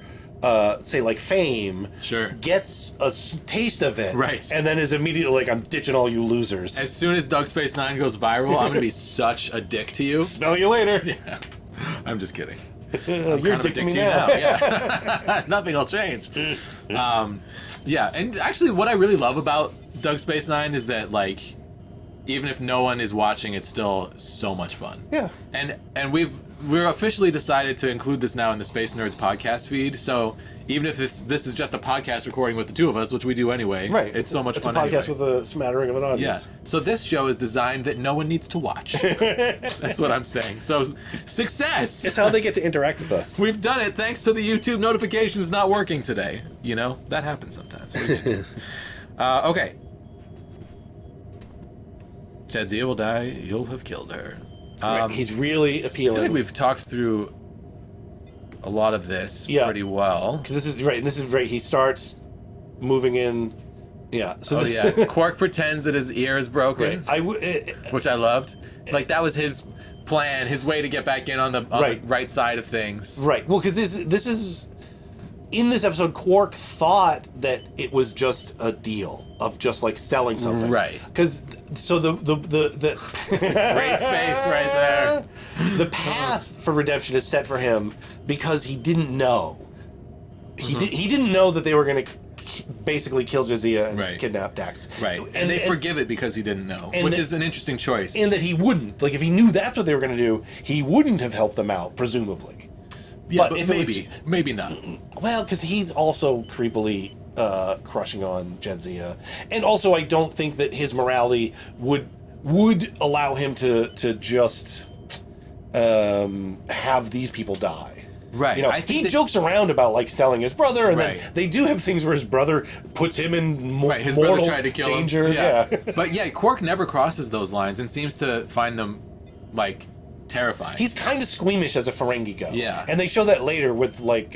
Speaker 2: say, like fame.
Speaker 1: Sure.
Speaker 2: Gets a taste of it.
Speaker 1: Right.
Speaker 2: And then is immediately like, I'm ditching all you losers.
Speaker 1: As soon as Doug Space Nine goes viral, I'm gonna be such a dick to you.
Speaker 2: Smell you later.
Speaker 1: Yeah. I'm just kidding.
Speaker 2: You're
Speaker 1: Kind of
Speaker 2: a dick to me
Speaker 1: you
Speaker 2: now.
Speaker 1: Yeah. Nothing will change. Yeah, and actually, what I really love about Doug Space Nine is that like, even if no one is watching, it's still so much fun.
Speaker 2: Yeah.
Speaker 1: And we're officially decided to include this now in the Space Nerds podcast feed. So even if this is just a podcast recording with the two of us, which we do anyway,
Speaker 2: Right.
Speaker 1: It's so much
Speaker 2: it's
Speaker 1: fun.
Speaker 2: a podcast
Speaker 1: anyway.
Speaker 2: with a smattering of an
Speaker 1: Yeah.
Speaker 2: audience.
Speaker 1: So this show is designed that no one needs to watch. That's what I'm saying. So success.
Speaker 2: It's how they get to interact with us.
Speaker 1: We've done it thanks to the YouTube notifications not working today. You know, that happens sometimes. Okay. Jadzia will die. You'll have killed her.
Speaker 2: Right. He's really
Speaker 1: I
Speaker 2: appealing.
Speaker 1: feel like we've talked through a lot of this pretty well.
Speaker 2: Because this is right. And this is right. He starts moving in. Yeah. So
Speaker 1: Oh yeah, Quark pretends that his ear is broken,
Speaker 2: Right.
Speaker 1: which I loved. Like that was his plan, his way to get back in on the right side of things.
Speaker 2: Right. Well, because this is in this episode, Quark thought that it was just a deal of just like selling something.
Speaker 1: Right.
Speaker 2: Because so the
Speaker 1: Great face right there.
Speaker 2: the path for redemption is set for him because he didn't know. He didn't know that they were going to basically kill Jadzia and
Speaker 1: Right.
Speaker 2: kidnap Dax.
Speaker 1: Right. And they forgive it because he didn't know,
Speaker 2: and
Speaker 1: which
Speaker 2: that-
Speaker 1: is an interesting choice.
Speaker 2: And that he wouldn't. Like, if he knew that's what they were going to do, he wouldn't have helped them out, presumably.
Speaker 1: yeah, but
Speaker 2: if it was-
Speaker 1: maybe not.
Speaker 2: Well, because he's also creepily crushing on Jadzia. And also, I don't think that his morality would allow him to just have these people die.
Speaker 1: Right.
Speaker 2: You know,
Speaker 1: I think
Speaker 2: he jokes around about like selling his brother, and
Speaker 1: Right.
Speaker 2: then they do have things where his brother puts him in
Speaker 1: Right, his
Speaker 2: mortal
Speaker 1: brother tried to kill
Speaker 2: danger.
Speaker 1: him.
Speaker 2: Yeah.
Speaker 1: But yeah, Quark never crosses those lines and seems to find them like terrifying.
Speaker 2: He's kind of squeamish as a Ferengi go.
Speaker 1: Yeah.
Speaker 2: And they show that later with like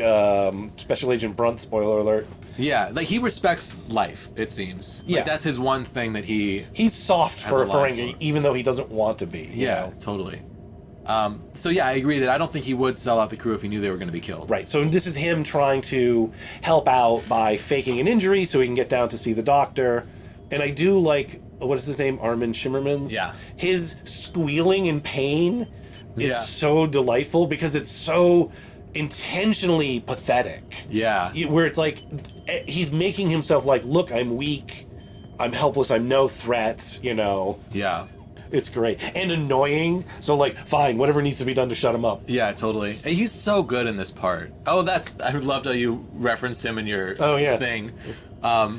Speaker 2: Special Agent Brunt, spoiler alert.
Speaker 1: yeah, like he respects life, it seems.
Speaker 2: Yeah.
Speaker 1: Like that's his one thing that he
Speaker 2: He's soft for a
Speaker 1: a line
Speaker 2: Ferengi,
Speaker 1: for it.
Speaker 2: even though he doesn't want to be. you
Speaker 1: Yeah,
Speaker 2: know?
Speaker 1: totally. So yeah, I agree that I don't think he would sell out the crew if he knew they were going to be killed.
Speaker 2: Right. So this is him trying to help out by faking an injury so he can get down to see the doctor. And I do like, what is his name? Armin Shimmermans?
Speaker 1: Yeah.
Speaker 2: His squealing in pain is
Speaker 1: Yeah.
Speaker 2: so delightful because it's so intentionally pathetic.
Speaker 1: Yeah.
Speaker 2: Where it's like, he's making himself like, look, I'm weak, I'm helpless, I'm no threat, you know.
Speaker 1: Yeah.
Speaker 2: It's great. And annoying. So like, fine, whatever needs to be done to shut him up.
Speaker 1: Yeah, totally. And he's so good in this part. Oh, I loved how you referenced him in your
Speaker 2: Oh, yeah.
Speaker 1: thing.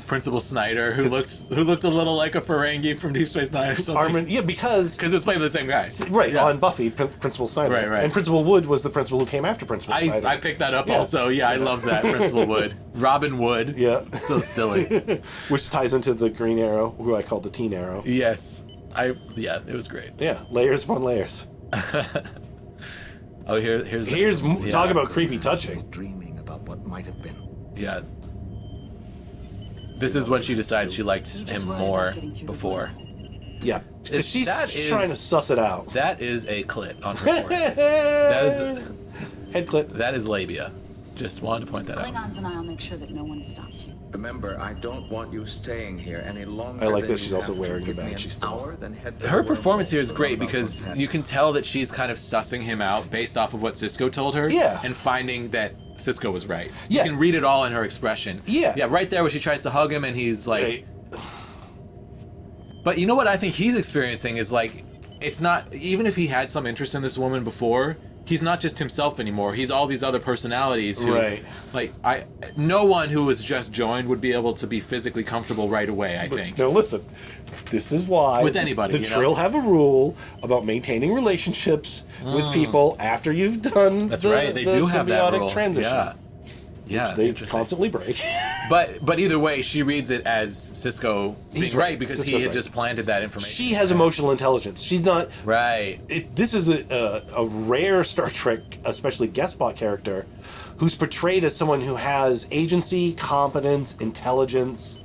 Speaker 1: Principal Snyder, who looked a little like a Ferengi from Deep Space Nine or something.
Speaker 2: Because
Speaker 1: it was played by the same guy.
Speaker 2: Right,
Speaker 1: yeah.
Speaker 2: on Buffy, Principal Snyder.
Speaker 1: Right.
Speaker 2: And Principal Wood was the principal who came after Principal Snyder.
Speaker 1: I picked that up also. Yeah, I love that, Principal Wood. Robin Wood.
Speaker 2: Yeah.
Speaker 1: So silly.
Speaker 2: Which ties into the Green Arrow, who I call the Teen Arrow.
Speaker 1: Yes. It was great.
Speaker 2: Yeah, layers upon layers.
Speaker 1: Oh, here's
Speaker 2: talk about creepy touching.
Speaker 5: Dreaming about what might have been.
Speaker 1: Yeah. This is when she decides she liked him more before.
Speaker 2: Yeah, because she's
Speaker 1: that is-
Speaker 2: trying to suss it out.
Speaker 1: That is a clit on her forehead. That is
Speaker 2: Head clit.
Speaker 1: that is labia. Just wanted to point that out.
Speaker 7: Klingons and I'll make sure that no one stops you.
Speaker 5: Remember, I don't want you staying here any longer.
Speaker 2: I like
Speaker 5: than
Speaker 2: that
Speaker 5: you
Speaker 2: she's also
Speaker 5: have to.
Speaker 2: wearing the
Speaker 5: Give me
Speaker 2: badge.
Speaker 5: an
Speaker 2: She's still
Speaker 5: hour, then head to
Speaker 1: Her
Speaker 5: the
Speaker 1: performance here is
Speaker 5: wormhole.
Speaker 1: great
Speaker 5: That's
Speaker 1: because
Speaker 5: what's
Speaker 1: you can tell that she's kind of sussing him out based off of what Cisco told her.
Speaker 2: Yeah.
Speaker 1: And finding that Cisco was right.
Speaker 2: Yeah.
Speaker 1: You can read it all in her expression.
Speaker 2: Yeah.
Speaker 1: Yeah, right there where she tries to hug him and he's like...
Speaker 2: Right.
Speaker 1: But you know what I think he's experiencing is like, it's not... Even if he had some interest in this woman before, he's not just himself anymore. He's all these other personalities who...
Speaker 2: Right.
Speaker 1: Like, no one who was just joined would be able to be physically comfortable right away, I think.
Speaker 2: No, listen. This is why
Speaker 1: With anybody,
Speaker 2: the Trill have a rule about maintaining relationships with people after you've done
Speaker 1: That's
Speaker 2: the,
Speaker 1: right, they
Speaker 2: the
Speaker 1: do have that
Speaker 2: symbiotic
Speaker 1: rule.
Speaker 2: transition.
Speaker 1: Yeah. Yeah,
Speaker 2: They
Speaker 1: interesting.
Speaker 2: constantly break.
Speaker 1: But either way, she reads it as Cisco being
Speaker 2: He's
Speaker 1: right
Speaker 2: right.
Speaker 1: because
Speaker 2: Cisco's
Speaker 1: he had
Speaker 2: right.
Speaker 1: just planted that information.
Speaker 2: She has emotional intelligence. She's not...
Speaker 1: Right.
Speaker 2: This is a rare Star Trek, especially guest spot character, who's portrayed as someone who has agency, competence, intelligence.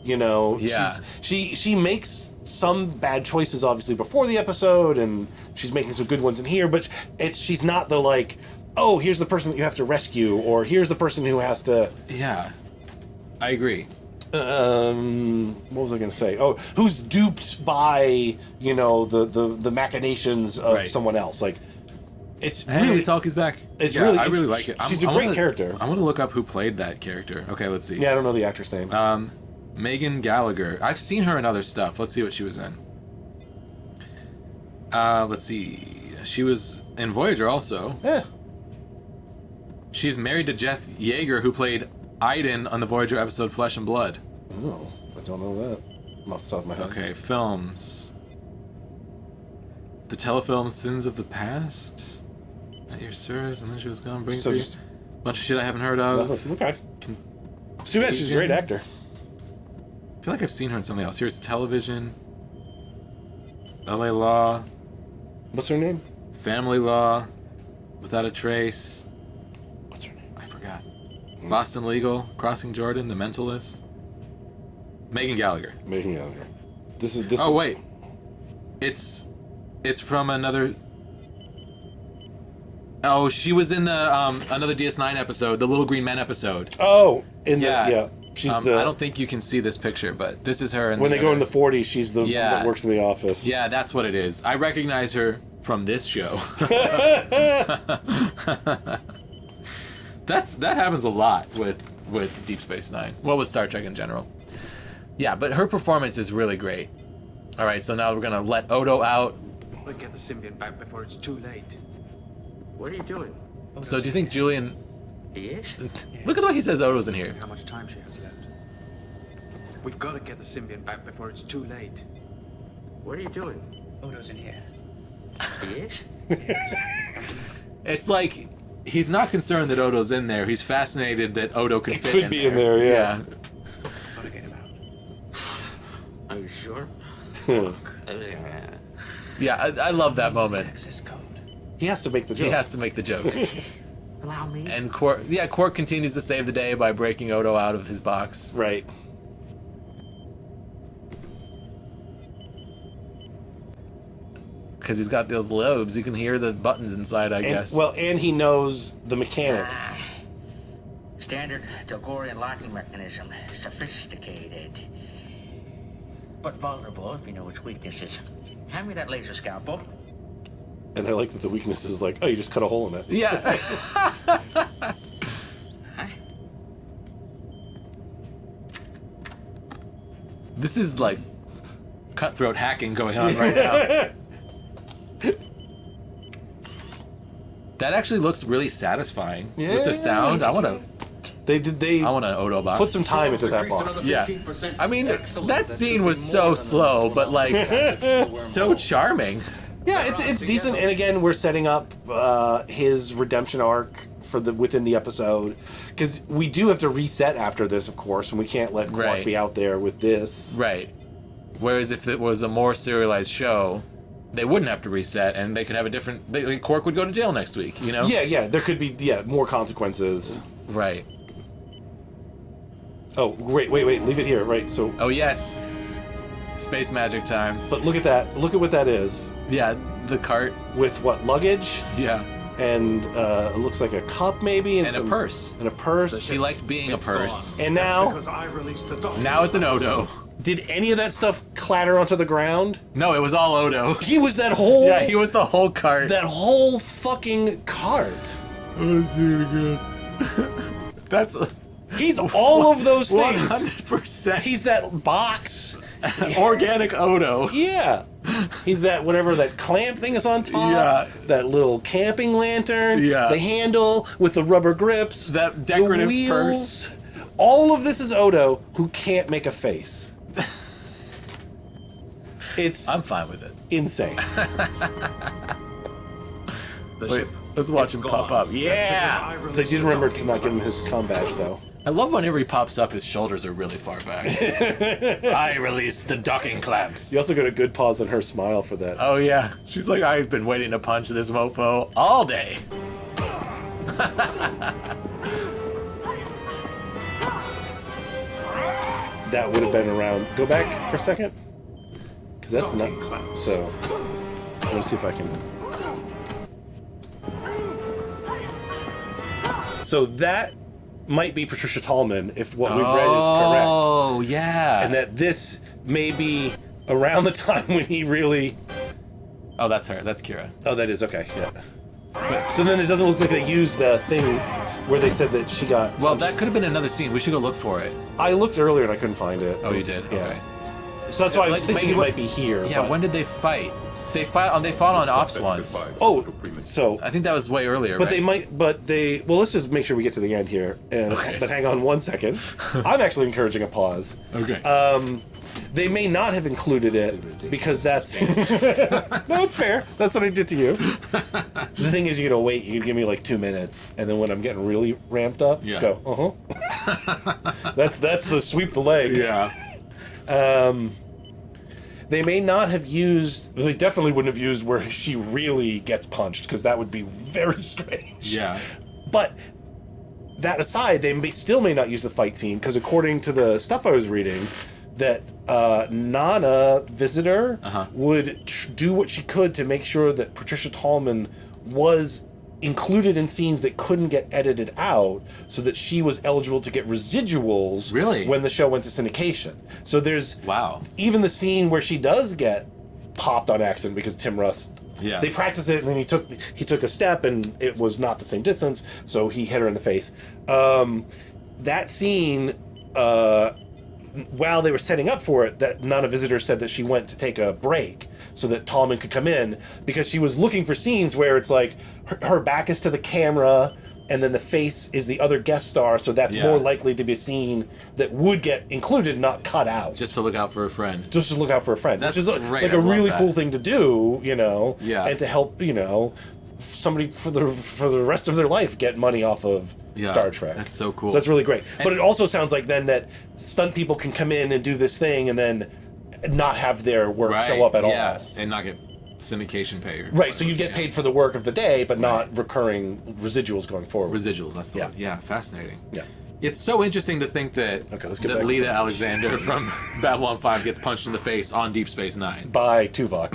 Speaker 2: You know,
Speaker 1: Yeah.
Speaker 2: she makes some bad choices obviously before the episode, and she's making some good ones in here. But she's not the like, oh, here's the person that you have to rescue, or here's the person who has to.
Speaker 1: Yeah. I agree.
Speaker 2: What was I going to say? Oh, who's duped by the machinations of
Speaker 1: Right.
Speaker 2: someone else? Like, it's
Speaker 1: Hey,
Speaker 2: really
Speaker 1: Talkie's back.
Speaker 2: It's
Speaker 1: Yeah,
Speaker 2: really-
Speaker 1: I really like it.
Speaker 2: she's a great character.
Speaker 1: I want to look up who played that character. Okay, let's see.
Speaker 2: Yeah, I don't know the actress name.
Speaker 1: Megan Gallagher. I've seen her in other stuff. Let's see what she was in. Let's see. She was in Voyager also.
Speaker 2: Yeah.
Speaker 1: She's married to Jeff Yeager, who played Iden on the Voyager episode Flesh and Blood.
Speaker 2: Oh, I don't know that. Off the top of my head.
Speaker 1: Okay, films. The telefilm Sins of the Past. At Your Service, and then she was gone. Bring
Speaker 2: So
Speaker 1: Three.
Speaker 2: just
Speaker 1: Bunch of shit I haven't heard of.
Speaker 2: nothing. Okay. It's too bad. She's a great actor.
Speaker 1: I feel like I've seen her in something else. Here's Television. LA Law.
Speaker 2: What's her name?
Speaker 1: Family Law. Without a Trace.
Speaker 2: What's her name?
Speaker 1: I forgot. Boston Legal. Crossing Jordan. The Mentalist. Megan Gallagher.
Speaker 2: Megan Gallagher. This
Speaker 1: Oh
Speaker 2: is,
Speaker 1: wait, it's from another. Oh, she was in the another DS9 episode, the Little Green Men episode.
Speaker 2: Oh,
Speaker 1: Yeah.
Speaker 2: yeah. She's
Speaker 1: I
Speaker 2: the.
Speaker 1: don't think you can see this picture, but this is her.
Speaker 2: When they go in the 40s, she's the one
Speaker 1: Yeah.
Speaker 2: that works in the office.
Speaker 1: Yeah, that's what it is. I recognize her from this show. That happens a lot with Deep Space Nine. Well, with Star Trek in general. Yeah, but her performance is really great. All right, so now we're gonna let Odo out.
Speaker 8: We'll get the symbiont back before it's too late. What are you doing?
Speaker 1: So do you think Julian?
Speaker 8: He is?
Speaker 1: Look at the way he says Odo's in here.
Speaker 8: How much time she has left. We've got to get the symbiont back before it's too late. What are you doing? Odo's in here. He is?
Speaker 1: It's like he's not concerned that Odo's in there. He's fascinated that Odo can fit
Speaker 2: could
Speaker 1: in
Speaker 2: be
Speaker 1: there.
Speaker 2: in there, yeah.
Speaker 8: Gotta get him out. Are you sure?
Speaker 1: Yeah, I love that moment.
Speaker 8: Access code.
Speaker 2: He has to make the joke.
Speaker 1: He has to make the joke.
Speaker 8: Allow me.
Speaker 1: And Quark continues to save the day by breaking Odo out of his box.
Speaker 2: Right.
Speaker 1: Because he's got those lobes. You can hear the buttons inside, I guess.
Speaker 2: Well, and he knows the mechanics.
Speaker 9: Standard Togorian locking mechanism. Sophisticated. But vulnerable if you know its weaknesses. Hand me that laser scalpel.
Speaker 2: And I like that the weakness is like, oh, you just cut a hole in it.
Speaker 1: Yeah. This is like cutthroat hacking going on right now. That actually looks really satisfying with the sound. I want to
Speaker 2: They
Speaker 1: I want an Odo box.
Speaker 2: put some time into that box.
Speaker 1: Yeah. I mean, that scene was so slow, but like so charming.
Speaker 2: Yeah, it's decent, and again, we're setting up his redemption arc for within the episode, because we do have to reset after this, of course, and we can't let Quark be out there with this.
Speaker 1: Right. Whereas if it was a more serialized show, they wouldn't have to reset, and they could have a different. Quark would go to jail next week, you know?
Speaker 2: Yeah, there could be more consequences.
Speaker 1: Right.
Speaker 2: Oh, wait, leave it here. Right, so.
Speaker 1: Oh yes. Space magic time.
Speaker 2: But look at that. Look at what that is.
Speaker 1: Yeah, the cart.
Speaker 2: With what, luggage?
Speaker 1: Yeah.
Speaker 2: And it looks like a cup, maybe, and
Speaker 1: a purse.
Speaker 2: And a purse.
Speaker 1: She liked being a purse.
Speaker 2: And now,
Speaker 1: now it's an Odo.
Speaker 2: Did any of that stuff clatter onto the ground?
Speaker 1: No, it was all Odo.
Speaker 2: He was that whole.
Speaker 1: Yeah, he was the whole cart.
Speaker 2: That whole fucking cart.
Speaker 1: Let's see it again. That's.
Speaker 2: He's all of those things.
Speaker 1: 100%.
Speaker 2: He's that box.
Speaker 1: Organic Odo.
Speaker 2: Yeah. He's that whatever that clamp thing is on top.
Speaker 1: Yeah.
Speaker 2: That little camping lantern.
Speaker 1: Yeah.
Speaker 2: The handle with the rubber grips.
Speaker 1: That decorative
Speaker 2: the wheels.
Speaker 1: purse.
Speaker 2: All of this is Odo, who can't make a face.
Speaker 1: I'm fine with it.
Speaker 2: Insane.
Speaker 1: Wait, let's watch him pop up. Yeah!
Speaker 2: They did remember to not give him his comm badge, though.
Speaker 1: I love whenever he pops up, his shoulders are really far back. I released the docking clamps.
Speaker 2: You also got a good pause on her smile for that.
Speaker 1: Oh, yeah. She's like, I've been waiting to punch this mofo all day.
Speaker 2: That would have been around. Go back for a second. Because that's not. So. I want to see if I can. So that might be Patricia Tallman if what we've read is correct.
Speaker 1: Oh, yeah.
Speaker 2: And that this may be around the time when he really.
Speaker 1: Oh, that's her. That's Kira.
Speaker 2: Oh, that is. Okay. Yeah. But, so then it doesn't look like they used the thing where they said that she got.
Speaker 1: Well, that could have been another scene. We should go look for it.
Speaker 2: I looked earlier and I couldn't find it.
Speaker 1: Oh, you did?
Speaker 2: Yeah.
Speaker 1: Okay.
Speaker 2: So that's why I was thinking it might be here.
Speaker 1: Yeah,
Speaker 2: but...
Speaker 1: when did they fight? They fought on Ops once.
Speaker 2: Oh, so
Speaker 1: I think that was way earlier.
Speaker 2: But
Speaker 1: right?
Speaker 2: Well, let's just make sure we get to the end here.
Speaker 1: Okay.
Speaker 2: But hang on one second. I'm actually encouraging a pause.
Speaker 1: Okay.
Speaker 2: They may not have included it because that's no, it's fair. That's what I did to you. The thing is, you gotta wait. You give me like 2 minutes, and then when I'm getting really ramped up, go. That's the sweep the leg.
Speaker 1: Yeah.
Speaker 2: They may not have used. They definitely wouldn't have used where she really gets punched because that would be very strange.
Speaker 1: Yeah.
Speaker 2: But that aside, they still may not use the fight scene because according to the stuff I was reading, that Nana Visitor would do what she could to make sure that Patricia Tallman was included in scenes that couldn't get edited out so that she was eligible to get residuals when the show went to syndication. So there's even the scene where she does get popped on accident because Tim Russ they practiced it and then he took a step and it was not the same distance, so he hit her in the face. That scene while they were setting up for it, that Nana Visitor said that she went to take a break so that Tallman could come in because she was looking for scenes where it's like her back is to the camera and then the face is the other guest star, so that's more likely to be a scene that would get included, not cut out.
Speaker 1: Just to look out for a friend.
Speaker 2: Just to look out for a friend.
Speaker 1: That's
Speaker 2: which is
Speaker 1: great.
Speaker 2: like a really cool thing to do, you know, and to help, you know, somebody for the rest of their life get money off of Star Trek.
Speaker 1: That's so cool.
Speaker 2: So that's really great. But it also sounds like then that stunt people can come in and do this thing and then not have their work show up at all.
Speaker 1: And not get syndication pay.
Speaker 2: Right, so you get paid for the work of the day, but not recurring residuals going forward.
Speaker 1: Residuals, that's the word. Yeah, fascinating.
Speaker 2: Yeah.
Speaker 1: It's so interesting to think that, that Lita Alexander from Babylon 5 gets punched in the face on Deep Space Nine.
Speaker 2: By Tuvok.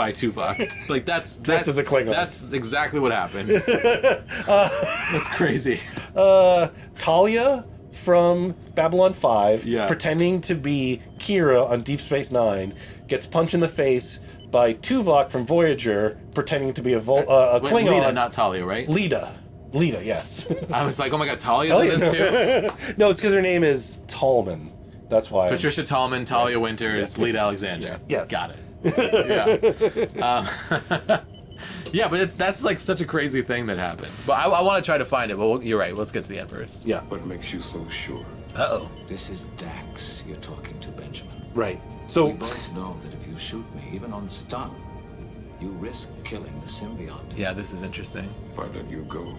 Speaker 1: Like, that's
Speaker 2: dressed as a Klingon.
Speaker 1: That's exactly what happens. That's crazy.
Speaker 2: Talia from Babylon 5, pretending to be Kira on Deep Space Nine, gets punched in the face by Tuvok from Voyager, pretending to be a Klingon.
Speaker 1: Lita, not Talia, right?
Speaker 2: Lita, yes.
Speaker 1: I was like, oh my god, Talia's in this too?
Speaker 2: No, it's because her name is Tallman. That's why.
Speaker 1: Patricia Tallman, Talia Winters, Lita Alexander.
Speaker 2: Yes.
Speaker 1: Got it. Yeah, but that's like such a crazy thing that happened. But I want to try to find it. But you're right. Let's get to the end first.
Speaker 2: Yeah.
Speaker 3: What makes you so sure?
Speaker 1: Uh-oh.
Speaker 5: This is Dax you're talking to, Benjamin.
Speaker 2: Right.
Speaker 5: We
Speaker 2: So,
Speaker 5: both know that if you shoot me, even on stun, you risk killing the symbiote.
Speaker 1: Yeah, this is interesting.
Speaker 3: If I let you go,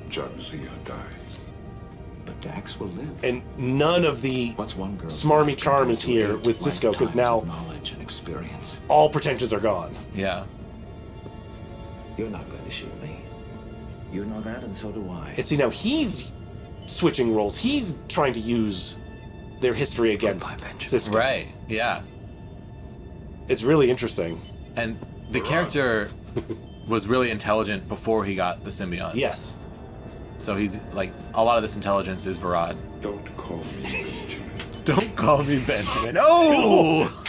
Speaker 3: Jadzia dies.
Speaker 5: But Dax will live.
Speaker 2: and none of the
Speaker 5: What's one girl?
Speaker 2: smarmy charm is here with Cisco, because now
Speaker 5: knowledge and experience.
Speaker 2: all pretensions are gone.
Speaker 1: Yeah.
Speaker 5: You're not going to shoot me. You know that, and so do I.
Speaker 2: And see, now he's switching roles. He's trying to use their history against Cisco.
Speaker 1: Right. Yeah.
Speaker 2: It's really interesting.
Speaker 1: And the character was really intelligent before he got the symbiote.
Speaker 2: Yes.
Speaker 1: So he's like, a lot of this intelligence is Varad.
Speaker 3: Don't call me Benjamin.
Speaker 1: Don't call me Benjamin. Oh!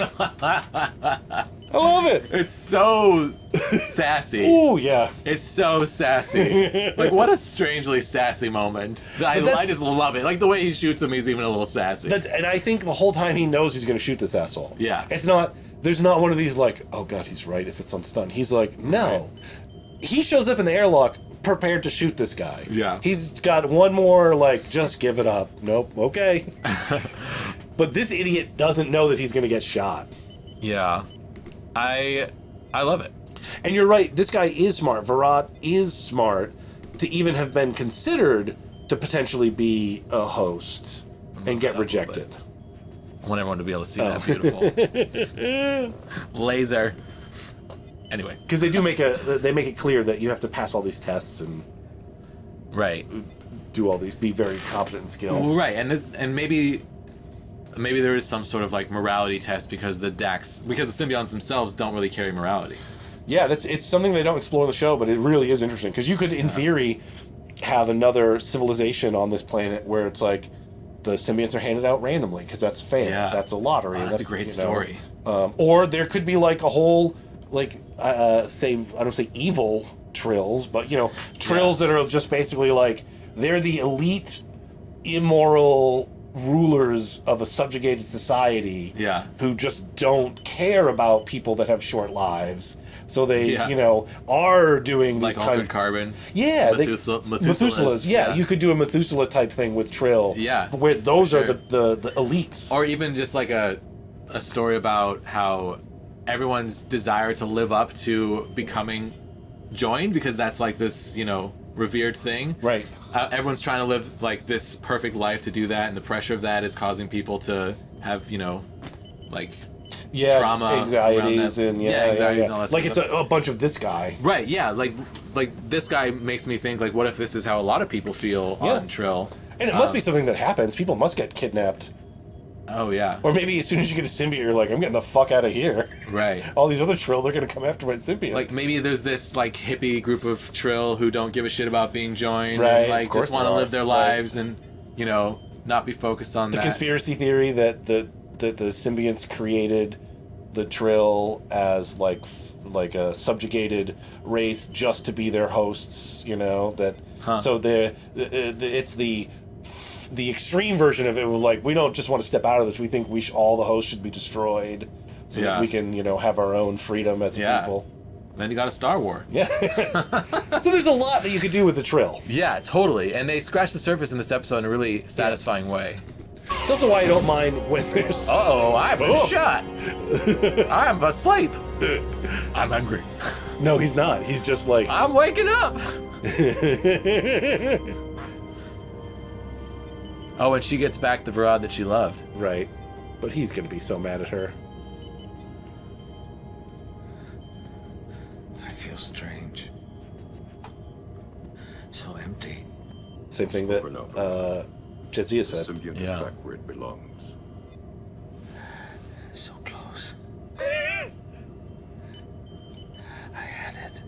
Speaker 2: I love it.
Speaker 1: It's so sassy.
Speaker 2: Oh, yeah.
Speaker 1: It's so sassy. Like, what a strangely sassy moment. I just love it. Like, the way he shoots him, he's even a little sassy.
Speaker 2: And I think the whole time he knows he's going to shoot this asshole.
Speaker 1: Yeah.
Speaker 2: It's not, there's not one of these like, oh God, he's right if it's on stun. He's like, no. He shows up in the airlock prepared to shoot this guy.
Speaker 1: Yeah.
Speaker 2: He's got one more, like, just give it up. Nope, okay. But this idiot doesn't know that he's going to get shot.
Speaker 1: Yeah. I love it.
Speaker 2: And you're right, this guy is smart. Varad is smart to even have been considered to potentially be a host and get rejected.
Speaker 1: I want everyone to be able to see that beautiful laser. Anyway,
Speaker 2: because they make it clear that you have to pass all these tests and
Speaker 1: right,
Speaker 2: do all these, be very competent and skilled.
Speaker 1: Right, and maybe there is some sort of like morality test because the symbionts themselves don't really carry morality.
Speaker 2: Yeah, it's something they don't explore in the show, but it really is interesting because you could, in theory, have another civilization on this planet where it's like the symbionts are handed out randomly because that's fair. Yeah. That's a lottery.
Speaker 1: Oh, that's a great story.
Speaker 2: Or there could be like a whole like I don't say evil trills, but trills that are just basically like they're the elite, immoral rulers of a subjugated society.
Speaker 1: Yeah.
Speaker 2: Who just don't care about people that have short lives. So they, are doing
Speaker 1: like
Speaker 2: these
Speaker 1: altered carbon.
Speaker 2: Yeah,
Speaker 1: Methuselahs.
Speaker 2: Yeah, you could do a Methuselah type thing with Trill.
Speaker 1: Yeah,
Speaker 2: where those are the elites.
Speaker 1: Or even just like a story about how everyone's desire to live up to becoming joined because that's like this revered thing.
Speaker 2: Right.
Speaker 1: Everyone's trying to live like this perfect life to do that, and the pressure of that is causing people to have like.
Speaker 2: Yeah,
Speaker 1: trauma,
Speaker 2: anxieties, and
Speaker 1: anxieties and all that
Speaker 2: like
Speaker 1: stuff.
Speaker 2: It's a bunch of this guy.
Speaker 1: Right, yeah, like this guy makes me think like, what if this is how a lot of people feel on Trill?
Speaker 2: And it must be something that happens. People must get kidnapped.
Speaker 1: Oh yeah.
Speaker 2: Or maybe as soon as you get a symbiote, you're like, I'm getting the fuck out of here.
Speaker 1: Right.
Speaker 2: All these other Trill, they're gonna come after my symbiote.
Speaker 1: Like maybe there's this like hippie group of Trill who don't give a shit about being joined,
Speaker 2: right?
Speaker 1: And, like just want to live their lives and not be focused on
Speaker 2: the
Speaker 1: that.
Speaker 2: Conspiracy theory that the symbionts created the Trill as like a subjugated race just to be their hosts, so it's the extreme version of it was like, we don't just want to step out of this, we think all the hosts should be destroyed so that we can have our own freedom as a people.
Speaker 1: Then you got a Star War.
Speaker 2: Yeah. So there's a lot that you could do with the Trill.
Speaker 1: Yeah, totally. And they scratched the surface in this episode in a really satisfying way.
Speaker 2: It's also why I don't mind when there's...
Speaker 1: Uh-oh, I've been shot. I'm asleep. I'm hungry.
Speaker 2: No, he's not. He's just like...
Speaker 1: I'm waking up. Oh, and she gets back the Varad that she loved.
Speaker 2: Right. But he's going to be so mad at her.
Speaker 5: I feel strange. So empty.
Speaker 2: Same thing that Jadzia said.
Speaker 3: The symbiote is back where it belongs.
Speaker 5: So close. I had it.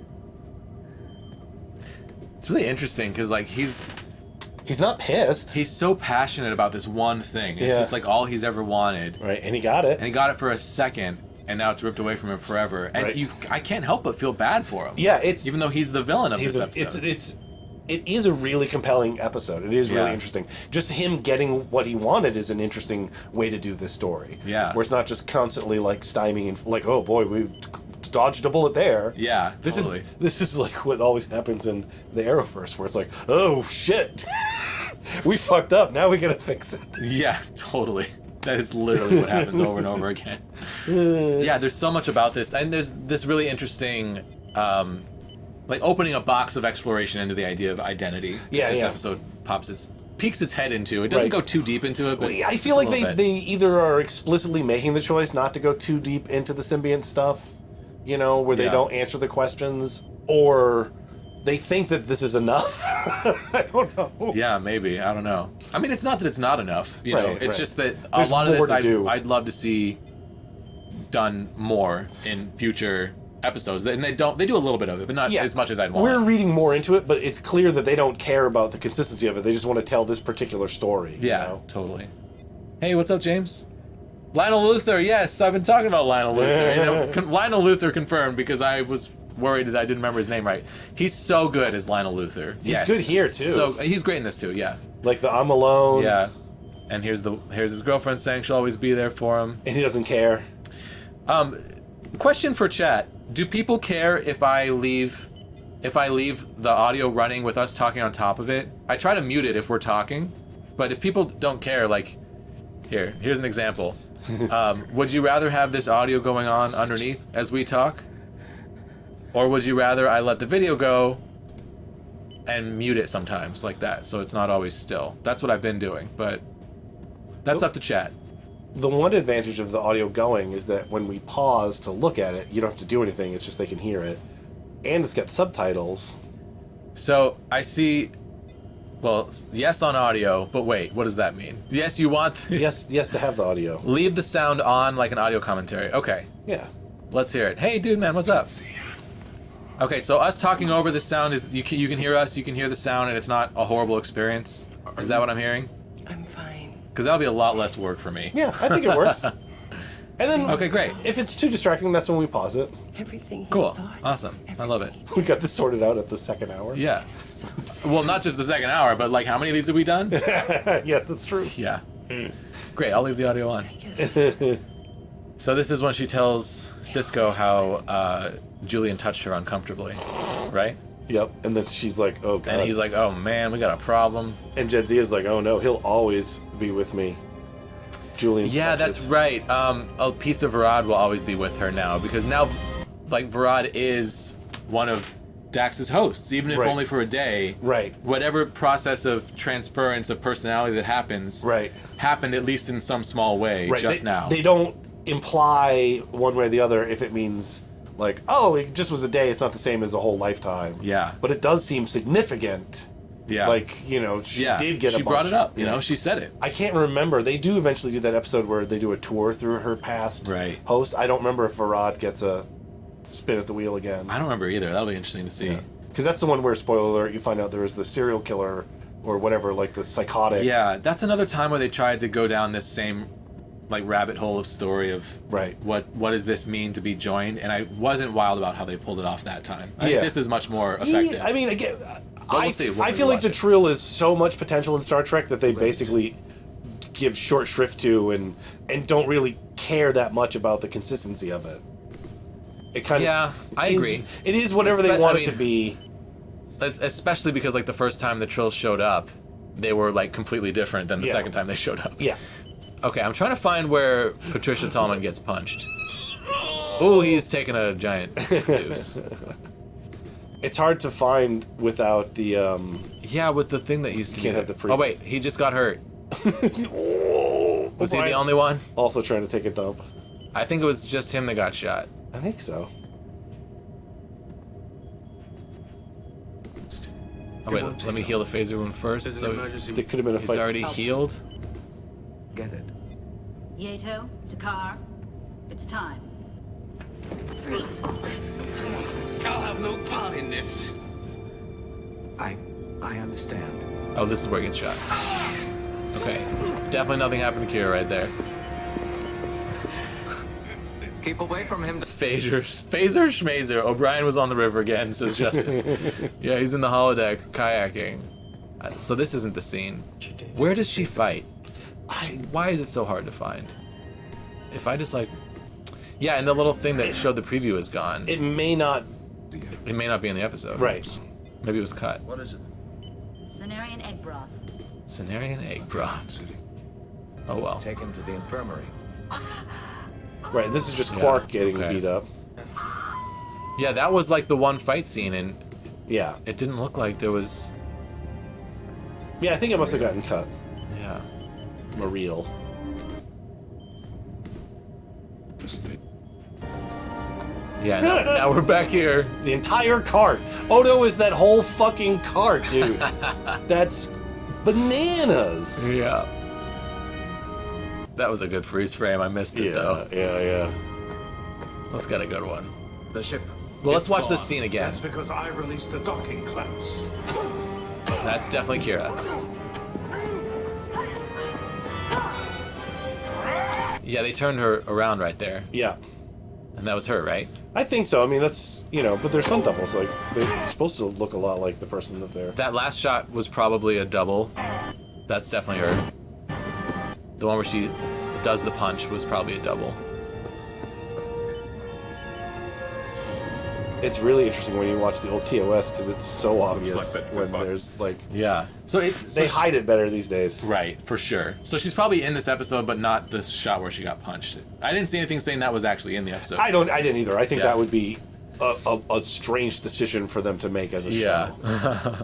Speaker 1: It's really interesting because like he's
Speaker 2: not pissed.
Speaker 1: He's so passionate about this one thing. It's just like all he's ever wanted.
Speaker 2: Right, and he got it.
Speaker 1: And he got it for a second, and now it's ripped away from him forever. And I can't help but feel bad for him.
Speaker 2: Yeah,
Speaker 1: even though he's the villain of this episode.
Speaker 2: It is a really compelling episode. It is really interesting. Just him getting what he wanted is an interesting way to do this story.
Speaker 1: Yeah.
Speaker 2: Where it's not just constantly like stymieing and like, oh boy, we've just dodged a bullet there.
Speaker 1: Yeah, totally.
Speaker 2: This is like what always happens in the Arrowverse, where it's like, oh shit, we fucked up. Now we gotta fix it.
Speaker 1: Yeah, totally. That is literally what happens over and over again. Yeah, there's so much about this, and there's this really interesting, like opening a box of exploration into the idea of identity.
Speaker 2: Yeah,
Speaker 1: this
Speaker 2: yeah.
Speaker 1: episode peeks its head into. It doesn't go too deep into it, but
Speaker 2: I feel like they either are explicitly making the choice not to go too deep into the symbiont stuff, you know, where they don't answer the questions, or they think that this is enough. I don't know.
Speaker 1: Yeah, maybe. I don't know. I mean, it's not that it's not enough. You know, it's just that
Speaker 2: There's
Speaker 1: a lot of
Speaker 2: more
Speaker 1: this
Speaker 2: to do.
Speaker 1: I'd love to see done more in future episodes, and they do a little bit of it, but not as much as I'd want.
Speaker 2: We're reading more into it, but it's clear that they don't care about the consistency of it. They just want to tell this particular story.
Speaker 1: Yeah,
Speaker 2: you know?
Speaker 1: totally. Hey, what's up, James? Lionel Luther, yes, I've been talking about Lionel Luther. You know, Lionel Luther confirmed, because I was worried that I didn't remember his name right. He's so good as Lionel Luther.
Speaker 2: He's good here too.
Speaker 1: So he's great in this too. Yeah.
Speaker 2: Like the I'm alone.
Speaker 1: Yeah. And here's his girlfriend saying she'll always be there for him,
Speaker 2: and he doesn't care.
Speaker 1: Question for chat: do people care if I leave the audio running with us talking on top of it? I try to mute it if we're talking, but if people don't care, like, here's an example. Would you rather have this audio going on underneath as we talk? Or would you rather I let the video go and mute it sometimes like that, so it's not always still? That's what I've been doing, but that's up to chat.
Speaker 2: The one advantage of the audio going is that when we pause to look at it, you don't have to do anything. It's just they can hear it. And it's got subtitles.
Speaker 1: So I see... Well, yes on audio, but wait, what does that mean? Yes, you want...
Speaker 2: yes to have the audio.
Speaker 1: Leave the sound on like an audio commentary. Okay.
Speaker 2: Yeah.
Speaker 1: Let's hear it. Hey, dude, man, what's up? Okay, so us talking over the sound is... You can hear us, you can hear the sound, and it's not a horrible experience? Is that what I'm hearing?
Speaker 4: I'm fine.
Speaker 1: Because that'll be a lot less work for me.
Speaker 2: Yeah, I think it works. And then...
Speaker 1: Okay, great.
Speaker 2: If it's too distracting, that's when we pause it.
Speaker 4: Everything he
Speaker 1: Cool.
Speaker 4: thought.
Speaker 1: Awesome. I love it.
Speaker 2: We got this sorted out at the second hour.
Speaker 1: Yeah. Well, not just the second hour, but like how many of these have we done?
Speaker 2: Yeah, that's true.
Speaker 1: Yeah. Great, I'll leave the audio on. So this is when she tells Cisco how Julian touched her uncomfortably, right?
Speaker 2: Yep, and then she's like, oh god.
Speaker 1: And he's like, oh man, we got a problem.
Speaker 2: And Jedzia's like, oh no, he'll always be with me. Julian's
Speaker 1: Yeah,
Speaker 2: touches.
Speaker 1: that's right. A piece of Varad will always be with her now, because now, like, Varad is one of Dax's hosts, even if only for a day.
Speaker 2: Right.
Speaker 1: Whatever process of transference of personality that happens, happened at least in some small way just now.
Speaker 2: They don't imply one way or the other if it means, like, oh, it just was a day, it's not the same as a whole lifetime.
Speaker 1: Yeah.
Speaker 2: But it does seem significant.
Speaker 1: Yeah.
Speaker 2: Like, you know, she did get a bunch.
Speaker 1: She brought it up, you know, she said it.
Speaker 2: I can't remember. They do eventually do that episode where they do a tour through her past hosts. I don't remember if Varad gets a spin at the wheel again.
Speaker 1: I don't remember either. That'll be interesting to see.
Speaker 2: Because that's the one where, spoiler alert, you find out there was the serial killer or whatever, like the psychotic.
Speaker 1: Yeah, that's another time where they tried to go down this same, like, rabbit hole of story of what does this mean to be joined, and I wasn't wild about how they pulled it off that time. I think this is much more effective.
Speaker 2: I mean, again,
Speaker 1: we'll see.
Speaker 2: I feel like the Trill is so much potential in Star Trek that they basically give short shrift to and don't really care that much about the consistency of it. It kind of
Speaker 1: I agree.
Speaker 2: It is whatever they want it to be.
Speaker 1: Especially because, like, the first time the Trills showed up, they were, like, completely different than the second time they showed up.
Speaker 2: Yeah.
Speaker 1: Okay, I'm trying to find where Patricia Tallman gets punched. Oh, he's taking a giant deuce.
Speaker 2: It's hard to find without the
Speaker 1: yeah, with the thing that used to be
Speaker 2: can't have the previous.
Speaker 1: Oh wait, he just got hurt. Was he the only one?
Speaker 2: Also trying to take a dump.
Speaker 1: I think it was just him that got shot.
Speaker 2: I think so.
Speaker 1: Oh wait, let me heal the phaser wound first. So
Speaker 2: there could have been a fight.
Speaker 1: He's already healed.
Speaker 8: Get it.
Speaker 7: Yato, Takar, it's time.
Speaker 8: I'll have no part in this. I understand.
Speaker 1: Oh, this is where he gets shot. Okay, definitely nothing happened to Kira right there.
Speaker 8: Keep away from him.
Speaker 1: Phaser schmazer. O'Brien was on the river again, says Justin. Yeah, he's in the holodeck kayaking. So this isn't the scene. Where does she fight? Why is it so hard to find? If I just like... Yeah, and the little thing that showed the preview is gone.
Speaker 2: It may not.
Speaker 1: It may not be in the episode.
Speaker 2: Right.
Speaker 1: Maybe it was cut.
Speaker 6: What is it?
Speaker 7: Cenarian egg broth.
Speaker 1: Cenarian egg broth.
Speaker 3: City.
Speaker 1: Oh well.
Speaker 5: Take him to the infirmary.
Speaker 2: Right. This is just Quark getting
Speaker 1: okay.
Speaker 2: beat up.
Speaker 1: Yeah, that was like the one fight scene, and
Speaker 2: Yeah.
Speaker 1: it didn't look like there was.
Speaker 2: Yeah, I think it must have gotten cut.
Speaker 1: Yeah.
Speaker 2: A reel.
Speaker 3: Mistake.
Speaker 1: Yeah. Now we're back here.
Speaker 2: The entire cart. Odo is that whole fucking cart, dude. That's bananas.
Speaker 1: Yeah. That was a good freeze frame. I missed it though.
Speaker 2: Yeah.
Speaker 1: Let's get a good one.
Speaker 6: The ship.
Speaker 1: Well, let's
Speaker 6: It's
Speaker 1: watch this
Speaker 6: gone.
Speaker 1: scene again.
Speaker 6: That's because I released the docking clamps.
Speaker 1: That's definitely Kira. Yeah, they turned her around right there,
Speaker 2: Yeah.
Speaker 1: and that was her, right?
Speaker 2: I think so. I mean, that's, but they're stunt doubles. Like, they're supposed to look a lot like the person that they're...
Speaker 1: That last shot was probably a double. That's definitely her. The one where she does the punch was probably a double.
Speaker 2: It's really interesting when you watch the old TOS because it's so obvious
Speaker 3: like that
Speaker 2: when
Speaker 3: goodbye.
Speaker 2: there's, like...
Speaker 1: Yeah. So
Speaker 2: They hide it better these days.
Speaker 1: Right, for sure. So she's probably in this episode, but not this shot where she got punched. I didn't see anything saying that was actually in the episode.
Speaker 2: I didn't either. I think
Speaker 1: Yeah.
Speaker 2: that would be a strange decision for them to make as a show.
Speaker 1: Yeah.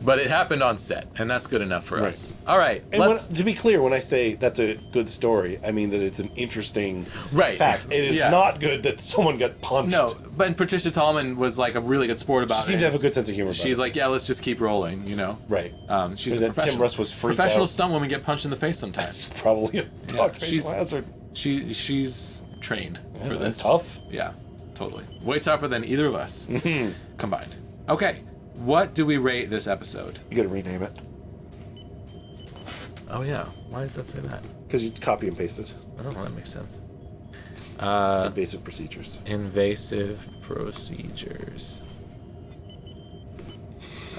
Speaker 1: But it happened on set, and that's good enough for
Speaker 2: Right.
Speaker 1: us. All right,
Speaker 2: And to be clear, when I say that's a good story, I mean that it's an interesting fact. It is not good that someone got punched.
Speaker 1: No, but Patricia Tallman was like a really good sport about it.
Speaker 2: She seemed to have a good sense of humor about
Speaker 1: She's
Speaker 2: it.
Speaker 1: like, yeah, let's just keep rolling,
Speaker 2: Right.
Speaker 1: She's
Speaker 2: And
Speaker 1: a
Speaker 2: that Tim Russ was freaked
Speaker 1: professional
Speaker 2: out.
Speaker 1: stunt women get punched in the face sometimes.
Speaker 2: That's probably a
Speaker 1: she's
Speaker 2: hazard.
Speaker 1: She's trained for
Speaker 2: and
Speaker 1: this.
Speaker 2: tough.
Speaker 1: Yeah, totally. Way tougher than either of us combined. Okay, what do we rate this episode?
Speaker 2: You gotta rename it.
Speaker 1: Oh yeah, why does that say that?
Speaker 2: Because you copy and paste it.
Speaker 1: Oh, that makes sense.
Speaker 2: Invasive Procedures.
Speaker 1: Invasive Procedures.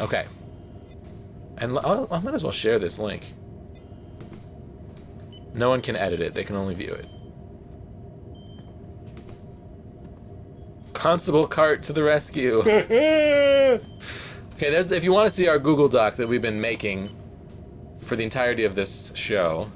Speaker 1: Okay. And I might as well share this link. No one can edit it, they can only view it. Constable Cart to the rescue. Okay, there's if you want to see our Google Doc that we've been making for the entirety of this show,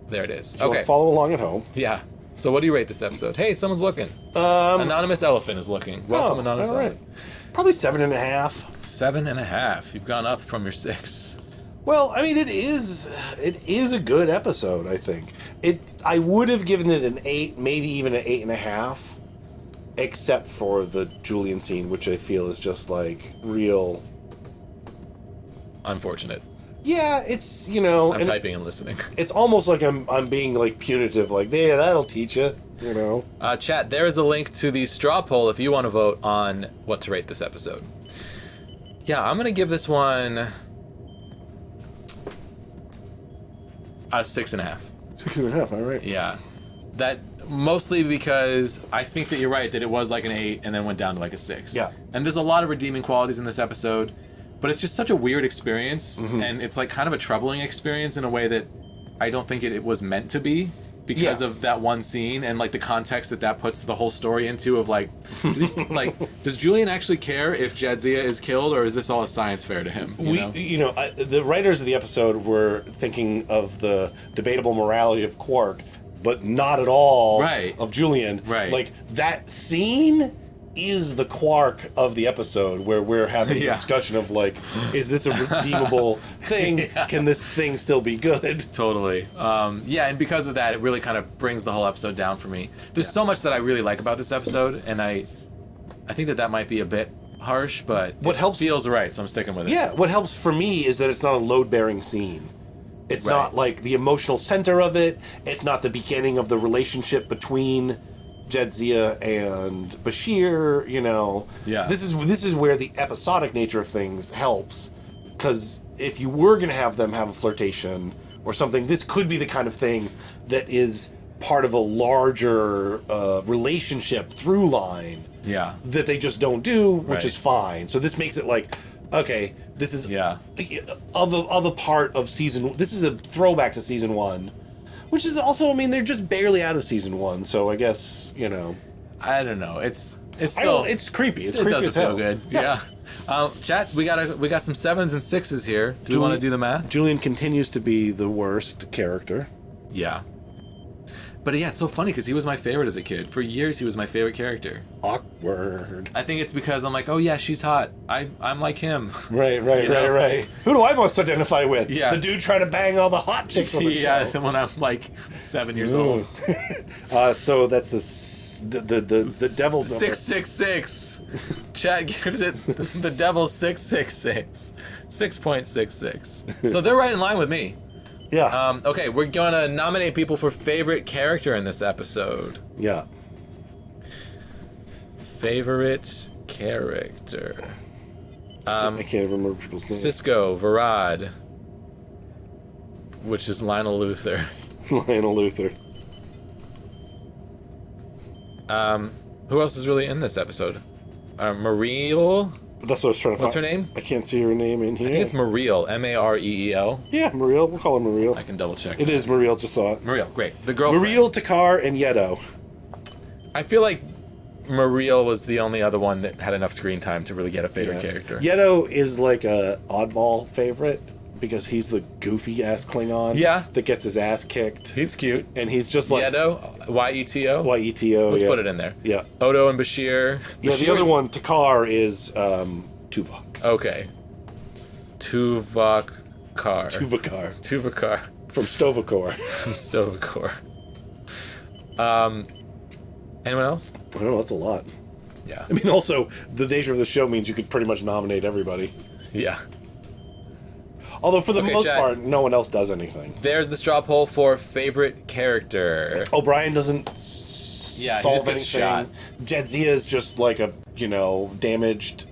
Speaker 1: there it is.
Speaker 2: If you want
Speaker 1: Okay.
Speaker 2: to follow along at home.
Speaker 1: Yeah. So what do you rate this episode? Hey, someone's looking. Anonymous Elephant is looking. Welcome, Anonymous
Speaker 2: all right.
Speaker 1: Elephant.
Speaker 2: Probably 7.5.
Speaker 1: 7.5. You've gone up from your 6.
Speaker 2: Well, I mean, it is a good episode, I think. I would have given it an 8, maybe even an 8.5, except for the Julian scene, which I feel is just like real.
Speaker 1: Unfortunate.
Speaker 2: Yeah, it's
Speaker 1: I'm typing and listening.
Speaker 2: It's almost like I'm being like punitive, like yeah, that'll teach you,
Speaker 1: Chat, there is a link to the straw poll if you want to vote on what to rate this episode. Yeah, I'm gonna give this one a 6.5.
Speaker 2: 6.5. All right.
Speaker 1: Yeah, that mostly because I think that you're right that it was like an 8 and then went down to like a 6.
Speaker 2: Yeah.
Speaker 1: And there's a lot of redeeming qualities in this episode, but it's just such a weird experience, and it's like kind of a troubling experience in a way that I don't think it was meant to be because of that one scene and like the context that puts the whole story into of like, does Julian actually care if Jadzia is killed or is this all a science fair to him?
Speaker 2: The writers of the episode were thinking of the debatable morality of Quark, but not at all of Julian.
Speaker 1: Right.
Speaker 2: Like that scene is the Quark of the episode where we're having a discussion of like, is this a redeemable thing? Can this thing still be good?
Speaker 1: Totally. And because of that, it really kind of brings the whole episode down for me. There's so much that I really like about this episode, and I think that might be a bit harsh, but
Speaker 2: what helps
Speaker 1: feels right, so I'm sticking with it.
Speaker 2: Yeah, what helps for me is that it's not a load-bearing scene. It's not like the emotional center of it. It's not the beginning of the relationship between Jadzia and Bashir,
Speaker 1: Yeah.
Speaker 2: This is where the episodic nature of things helps, because if you were going to have them have a flirtation or something, this could be the kind of thing that is part of a larger relationship through line that they just don't do, which is fine. So this makes it like, okay, this is of a part of season. This is a throwback to season 1, Which is also, I mean, they're just barely out of season 1, so I guess, you know.
Speaker 1: I don't know. It's
Speaker 2: I
Speaker 1: still
Speaker 2: don't, it's creepy. It's
Speaker 1: it
Speaker 2: creepy
Speaker 1: doesn't
Speaker 2: as hell.
Speaker 1: feel good. Yeah. Chat, we got some 7s and 6s here. Do we want to do the math?
Speaker 2: Julian continues to be the worst character.
Speaker 1: Yeah. But yeah, it's so funny because he was my favorite as a kid. For years, he was my favorite character.
Speaker 2: Awkward.
Speaker 1: I think it's because I'm like, oh yeah, she's hot. I'm like him.
Speaker 2: Right.
Speaker 1: You know?
Speaker 2: Right. Who do I most identify with?
Speaker 1: Yeah.
Speaker 2: The dude trying to bang all the hot chicks on the
Speaker 1: Yeah,
Speaker 2: show.
Speaker 1: when I'm like 7 years old.
Speaker 2: So that's the devil's number.
Speaker 1: 666. Chat gives it the devil's 666. 6.66. So they're right in line with me.
Speaker 2: Yeah.
Speaker 1: Okay, we're going to nominate people for favorite character in this episode.
Speaker 2: Yeah.
Speaker 1: Favorite character.
Speaker 2: I can't remember people's names.
Speaker 1: Cisco, Varad, which is Lionel Luthor.
Speaker 2: Lionel Luthor.
Speaker 1: Who else is really in this episode? Mariel?
Speaker 2: That's what I was trying to
Speaker 1: What's
Speaker 2: find.
Speaker 1: her name?
Speaker 2: I can't see her name in here.
Speaker 1: I think it's Mariel. Mareel.
Speaker 2: Yeah, Mariel. We'll call her Mariel.
Speaker 1: I can double check.
Speaker 2: It is Mariel, just saw it.
Speaker 1: Mariel, great. The girlfriend.
Speaker 2: Mariel, Takar, and Yedo.
Speaker 1: I feel like Mariel was the only other one that had enough screen time to really get a favorite character.
Speaker 2: Yedo is like a oddball favorite because he's the goofy ass Klingon.
Speaker 1: Yeah.
Speaker 2: That gets his ass kicked.
Speaker 1: He's cute.
Speaker 2: And he's just like
Speaker 1: Yedo, Yeto.
Speaker 2: Yeto.
Speaker 1: Let's
Speaker 2: yeah.
Speaker 1: put it in there.
Speaker 2: Yeah.
Speaker 1: Odo and Bashir.
Speaker 2: Yeah, the other one, Takar, is Tuvok.
Speaker 1: Okay. Tuvok Kar.
Speaker 2: Tuvakar. From Stovakor.
Speaker 1: From Stovakor. Anyone else?
Speaker 2: I don't know, that's a lot.
Speaker 1: Yeah.
Speaker 2: I mean, also, the nature of the show means you could pretty much nominate everybody.
Speaker 1: Yeah.
Speaker 2: Although, for the
Speaker 1: Okay,
Speaker 2: most
Speaker 1: Chad.
Speaker 2: part, no one else does anything.
Speaker 1: There's the straw poll for favorite character.
Speaker 2: O'Brien doesn't
Speaker 1: Yeah, he
Speaker 2: solve
Speaker 1: just gets
Speaker 2: anything.
Speaker 1: shot.
Speaker 2: Jadzia is just like a, damaged...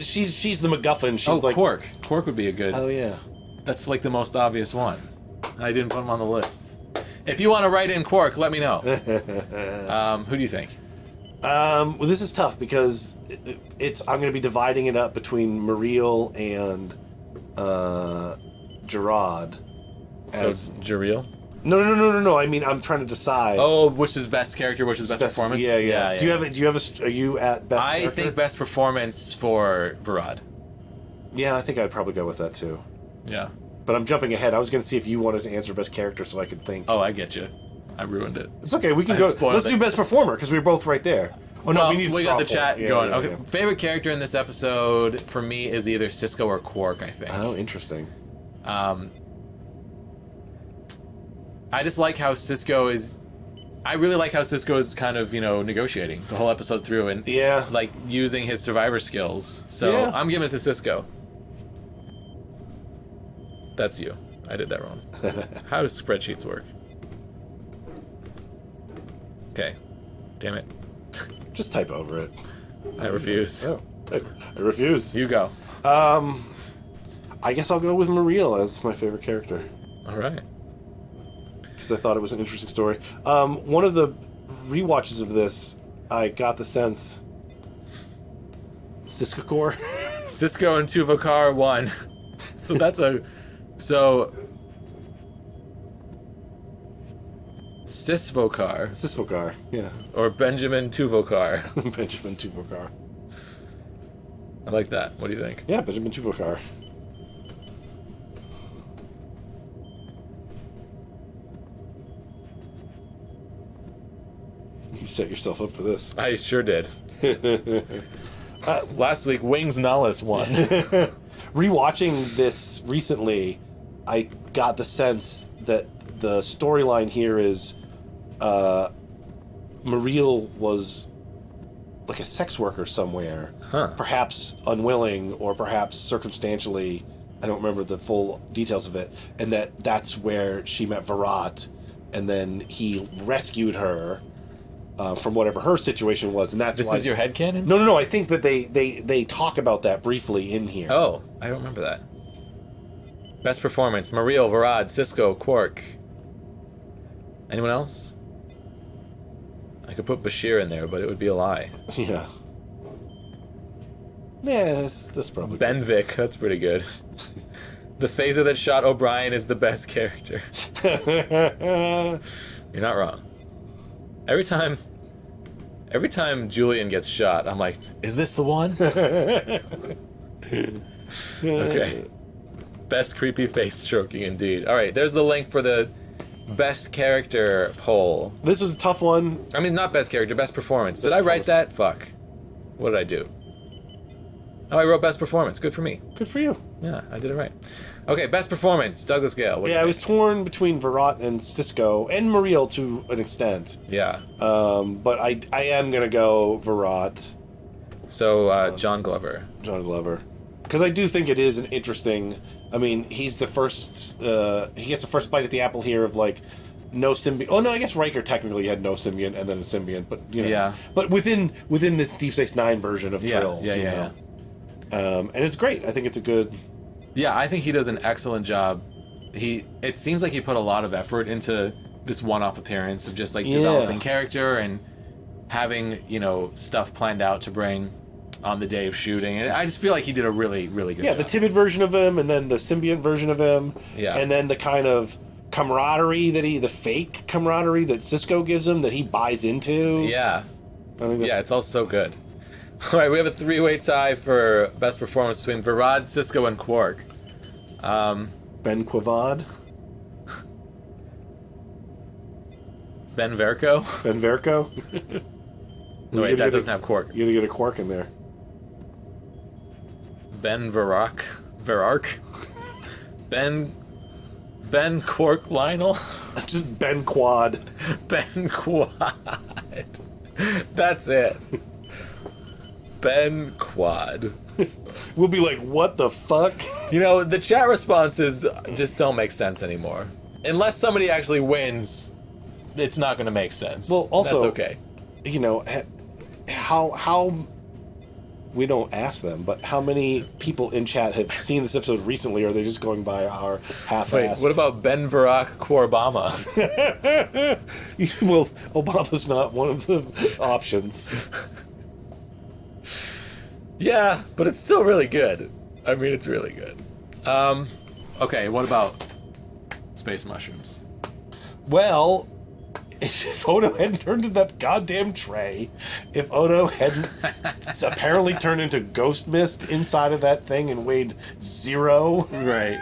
Speaker 2: she's the MacGuffin. She's like...
Speaker 1: Quark. Quark would be a good...
Speaker 2: Oh, yeah.
Speaker 1: That's like the most obvious one. I didn't put him on the list. If you want to write in Quark, let me know. Who do you think?
Speaker 2: Well, this is tough because I'm going to be dividing it up between Mariel and Gerard.
Speaker 1: So Jariel?
Speaker 2: No. I mean, I'm trying to decide.
Speaker 1: Oh, which is best character, which is best performance?
Speaker 2: Yeah. Do you have are you at best
Speaker 1: I
Speaker 2: character?
Speaker 1: think best performance for Varad.
Speaker 2: Yeah, I think I'd probably go with that too.
Speaker 1: Yeah.
Speaker 2: But I'm jumping ahead. I was going to see if you wanted to answer best character so I could think.
Speaker 1: Oh, I get you. I ruined it.
Speaker 2: It's okay. We can
Speaker 1: I
Speaker 2: go.
Speaker 1: spoiled
Speaker 2: Let's
Speaker 1: it.
Speaker 2: do best performer because we were both right there. Oh no,
Speaker 1: Well,
Speaker 2: we need.
Speaker 1: we
Speaker 2: straw
Speaker 1: got the
Speaker 2: poll.
Speaker 1: chat
Speaker 2: Yeah,
Speaker 1: going.
Speaker 2: yeah,
Speaker 1: Okay.
Speaker 2: yeah.
Speaker 1: Favorite character in this episode for me is either Cisco or Quark, I think.
Speaker 2: Oh, interesting.
Speaker 1: I just like how Cisco is. I really like how Cisco is kind of, negotiating the whole episode through and like using his survivor skills. So
Speaker 2: Yeah.
Speaker 1: I'm giving it to Cisco. That's you. I did that wrong. How do spreadsheets work? Okay. Damn it.
Speaker 2: Just type over it.
Speaker 1: I refuse.
Speaker 2: Oh, I refuse.
Speaker 1: You go.
Speaker 2: I guess I'll go with Mariel as my favorite character.
Speaker 1: All right.
Speaker 2: Because I thought it was an interesting story. One of the rewatches of this, I got the sense... Cisco
Speaker 1: Cisco and Tuvokar won. So that's a... So... Sisvokar.
Speaker 2: Yeah.
Speaker 1: Or Benjamin Tuvokar.
Speaker 2: Benjamin Tuvokar.
Speaker 1: I like that. What do you think?
Speaker 2: Yeah, Benjamin Tuvokar. You set yourself up for this.
Speaker 1: I sure did. Last week, Wings Nullis won.
Speaker 2: Rewatching this recently, I got the sense that the storyline here is Mariel was like a sex worker somewhere.
Speaker 1: Huh.
Speaker 2: Perhaps unwilling or perhaps circumstantially. I don't remember the full details of it. And that's where she met Virat. And then he rescued her from whatever her situation was. And that's
Speaker 1: This
Speaker 2: why...
Speaker 1: is your headcanon?
Speaker 2: No. I think that they talk about that briefly in here.
Speaker 1: Oh, I don't remember that. Best performance: Mariel, Varad, Cisco, Quark. Anyone else? I could put Bashir in there, but it would be a lie.
Speaker 2: Yeah. Yeah, that's probably
Speaker 1: Benvik, that's pretty good. The phaser that shot O'Brien is the best character. You're not wrong. Every time Julian gets shot, I'm like, is this the one? Okay. Best creepy face stroking indeed. Alright, there's the link for the best character poll.
Speaker 2: This was a tough one.
Speaker 1: I mean, not best character, best performance. Did I write that? Fuck. What did I do? Oh, I wrote best performance. Good for me.
Speaker 2: Good for you.
Speaker 1: Yeah, I did it right. Okay, best performance. Douglas Gale.
Speaker 2: Yeah, I was torn between Virat and Cisco, and Muriel to an extent.
Speaker 1: Yeah.
Speaker 2: But I am going to go Virat.
Speaker 1: So, John Glover.
Speaker 2: John Glover. Because I do think it is an interesting... I mean, he's the first... he gets the first bite at the apple here of, like, no symbiont... Oh, no, I guess Riker technically had no symbiont and then a symbiont, but, you know... Yeah. But within this Deep Space Nine version of Trills,
Speaker 1: Yeah.
Speaker 2: And it's great. I think it's a good...
Speaker 1: Yeah, I think he does an excellent job. It seems like he put a lot of effort into this one-off appearance of just, like, developing character and having, you know, stuff planned out to bring on the day of shooting. And I just feel like he did a really, really good job.
Speaker 2: Yeah, the timid version of him, and then the symbiont version of him. Yeah. And then the kind of camaraderie the fake camaraderie that Cisco gives him that he buys into.
Speaker 1: Yeah. It's all so good. All right, we have a three-way tie for best performance between Varad, Cisco, and Quark.
Speaker 2: Ben Quavad.
Speaker 1: Ben Verco.
Speaker 2: Ben Verco.
Speaker 1: No, wait, that doesn't have Quark.
Speaker 2: You gotta get a Quark in there.
Speaker 1: Ben Varark. Ben Quark Lionel.
Speaker 2: Just Ben Quad.
Speaker 1: Ben Quad. That's it. Ben Quad.
Speaker 2: We'll be like, what the fuck?
Speaker 1: You know, the chat responses just don't make sense anymore. Unless somebody actually wins, it's not going to make sense.
Speaker 2: Well, also,
Speaker 1: that's okay.
Speaker 2: You know, how we don't ask them, but how many people in chat have seen this episode recently, or are they just going by our half-assed?
Speaker 1: Wait, what about Ben Barack Obama?
Speaker 2: Well, Obama's not one of the options.
Speaker 1: Yeah, but it's still really good. I mean, it's really good. Okay, what about space mushrooms?
Speaker 2: Well, if Odo hadn't turned into that goddamn tray, if Odo hadn't apparently turned into ghost mist inside of that thing and weighed 0,
Speaker 1: right?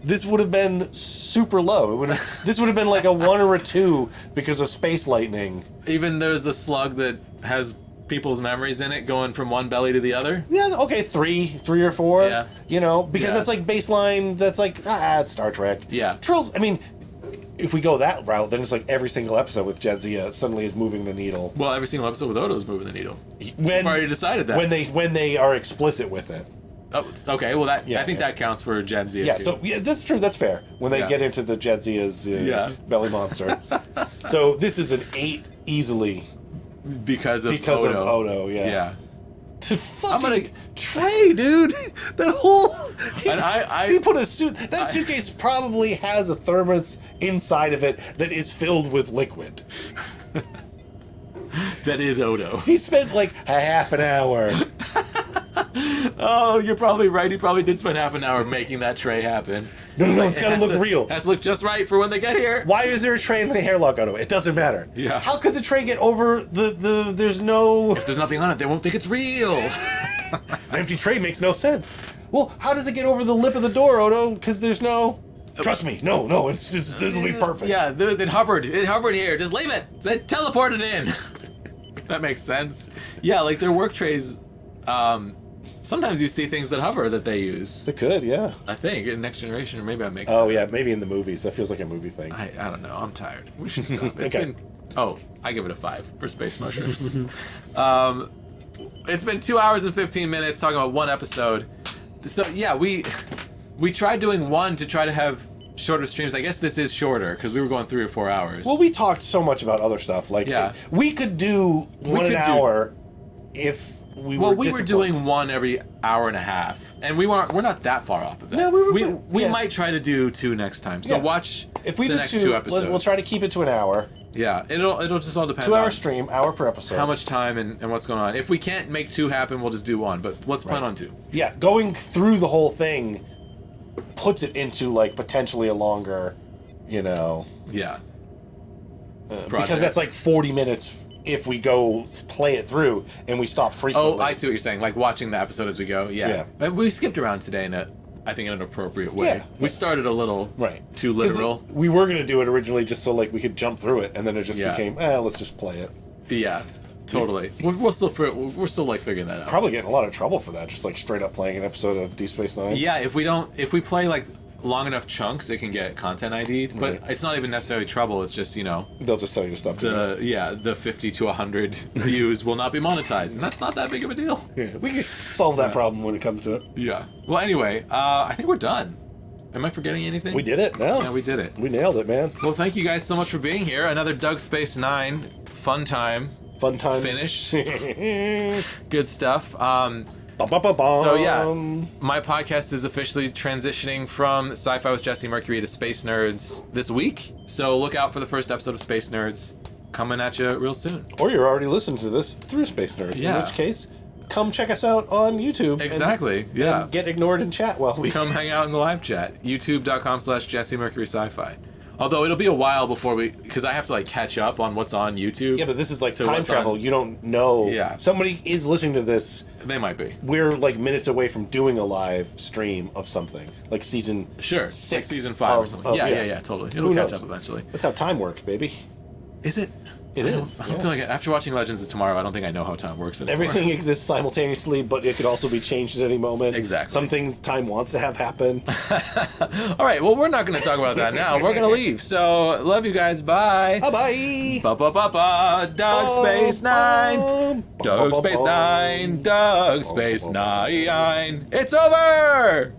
Speaker 2: This would have been super low. This would have been like a 1 or a 2 because of space lightning.
Speaker 1: Even there's the slug that has people's memories in it going from one belly to the other.
Speaker 2: Yeah, okay, 3 or 4.
Speaker 1: Yeah,
Speaker 2: you know, because that's like baseline. That's like it's Star Trek.
Speaker 1: Yeah,
Speaker 2: Trills. I mean, if we go that route, then it's like every single episode with Jadzia suddenly is moving the needle.
Speaker 1: Well, every single episode with Odo is moving the needle.
Speaker 2: We've
Speaker 1: already decided that
Speaker 2: when they are explicit with it.
Speaker 1: Oh, okay. Well, I think that counts for Jadzia.
Speaker 2: Yeah,
Speaker 1: too.
Speaker 2: So that's true. That's fair. When they get into the Jadzia's belly monster. So this is an 8 easily.
Speaker 1: Because of Odo.
Speaker 2: Yeah.
Speaker 1: I'm gonna
Speaker 2: tray, dude. That whole he put a suit. That suitcase probably has a thermos inside of it that is filled with liquid.
Speaker 1: That is Odo.
Speaker 2: He spent like a half an hour.
Speaker 1: Oh, you're probably right. He probably did spend half an hour making that tray happen.
Speaker 2: No, it's gotta look real.
Speaker 1: It has to look just right for when they get here.
Speaker 2: Why is there a tray in the hairlock Odo? It doesn't matter.
Speaker 1: Yeah.
Speaker 2: How could the tray get over the there's no...
Speaker 1: If there's nothing on it, they won't think it's real.
Speaker 2: An empty tray makes no sense. Well, how does it get over the lip of the door, Odo? Because there's no... Trust me. No, it's just, this will be perfect.
Speaker 1: Yeah, it hovered here. Just leave it. They teleported in. That makes sense. Yeah, like their work trays, sometimes you see things that hover that they use.
Speaker 2: They could, yeah.
Speaker 1: I think in Next Generation, or maybe I'm making.
Speaker 2: Oh yeah, maybe in the movies. That feels like a movie thing.
Speaker 1: I don't know. I'm tired. We should stop. It's been. Oh, I give it a 5 for space mushrooms. It's been 2 hours and 15 minutes talking about one episode. So yeah, we tried doing one to try to have shorter streams. I guess this is shorter because we were going 3 or 4 hours.
Speaker 2: Well, we talked so much about other stuff. Like, we could do one hour if we were. Well,
Speaker 1: we were doing one every hour and a half, and we're not that far off of that.
Speaker 2: No,
Speaker 1: we might try to do 2 next time. So watch
Speaker 2: if we
Speaker 1: the
Speaker 2: do
Speaker 1: next
Speaker 2: 2
Speaker 1: 2 episodes.
Speaker 2: We'll try to keep it to an hour.
Speaker 1: Yeah, it'll just all depend.
Speaker 2: 2 hour
Speaker 1: on
Speaker 2: stream, hour per episode.
Speaker 1: How much time and what's going on. If we can't make 2 happen, we'll just do 1. But let's plan on 2.
Speaker 2: Yeah, going through the whole thing puts it into like potentially a longer, you know,
Speaker 1: Yeah.
Speaker 2: because that's like 40 minutes if we go play it through and we stop frequently.
Speaker 1: Oh, I see what you're saying. Like watching the episode as we go. Yeah.
Speaker 2: Yeah.
Speaker 1: But we skipped around today I think in an appropriate way.
Speaker 2: Yeah.
Speaker 1: We started a little too
Speaker 2: 'Cause
Speaker 1: literal.
Speaker 2: we were gonna do it originally just so like we could jump through it, and then it just
Speaker 1: Yeah.
Speaker 2: became, let's just play it.
Speaker 1: Yeah. Totally. We're still like figuring that out.
Speaker 2: Probably getting a lot of trouble for that, just like straight up playing an episode of Deep Space Nine.
Speaker 1: Yeah, if we play like long enough chunks, it can get content ID'd, but it's not even necessarily trouble. It's just, you know,
Speaker 2: they'll just tell you to stop doing it.
Speaker 1: the 50 to 100 views will not be monetized, and that's not that big of a deal.
Speaker 2: Yeah, we can solve that problem when it comes to it.
Speaker 1: Yeah. Well, anyway, I think we're done. Am I forgetting anything?
Speaker 2: We did it. No.
Speaker 1: Yeah, we did it.
Speaker 2: We nailed it, man.
Speaker 1: Well, thank you guys so much for being here. Another Doug Space 9 fun time.
Speaker 2: Fun time.
Speaker 1: Finished. Good stuff.
Speaker 2: Bum, bum, bum, bum.
Speaker 1: So yeah, my podcast is officially transitioning from Sci-Fi with Jesse Mercury to Space Nerds this week. So look out for the first episode of Space Nerds coming at you real soon.
Speaker 2: Or you're already listening to this through Space Nerds,
Speaker 1: Yeah.
Speaker 2: in which case, come check us out on YouTube.
Speaker 1: Exactly,
Speaker 2: and,
Speaker 1: yeah.
Speaker 2: And get ignored in chat while we...
Speaker 1: Come hang out in the live chat. YouTube.com/Jesse Mercury Sci-Fi. Although it'll be a while before because I have to like catch up on what's on YouTube.
Speaker 2: Yeah, but this is like
Speaker 1: to
Speaker 2: time
Speaker 1: what's
Speaker 2: travel.
Speaker 1: on-
Speaker 2: You don't know.
Speaker 1: Yeah.
Speaker 2: Somebody is listening to this.
Speaker 1: They might be.
Speaker 2: We're like minutes away from doing a live stream of something. Like season
Speaker 1: Sure,
Speaker 2: 6
Speaker 1: like season 5 or
Speaker 2: of-
Speaker 1: something.
Speaker 2: of-
Speaker 1: Yeah, totally. It'll
Speaker 2: Who
Speaker 1: catch
Speaker 2: knows?
Speaker 1: up eventually.
Speaker 2: That's how time works, baby.
Speaker 1: Is it?
Speaker 2: It
Speaker 1: I
Speaker 2: is.
Speaker 1: don't feel like after watching Legends of Tomorrow, I don't think I know how time works anymore.
Speaker 2: Everything exists simultaneously, but it could also be changed at any moment.
Speaker 1: Exactly.
Speaker 2: Some things time wants to have happen.
Speaker 1: All right, well, we're not going to talk about that now. We're going to leave. So, love you guys. Bye.
Speaker 2: Bye-bye.
Speaker 1: Ba-ba-ba-ba. Doug Space 9. Doug Space 9. Doug Space 9. It's over.